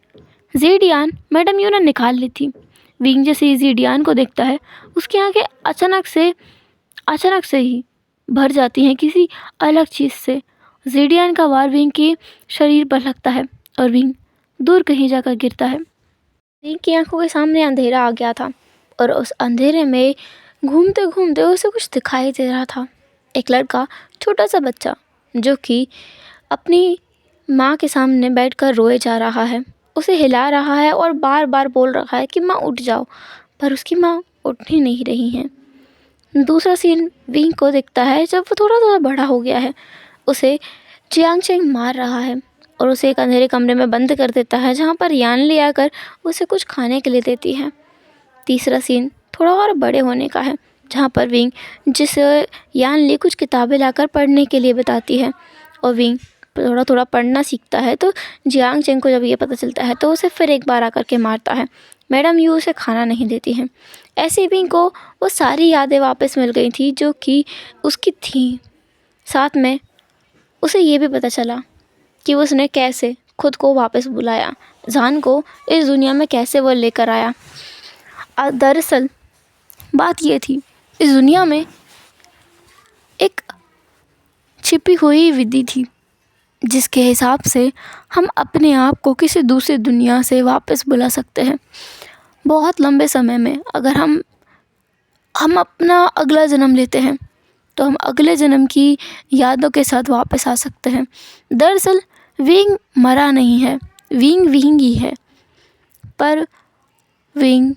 जेडियान मैडम यू ने निकाल ली थी। विंग जैसे ही जेडियान को देखता है, उसकी आंखें अचानक से ही भर जाती हैं किसी अलग चीज़ से। जेडियान का वार विंग के शरीर पर लगता है और विंग दूर कहीं जाकर गिरता है। विंग की आंखों के सामने अंधेरा आ गया था और उस अंधेरे में घूमते घूमते उसे कुछ दिखाई दे रहा था। एक लड़का, छोटा सा बच्चा, जो कि अपनी माँ के सामने बैठकर रोए जा रहा है, उसे हिला रहा है और बार बार बोल रहा है कि माँ उठ जाओ, पर उसकी माँ उठ ही नहीं रही हैं। दूसरा सीन विंग को दिखता है जब वो थोड़ा थोड़ा बड़ा हो गया है। उसे जियांग चेंग मार रहा है और उसे एक अंधेरे कमरे में बंद कर देता है, जहाँ पर यानली आकर उसे कुछ खाने के लिए देती है। तीसरा सीन थोड़ा और बड़े होने का है, जहाँ पर विंग जिसे यानली कुछ किताबें लाकर पढ़ने के लिए बताती है और विंग थोड़ा थोड़ा पढ़ना सीखता है। तो जियांग चेंग को जब ये पता चलता है तो उसे फिर एक बार आकर के मारता है। मैडम यू उसे खाना नहीं देती हैं। ऐसे विंग को वो सारी यादें वापस मिल गई थी जो कि उसकी थी। साथ में उसे ये भी पता चला कि उसने कैसे खुद को वापस बुलाया, जान को इस दुनिया में कैसे वो लेकर आया। दरअसल बात ये थी, इस दुनिया में एक छिपी हुई विधि थी जिसके हिसाब से हम अपने आप को किसी दूसरी दुनिया से वापस बुला सकते हैं। बहुत लंबे समय में अगर हम अपना अगला जन्म लेते हैं तो हम अगले जन्म की यादों के साथ वापस आ सकते हैं। दरअसल विंग मरा नहीं है, विंग विंग ही है, पर विंग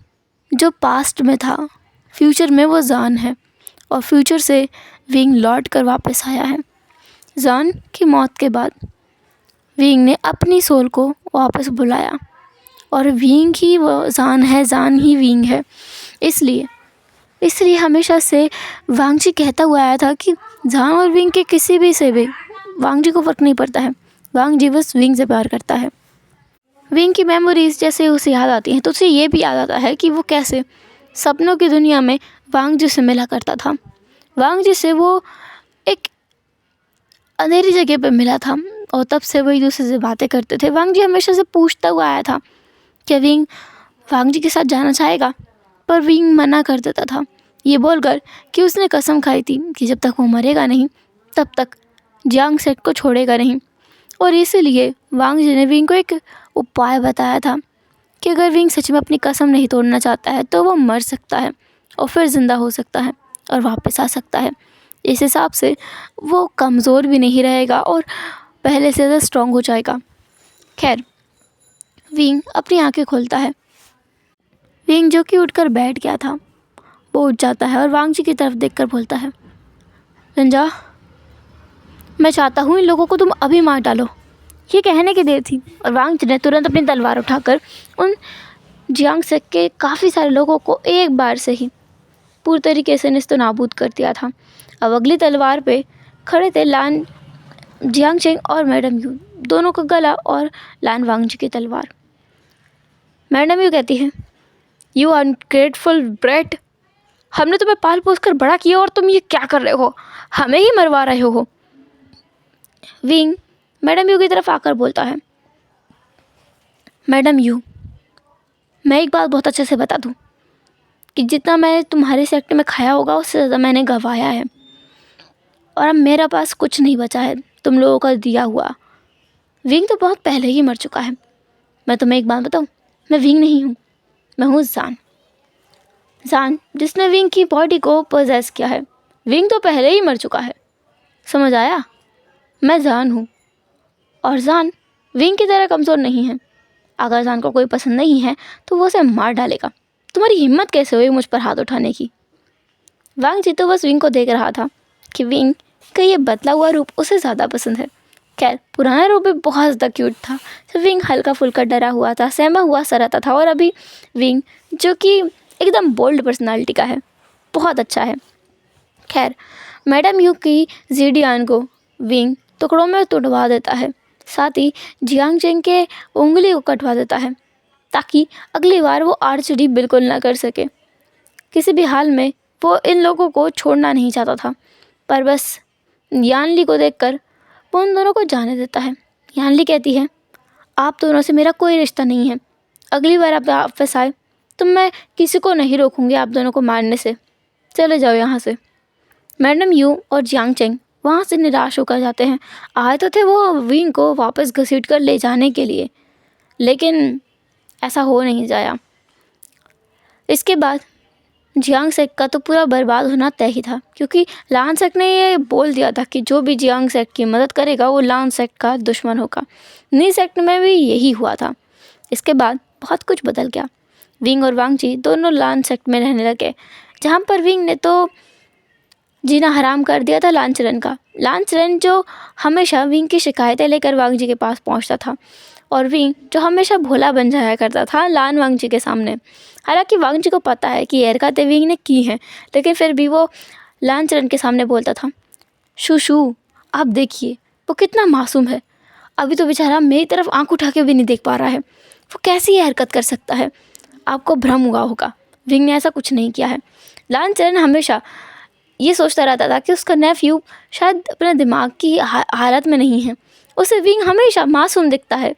जो पास्ट में था, फ्यूचर में वो जान है और फ्यूचर से विंग लौट कर वापस आया है। जान की मौत के बाद विंग ने अपनी सोल को वापस बुलाया और विंग ही वो जान है, जान ही विंग है। इसलिए इसलिए हमेशा से वांग जी कहता हुआ आया था कि जहां और विंग के किसी भी से भी वांग जी को फ़र्क नहीं पड़ता है, वांग जी बस विंग से प्यार करता है। विंग की मेमोरीज जैसे उसे याद आती हैं तो उसे ये भी याद आता है कि वो कैसे सपनों की दुनिया में वांग जी से मिला करता था। वांग जी से वो एक अंधेरी जगह पे मिला था और तब से वो एक दूसरे से बातें करते थे। वांग जी हमेशा से पूछता हुआ आया था कि विंग वांग जी के साथ जाना चाहेगा, पर विंग मना कर देता था, ये बोलकर कि उसने कसम खाई थी कि जब तक वो मरेगा नहीं तब तक जियांग सेट को छोड़ेगा नहीं। और इसीलिए वांग जी ने विंग को एक उपाय बताया था कि अगर विंग सच में अपनी कसम नहीं तोड़ना चाहता है तो वो मर सकता है और फिर ज़िंदा हो सकता है और वापस आ सकता है। इस हिसाब से वो कमज़ोर भी नहीं रहेगा और पहले से ज़्यादा स्ट्रॉन्ग हो जाएगा। खैर, विंग अपनी आंखें खोलता है। विंग जो कि उठकर बैठ गया था वो उठ जाता है और वांग जी की तरफ देखकर बोलता है, रंजा, मैं चाहता हूँ इन लोगों को तुम अभी मार डालो। ये कहने की देर थी और वांग जी ने तुरंत अपनी तलवार उठाकर उन जियांग सेक के काफ़ी सारे लोगों को एक बार से ही पूरी तरीके से नेस्तनाबूद कर दिया था। अब अगली तलवार पे खड़े थे लान जियांग चेंग और मैडम यू, दोनों का गला और लान वांग जी की तलवार। मैडम यू कहती है, यू अनग्रेटफुल ब्रेट, हमने तुम्हें पाल पोस कर बड़ा किया और तुम ये क्या कर रहे हो, हमें ही मरवा रहे हो। विंग मैडम यू की तरफ आकर बोलता है, मैडम यू, मैं एक बात बहुत अच्छे से बता दूं कि जितना मैंने तुम्हारे सेक्टर में खाया होगा उससे ज़्यादा मैंने गंवाया है और अब मेरे पास कुछ नहीं बचा है तुम लोगों का दिया हुआ। विंग तो बहुत पहले ही मर चुका है। मैं तुम्हें एक बात बताऊं, मैं विंग नहीं हूँ, मैं हूँ जान। जान जिसने विंग की बॉडी को पोजेस किया है। विंग तो पहले ही मर चुका है, समझ आया? मैं जान हूँ और जान विंग की तरह कमज़ोर नहीं है। अगर जान को कोई पसंद नहीं है तो वो उसे मार डालेगा। तुम्हारी हिम्मत कैसे हुई मुझ पर हाथ उठाने की? वांग जी तो बस विंग को देख रहा था कि विंग का ये बदला हुआ रूप उसे ज़्यादा पसंद है। खैर, पुराना रूप भी बहुत ज़्यादा क्यूट था। तो विंग हल्का फुल्का डरा हुआ था, सहमा हुआ सा रहता था और अभी विंग जो कि एकदम बोल्ड पर्सनालिटी का है, बहुत अच्छा है। खैर, मैडम यू की जीडियान को विंग टुकड़ों में तोड़वा देता है, साथ ही जियांग चेंग के उंगली को कटवा देता है ताकि अगली बार वो आर्चरी बिल्कुल ना कर सके। किसी भी हाल में वो इन लोगों को छोड़ना नहीं चाहता था, पर बस यानली को देखकर वो उन दोनों को जाने देता है। यानली कहती है, आप दोनों से मेरा कोई रिश्ता नहीं है, अगली बार आप वापस आए तो मैं किसी को नहीं रोकूंगी आप दोनों को मारने से, चले जाओ यहाँ से। मैडम यू और जियांग चेंग वहाँ से निराश होकर जाते हैं। आए तो थे वो विंग को वापस घसीट कर ले जाने के लिए, लेकिन ऐसा हो नहीं जाया। इसके बाद जियांग सेक का तो पूरा बर्बाद होना तय ही था, क्योंकि लान सेक ने ये बोल दिया था कि जो भी जियांग सेक की मदद करेगा वो लान सेक का दुश्मन होगा। नी सेक्ट में भी यही हुआ था। इसके बाद बहुत कुछ बदल गया। विंग और वांग जी दोनों लान सेक्ट में रहने लगे, जहाँ पर विंग ने तो जीना हराम कर दिया था लांचरन का। लांचरन जो हमेशा विंग की शिकायतें लेकर वांग जी के पास पहुँचता था और विंग जो हमेशा भोला बन जाया करता था लान वांग जी के सामने। हालांकि वांग जी को पता है कि ये हरकतें विंग ने की हैं, लेकिन फिर भी वो लांचरन के सामने बोलता था, शू आप देखिए वो कितना मासूम है, अभी तो बेचारा मेरी तरफ आंख उठा के भी नहीं देख पा रहा है, वो कैसी ये हरकत कर सकता है, आपको भ्रम हुआ होगा, विंग ने ऐसा कुछ नहीं किया है। लांचरन हमेशा ये सोचता रहता था कि उसका नेफ्यू शायद अपने दिमाग की हालत में नहीं है, उसे विंग हमेशा मासूम दिखता है,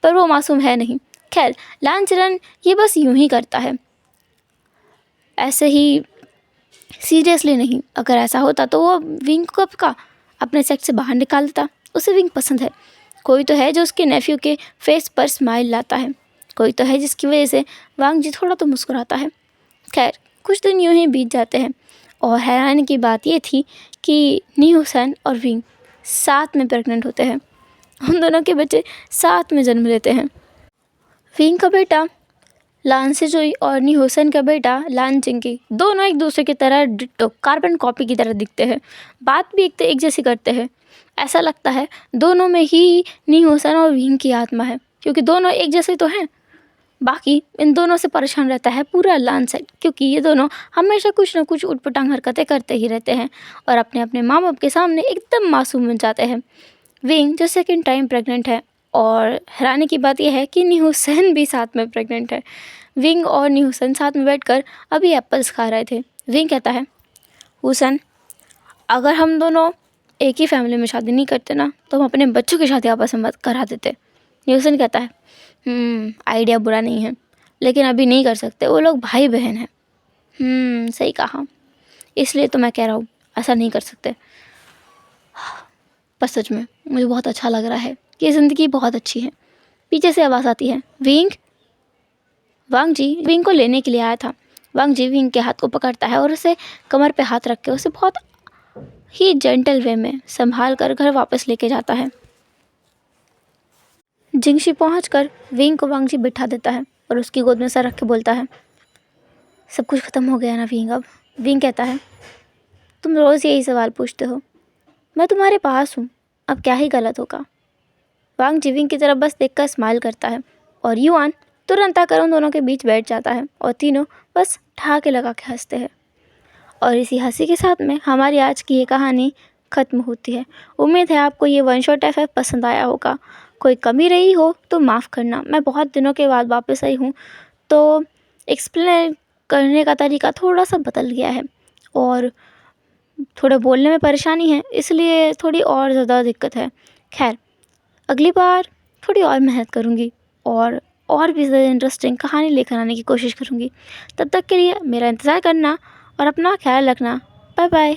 पर वो मासूम है नहीं। खैर, लांचरन ये बस यूं ही करता है, ऐसे ही सीरियसली नहीं। अगर ऐसा होता तो वो विंग को कब का अपने सेक्ट से बाहर निकाल देता। उसे विंग पसंद है। कोई तो है जो उसके नेफ्यू के फेस पर स्माइल लाता है, कोई तो है जिसकी वजह से वांग जी थोड़ा तो मुस्कुराता है। खैर, कुछ दिन यूं ही बीत जाते हैं और हैरानी की बात ये थी कि नी हुसैन और विंग साथ में प्रेग्नेंट होते हैं। उन दोनों के बच्चे साथ में जन्म लेते हैं। विंग का बेटा लान सेजुई और नी हुसैन का बेटा लान चिंकी दोनों एक दूसरे की तरह डिट्टो कार्बन कॉपी की तरह दिखते हैं, बात भी एक जैसी करते हैं। ऐसा लगता है दोनों में ही नी हुसैन और विंग की आत्मा है, क्योंकि दोनों एक जैसे तो हैं, बाकी इन दोनों से परेशान रहता है पूरा लॉन सेट, क्योंकि ये दोनों हमेशा कुछ ना कुछ ऊटपटांग हरकतें करते ही रहते हैं और अपने अपने माँ बाप के सामने एकदम मासूम बन जाते हैं। विंग जो सेकंड टाइम प्रेग्नेंट है, और हैरानी की बात यह है कि न्यूसन भी साथ में प्रेग्नेंट है। विंग और न्यूसन साथ में बैठकर अभी एप्पल्स खा रहे थे। विंग कहता है, हुसन, अगर हम दोनों एक ही फैमिली में शादी नहीं करते ना, तो हम अपने बच्चों की शादी आपस में मत करा देते। न्यूसन कहता है, आइडिया बुरा नहीं है, लेकिन अभी नहीं कर सकते, वो लोग भाई बहन हैं। सही कहा, इसलिए तो मैं कह रहा हूँ ऐसा नहीं कर सकते। पर सच में मुझे बहुत अच्छा लग रहा है कि ज़िंदगी बहुत अच्छी है। पीछे से आवाज़ आती है, विंग। वांग जी विंग को लेने के लिए आया था। वांग जी विंग के हाथ को पकड़ता है और उसे कमर पे हाथ रख के उसे बहुत ही जेंटल वे में संभाल कर घर वापस लेके जाता है। जिंगशी पहुंचकर विंग को वांग जी बिठा देता है और उसकी गोद में सर रख के बोलता है, सब कुछ ख़त्म हो गया ना विंग अब। विंग कहता है, तुम रोज़ यही सवाल पूछते हो, मैं तुम्हारे पास हूँ, अब क्या ही गलत होगा। वांग जी विंग की तरफ बस देखकर स्माइल करता है और युआन तुरंत आकर उन दोनों के बीच बैठ जाता है और तीनों बस ठहाके लगा के हंसते हैं। और इसी हंसी के साथ में हमारी आज की ये कहानी ख़त्म होती है। उम्मीद है आपको ये वन शॉट एफ पसंद आया होगा। कोई कमी रही हो तो माफ़ करना, मैं बहुत दिनों के बाद वापस आई हूँ तो एक्सप्लेन करने का तरीका थोड़ा सा बदल गया है और थोड़ा बोलने में परेशानी है, इसलिए थोड़ी और ज़्यादा दिक्कत है। खैर, अगली बार थोड़ी और मेहनत करूँगी और भी ज़्यादा इंटरेस्टिंग कहानी लेकर आने की कोशिश करूँगी। तब तक के लिए मेरा इंतज़ार करना और अपना ख्याल रखना। Bye bye.